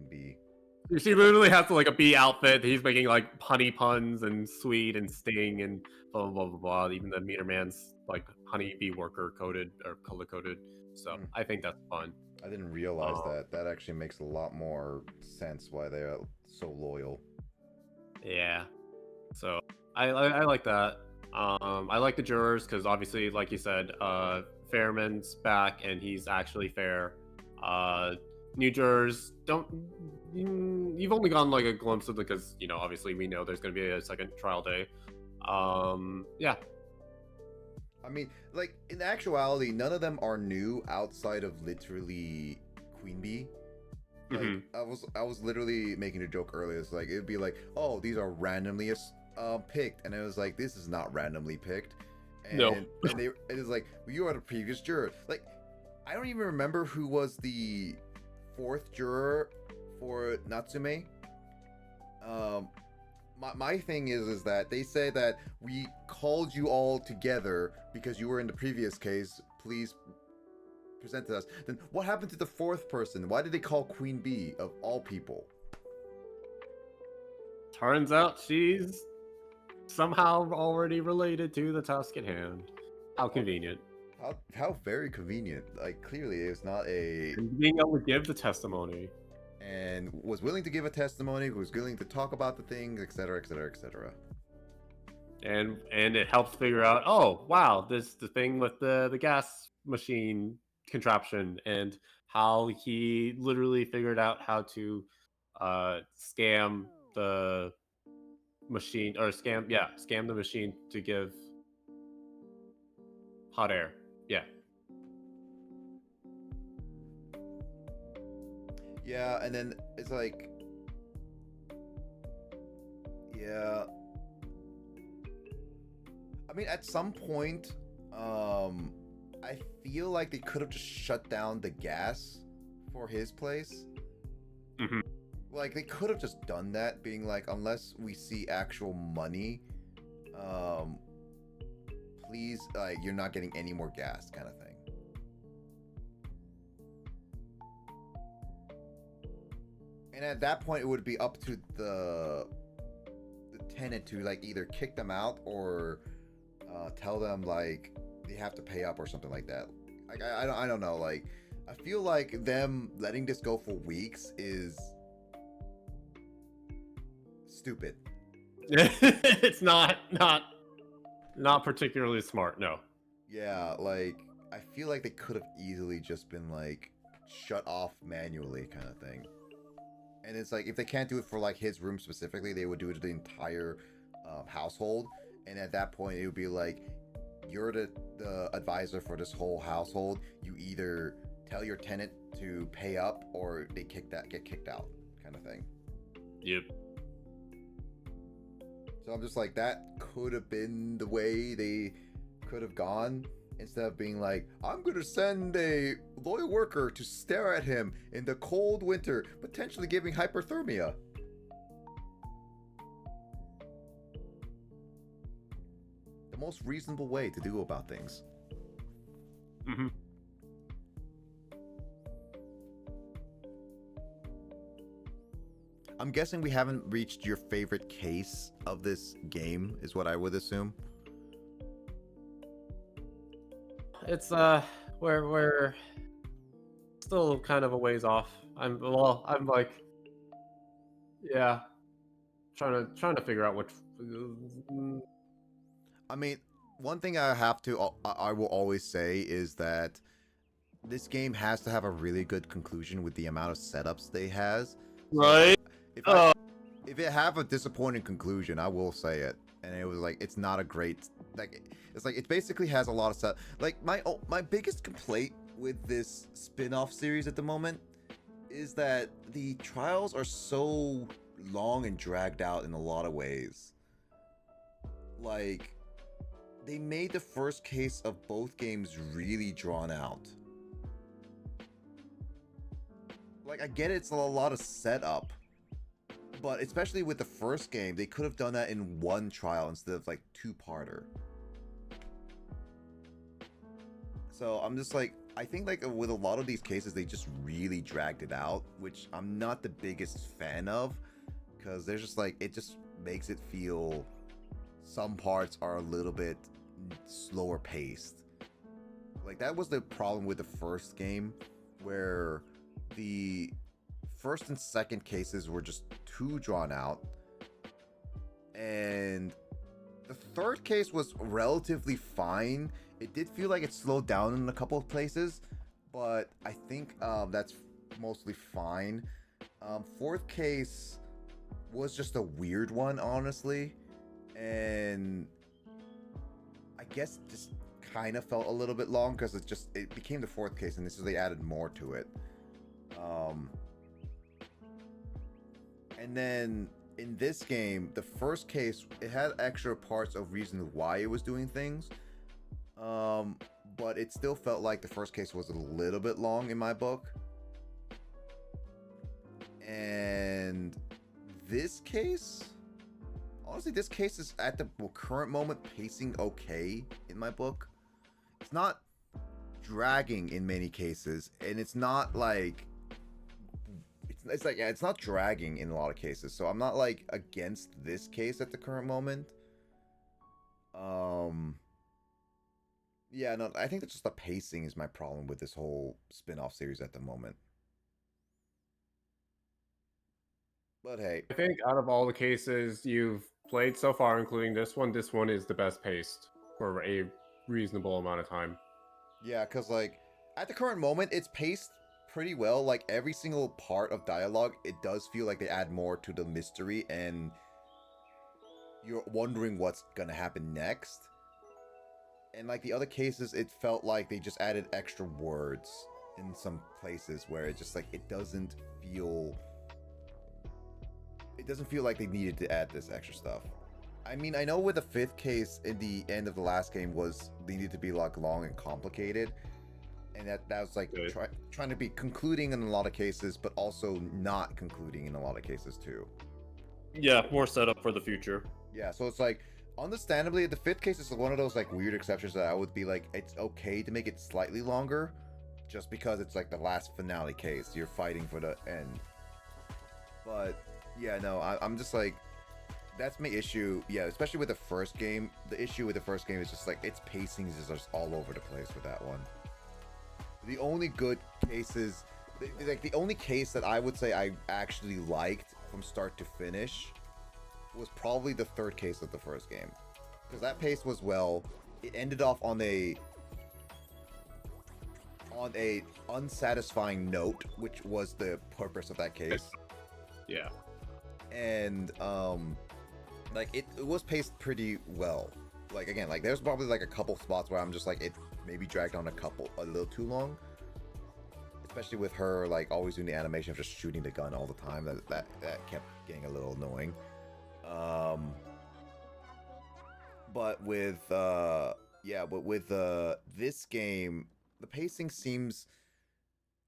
Bee. She literally has like a bee outfit. He's making like honey puns and sweet and sting and blah blah blah blah. Even the meter man's like honey bee worker coded or color coded. So I think that's fun. I didn't realize that. That actually makes a lot more sense why they're so loyal. Yeah. So I like that. I like the jurors because obviously, like you said, Fairman's back and he's actually fair. New jurors don't. You've only gotten like a glimpse of it because obviously we know there's going to be a second trial day. Yeah. I mean, like in actuality, none of them are new outside of literally Queen Bee. Like, I was literally making a joke earlier. It's like it'd be like, oh, these are randomly picked, and it was like this is not randomly picked. And, No. and it is like well, you are the previous juror. Like I don't even remember who was the fourth juror for Natsume. My thing is that they say that we called you all together because you were in the previous case. Please presented us. Then what happened to the fourth person? Why did they call Queen Bee of all people? Turns out she's somehow already related to the task at hand. How convenient. How very convenient. Like, clearly it's not a... And being able to give the testimony. And was willing to give a testimony, was willing to talk about the things, etc., etc., etc. And it helps figure out, oh wow, this the thing with the gas machine contraption, and how he literally figured out how to scam the machine, or scam the machine to give hot air. Yeah. Yeah, and then it's like, yeah. I mean, at some point, I feel like they could have just shut down the gas for his place. Mhm. Like, they could have just done that, being like, unless we see actual money, please, like, you're not getting any more gas, kind of thing. And at that point, it would be up to the tenant to, like, either kick them out or tell them, like, they have to pay up or something like that. Like, I don't know. Like, I feel like them letting this go for weeks is stupid. It's not particularly smart. No. Yeah, like, I feel like they could have easily just been, like, shut off manually, kind of thing. And it's like, if they can't do it for, like, his room specifically, they would do it to the entire household. And at that point, it would be like, you're the advisor for this whole household. You either tell your tenant to pay up, or they get kicked out, kind of thing. Yep. So I'm just like, that could have been the way they could have gone, instead of being like, I'm gonna send a loyal worker to stare at him in the cold winter, potentially giving hyperthermia. The most reasonable way to do about things. Mm-hmm. I'm guessing we haven't reached your favorite case of this game, is what I would assume. It's we're still kind of a ways off. I'm like, yeah, trying to figure out which. I mean, one thing I will always say is that this game has to have a really good conclusion with the amount of setups they has. Right. If it have a disappointing conclusion, I will say it. And it was like, it's not a great, like, it's like, it basically has a lot of stuff. Like, my biggest complaint with this spin-off series at the moment is that the trials are so long and dragged out in a lot of ways. Like, they made the first case of both games really drawn out. Like, I get it's a lot of setup, but especially with the first game, they could have done that in one trial instead of, like, two-parter. So I'm just like, I think, like, with a lot of these cases, they just really dragged it out, which I'm not the biggest fan of, because there's just, like, it just makes it feel some parts are a little bit slower paced. Like, that was the problem with the first game, where the first and second cases were just too drawn out, and the third case was relatively fine. It did feel like it slowed down in a couple of places, but I think that's mostly fine. Fourth case was just a weird one, honestly, and I guess just kind of felt a little bit long because it became the fourth case, and they added more to it. And then in this game, the first case, it had extra parts of reasons why it was doing things, but it still felt like the first case was a little bit long in my book. And this case, honestly, this case is at the current moment pacing okay in my book. It's not dragging in many cases, and it's not like it's like, yeah, it's not dragging in a lot of cases. So I'm not like against this case at the current moment. Yeah, no, I think that's just the pacing is my problem with this whole spin-off series at the moment. But hey, I think out of all the cases you've played so far, including this one is the best paced for a reasonable amount of time. yeah, because like at the current moment, it's paced pretty well. Like every single part of dialogue, it does feel like they add more to the mystery, and you're wondering what's gonna happen next. And like the other cases, it felt like they just added extra words in some places where it just like it doesn't feel like they needed to add this extra stuff. I mean, I know with the fifth case in the end of the last game was they needed to be like long and complicated, and that was like trying to be concluding in a lot of cases, but also not concluding in a lot of cases too. Yeah, more setup for the future. Yeah, so it's like, understandably, the fifth case is one of those like weird exceptions that I would be like, it's okay to make it slightly longer, just because it's like the last finale case. You're fighting for the end. But yeah, no, I'm just like, that's my issue. Yeah, especially with the first game. The issue with the first game is just like its pacing is just all over the place with that one. The only good cases, like the only case that I would say I actually liked from start to finish was probably the third case of the first game, because that pace was well. It ended off on a unsatisfying note, which was the purpose of that case. Yeah. And like it was paced pretty well. Like again, like there's probably like a couple spots where I'm just like, it maybe dragged on a little too long, especially with her like always doing the animation of just shooting the gun all the time. That kept getting a little annoying. But with this game, the pacing seems,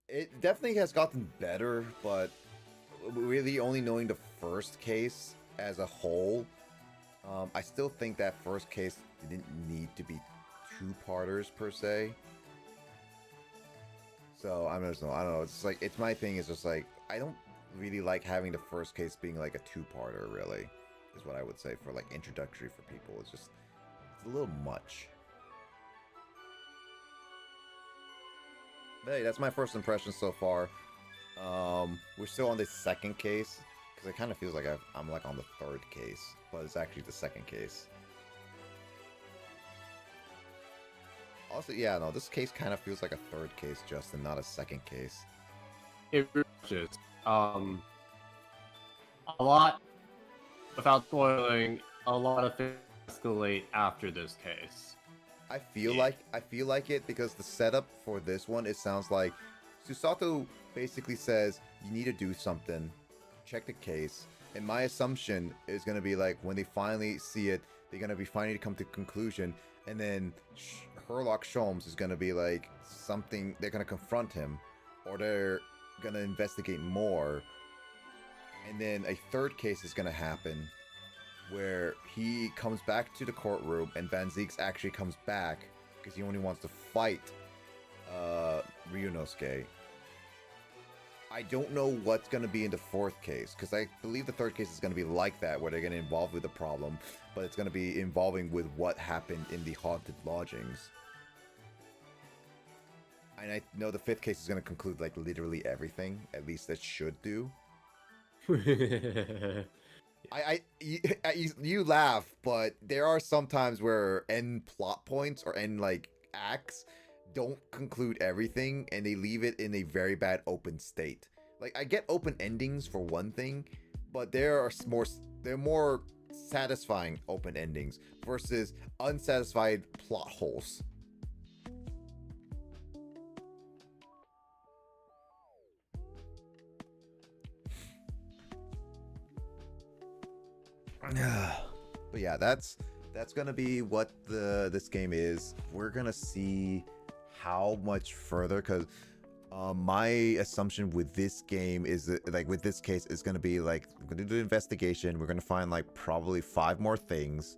it definitely has gotten better, but really only knowing the first case as a whole, I still think that first case didn't need to be two-parters per se. So I don't know. It's like, it's my thing is just like, I don't really like having the first case being like a two-parter, really, is what I would say for like introductory for people. It's a little much. But hey, that's my first impression so far. We're still on the second case, because it kind of feels like I'm like on the third case, but it's actually the second case. Also, yeah, no, this case kind of feels like a third case, Justin, not a second case. It is. A lot, without spoiling, a lot of things escalate after this case. I feel like it, because the setup for this one, it sounds like Susato basically says you need to do something, check the case, and my assumption is going to be like when they finally see it, they're going to be finally come to conclusion, and then Sherlock Sholmes is going to be like something, they're going to confront him, or they're going to investigate more, and then a third case is going to happen where he comes back to the courtroom and Van Zieks actually comes back because he only wants to fight Ryunosuke. I don't know what's going to be in the fourth case, because I believe the third case is going to be like that, where they're going to involve with the problem, but it's going to be involving with what happened in the haunted lodgings. And I know the fifth case is going to conclude like literally everything, at least it should do. You laugh, but there are some times where end plot points or end like acts don't conclude everything, and they leave it in a very bad open state. Like, I get open endings for one thing, but they're more satisfying open endings versus unsatisfied plot holes. But yeah, that's gonna be what this game is. We're gonna see how much further, because my assumption with this game is that, like, with this case, is gonna be like, we're gonna do the investigation. We're gonna find like probably 5 more things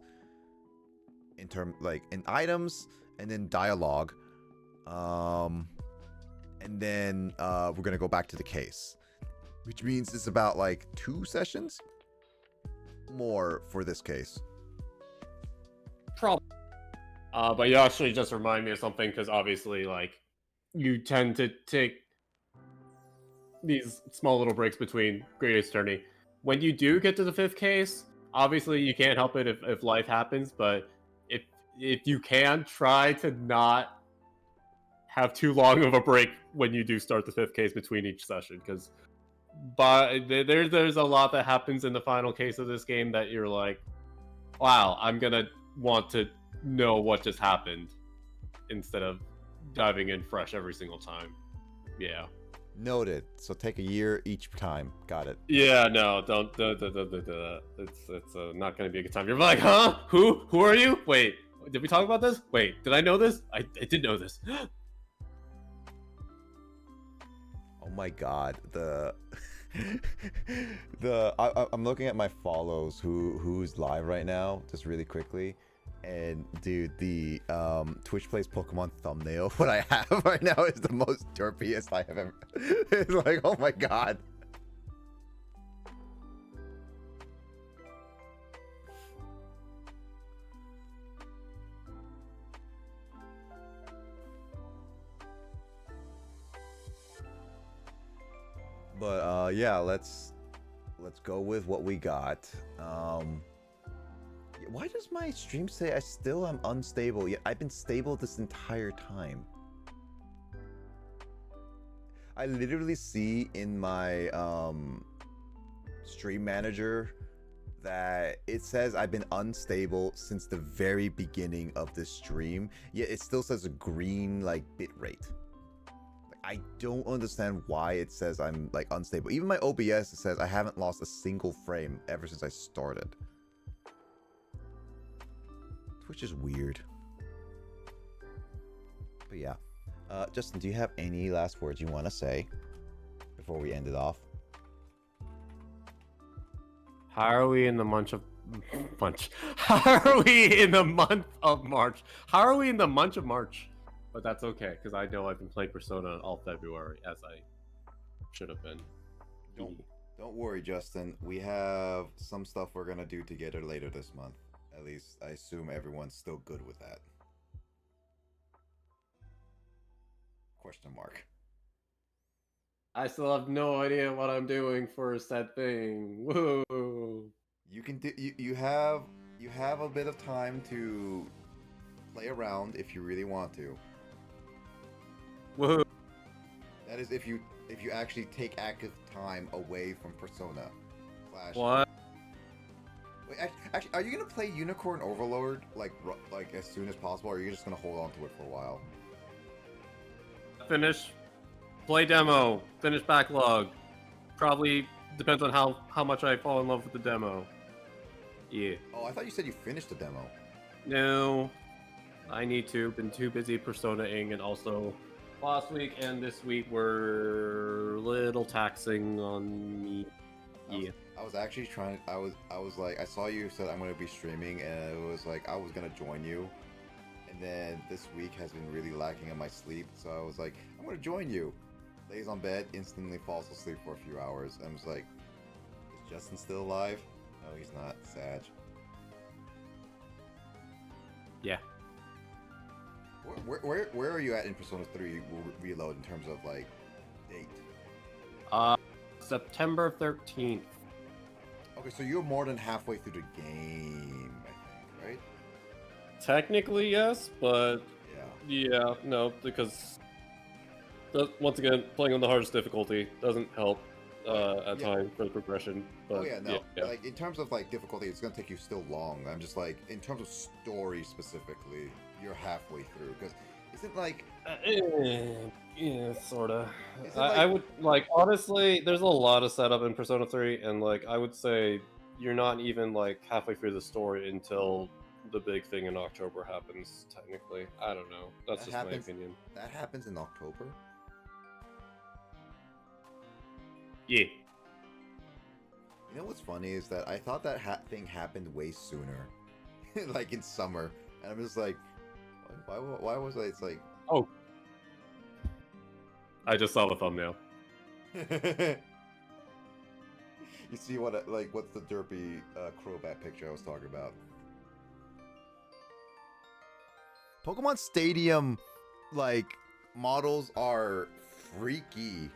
in items and then dialogue, And then we're gonna go back to the case, which means it's about like 2 sessions more for this case. Probably. But you actually just remind me of something, because obviously, like, you tend to take these small little breaks between Great Ace Attorney. When you do get to the 5th case, obviously you can't help it if life happens, but if you can, try to not have too long of a break when you do start the 5th case between each session, because there's a lot that happens in the final case of this game that you're like, wow, I'm gonna want to know what just happened instead of diving in fresh every single time. Yeah. Noted. So take a year each time. Got it. Yeah, no, don't. It's not gonna be a good time. You're like, huh? Who are you? Wait, did we talk about this? Wait, did I know this? I did know this. Oh my god, I'm looking at my follows who's live right now, just really quickly, and dude, the Twitch plays Pokemon thumbnail what I have right now is the most derpiest I have ever. It's like, oh my god. But yeah, let's go with what we got. Why does my stream say I still am unstable? Yet I've been stable this entire time. I literally see in my stream manager that it says I've been unstable since the very beginning of this stream. Yet it still says a green like bit rate. I don't understand why it says I'm like unstable. Even my OBS, it says I haven't lost a single frame ever since I started. Twitch is weird. But yeah. Justin, do you have any last words you want to say before we end it off? How are we in the month of How are we in the month of March? How are we in the month of March? But that's okay, because I know I've been playing Persona all February, as I should have been. Don't worry, Justin. We have some stuff we're gonna do together later this month. At least I assume everyone's still good with that. Question mark. I still have no idea what I'm doing for said thing. Whoa. You can do. You have a bit of time to play around if you really want to. Whoa. That is if you actually take active time away from Persona. What? Wait, actually, are you gonna play Unicorn Overlord like as soon as possible, or are you just gonna hold on to it for a while? Finish. Play demo. Finish backlog. Probably depends on how much I fall in love with the demo. Yeah. Oh, I thought you said you finished the demo. No. I need to. Been too busy Persona-ing, and also last week and this week were a little taxing on me. Yeah. I was actually trying. I was like, I saw you said I'm gonna be streaming, and it was like I was gonna join you, and then this week has been really lacking in my sleep, so I was like, I'm gonna join you. Lays on bed, instantly falls asleep for a few hours. I was like, is Justin still alive? No, he's not. Sag. Yeah. Where are you at in Persona 3 Reload in terms of like date? September 13th. Okay, so you're more than halfway through the game, I think, right? Technically, yes, but yeah, no, because once again, playing on the hardest difficulty doesn't help at times for the progression. But, oh yeah, no, like in terms of like difficulty, it's gonna take you still long. I'm just like in terms of story specifically, you're halfway through because isn't like yeah, sorta. I would like honestly. There's a lot of setup in Persona 3, and like I would say you're not even like halfway through the story until the big thing in October happens. Technically, I don't know. That's just my opinion. That happens in October. Yeah. You know what's funny is that I thought that thing happened way sooner, like in summer, and I'm just like, why was I? It's like, oh, I just saw the thumbnail. You see what what's the derpy Crobat picture I was talking about? Pokemon Stadium models are freaky.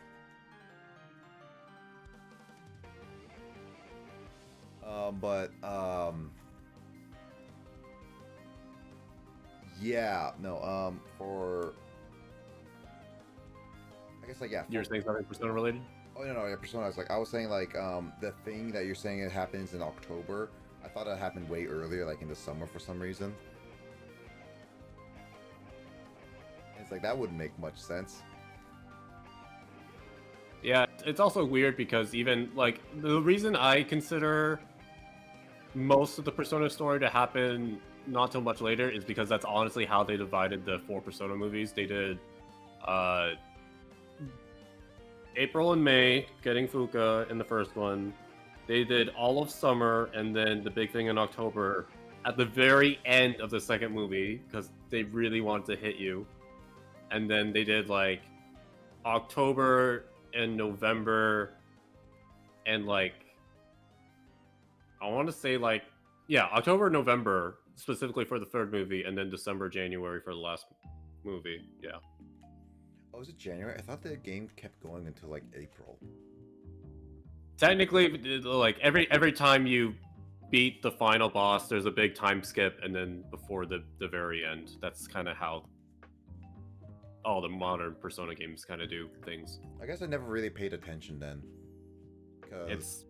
Yeah, no, for I guess yeah. You're saying something Persona related? Oh no, yeah, Persona. I was saying the thing that you're saying it happens in October. I thought it happened way earlier, like in the summer for some reason. It's that wouldn't make much sense. Yeah, it's also weird because even the reason I consider most of the Persona story to happen not till much later is because that's honestly how they divided the 4 Persona movies. They did April and May getting Fuka in the first one. They did all of summer and then the big thing in October at the very end of the second movie because they really wanted to hit you. And then they did October and November and I want to say October, November specifically for the third movie, and then December, January for the last movie. Yeah. Oh, was it January? I thought the game kept going until April. Technically, every time you beat the final boss, there's a big time skip, and then before the very end. That's kind of how all the modern Persona games kind of do things. I guess I never really paid attention then. It's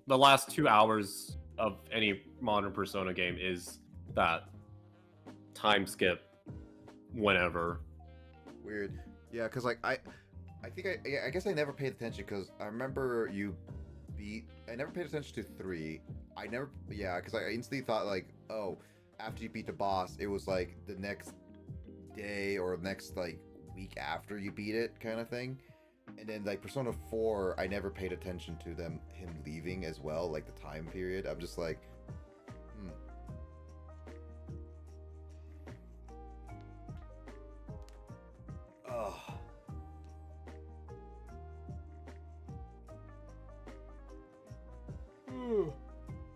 the last 2 hours of any modern Persona game is that time skip whenever. Weird. Yeah, because I guess I never paid attention because I remember I never paid attention to 3. Because I instantly thought oh, after you beat the boss, it was the next day or next week after you beat it kind of thing. And then Persona 4, I never paid attention to him leaving as well, the time period. I'm just Oh.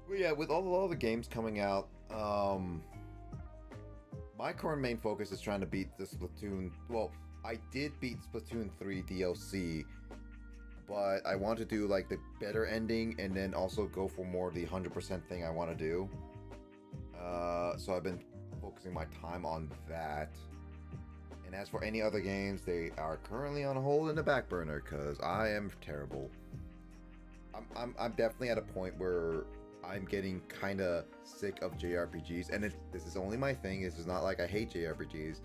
Well, yeah, with all the games coming out, my current main focus is trying to beat the Splatoon. Well, I did beat Splatoon 3 DLC, but I want to do the better ending and then also go for more of the 100% thing I want to do. So I've been focusing my time on that. And as for any other games, they are currently on hold in the back burner because I am terrible. I'm definitely at a point where I'm getting kind of sick of JRPGs, and this is only my thing. This is not I hate JRPGs.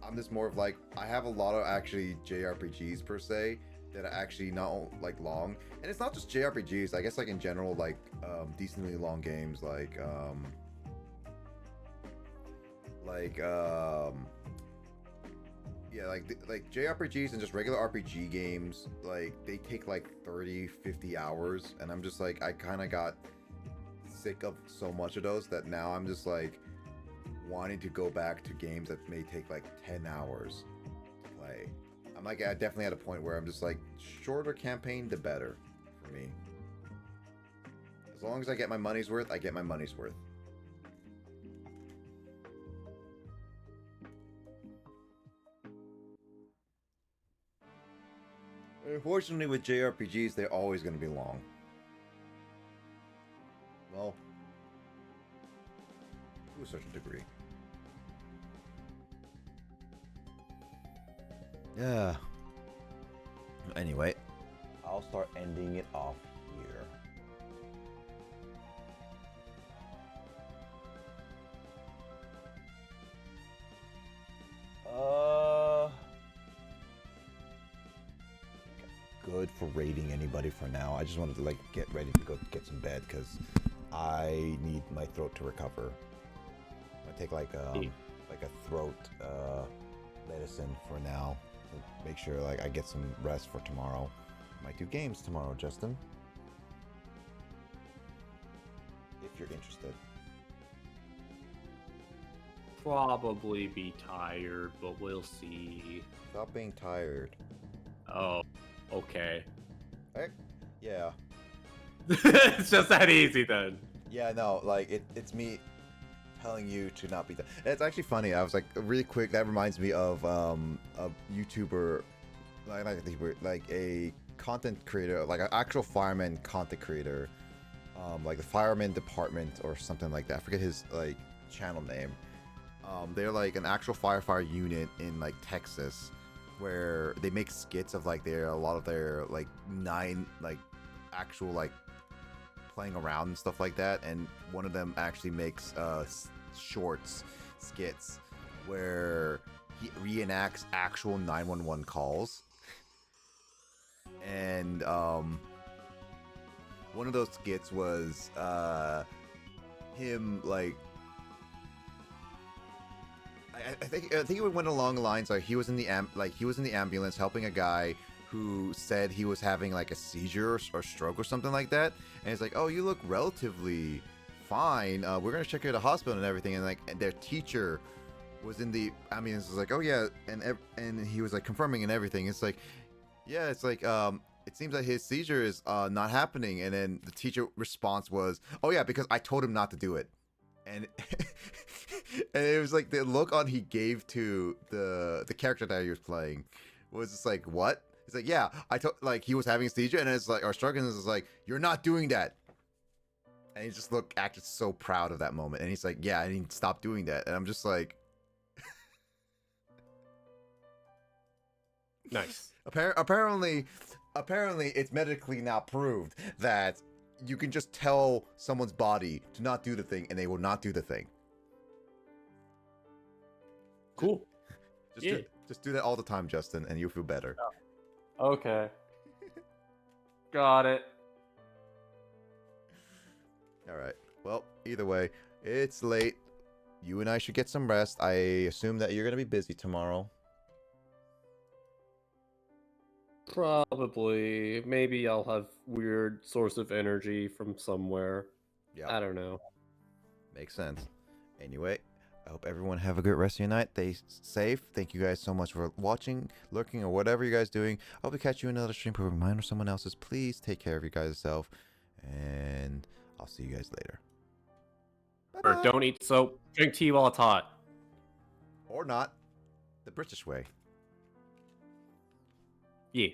I'm just more of I have a lot of actually JRPGs per se that are actually not long, and it's not just JRPGs. I guess in general decently long games JRPGs and just regular RPG games, they take 30, 50 hours, and I'm just I kind of got sick of so much of those that now I'm just wanting to go back to games that may take 10 hours to play. I'm definitely at a point where I'm just shorter campaign the better for me. As long as I get my money's worth, I get my money's worth. Unfortunately, with JRPGs, they're always going to be long. Well, to a certain degree. Yeah. Anyway, I'll start ending it off here. Good for rating anybody for now. I just wanted to get ready to go get some bed because I need my throat to recover. I take a throat medicine for now to make sure I get some rest for tomorrow. Might do games tomorrow, Justin. If you're interested. probably be tired, but we'll see. Stop being tired. Oh, okay. Yeah. It's just that easy then. Yeah, no, like it's me telling you to not be done. It's actually funny. I was like really quick. That reminds me of a YouTuber, like a content creator, like an actual fireman content creator, like the fireman department or something like that. I forget his like channel name. They're like an actual firefighter unit in like Texas, where they make skits of like a lot of their like 9 like actual like playing around and stuff like that, and one of them actually makes shorts skits where he reenacts actual 911 calls, and one of those skits was him like I think it went along the lines like he was in the ambulance helping a guy who said he was having like a seizure or stroke or something like that, and it's like, oh, you look relatively fine, we're gonna check you at the hospital and everything, and like their teacher was in the ambulance, was like, oh yeah, and he was like confirming and everything. It's like, yeah, it's like it seems like his seizure is not happening, and then the teacher response was, oh yeah, because I told him not to do it. And and it was like the look on he gave to the character that he was playing was just like, what? It's like, yeah, I told, like, he was having a seizure, and it's like, our struggling is like, you're not doing that. And he just acted so proud of that moment, and he's like, yeah, and he stopped doing that, and I'm just like, Nice. apparently, it's medically now proved that you can just tell someone's body to not do the thing, and they will not do the thing. Cool. Just do that all the time, Justin, and you'll feel better. Okay. Got it. All right. Well, either way, it's late. You and I should get some rest. I assume that you're going to be busy tomorrow. Probably. Maybe I'll have weird source of energy from somewhere. Yeah. I don't know. Makes sense. Anyway, I hope everyone have a good rest of your night. Stay safe. Thank you guys so much for watching, lurking, or whatever you guys doing. I hope to catch you in another stream, proving mine or someone else's. Please take care of you guys yourself, and I'll see you guys later. Or don't eat soap. Drink tea while it's hot. Or not. The British way. Yeah.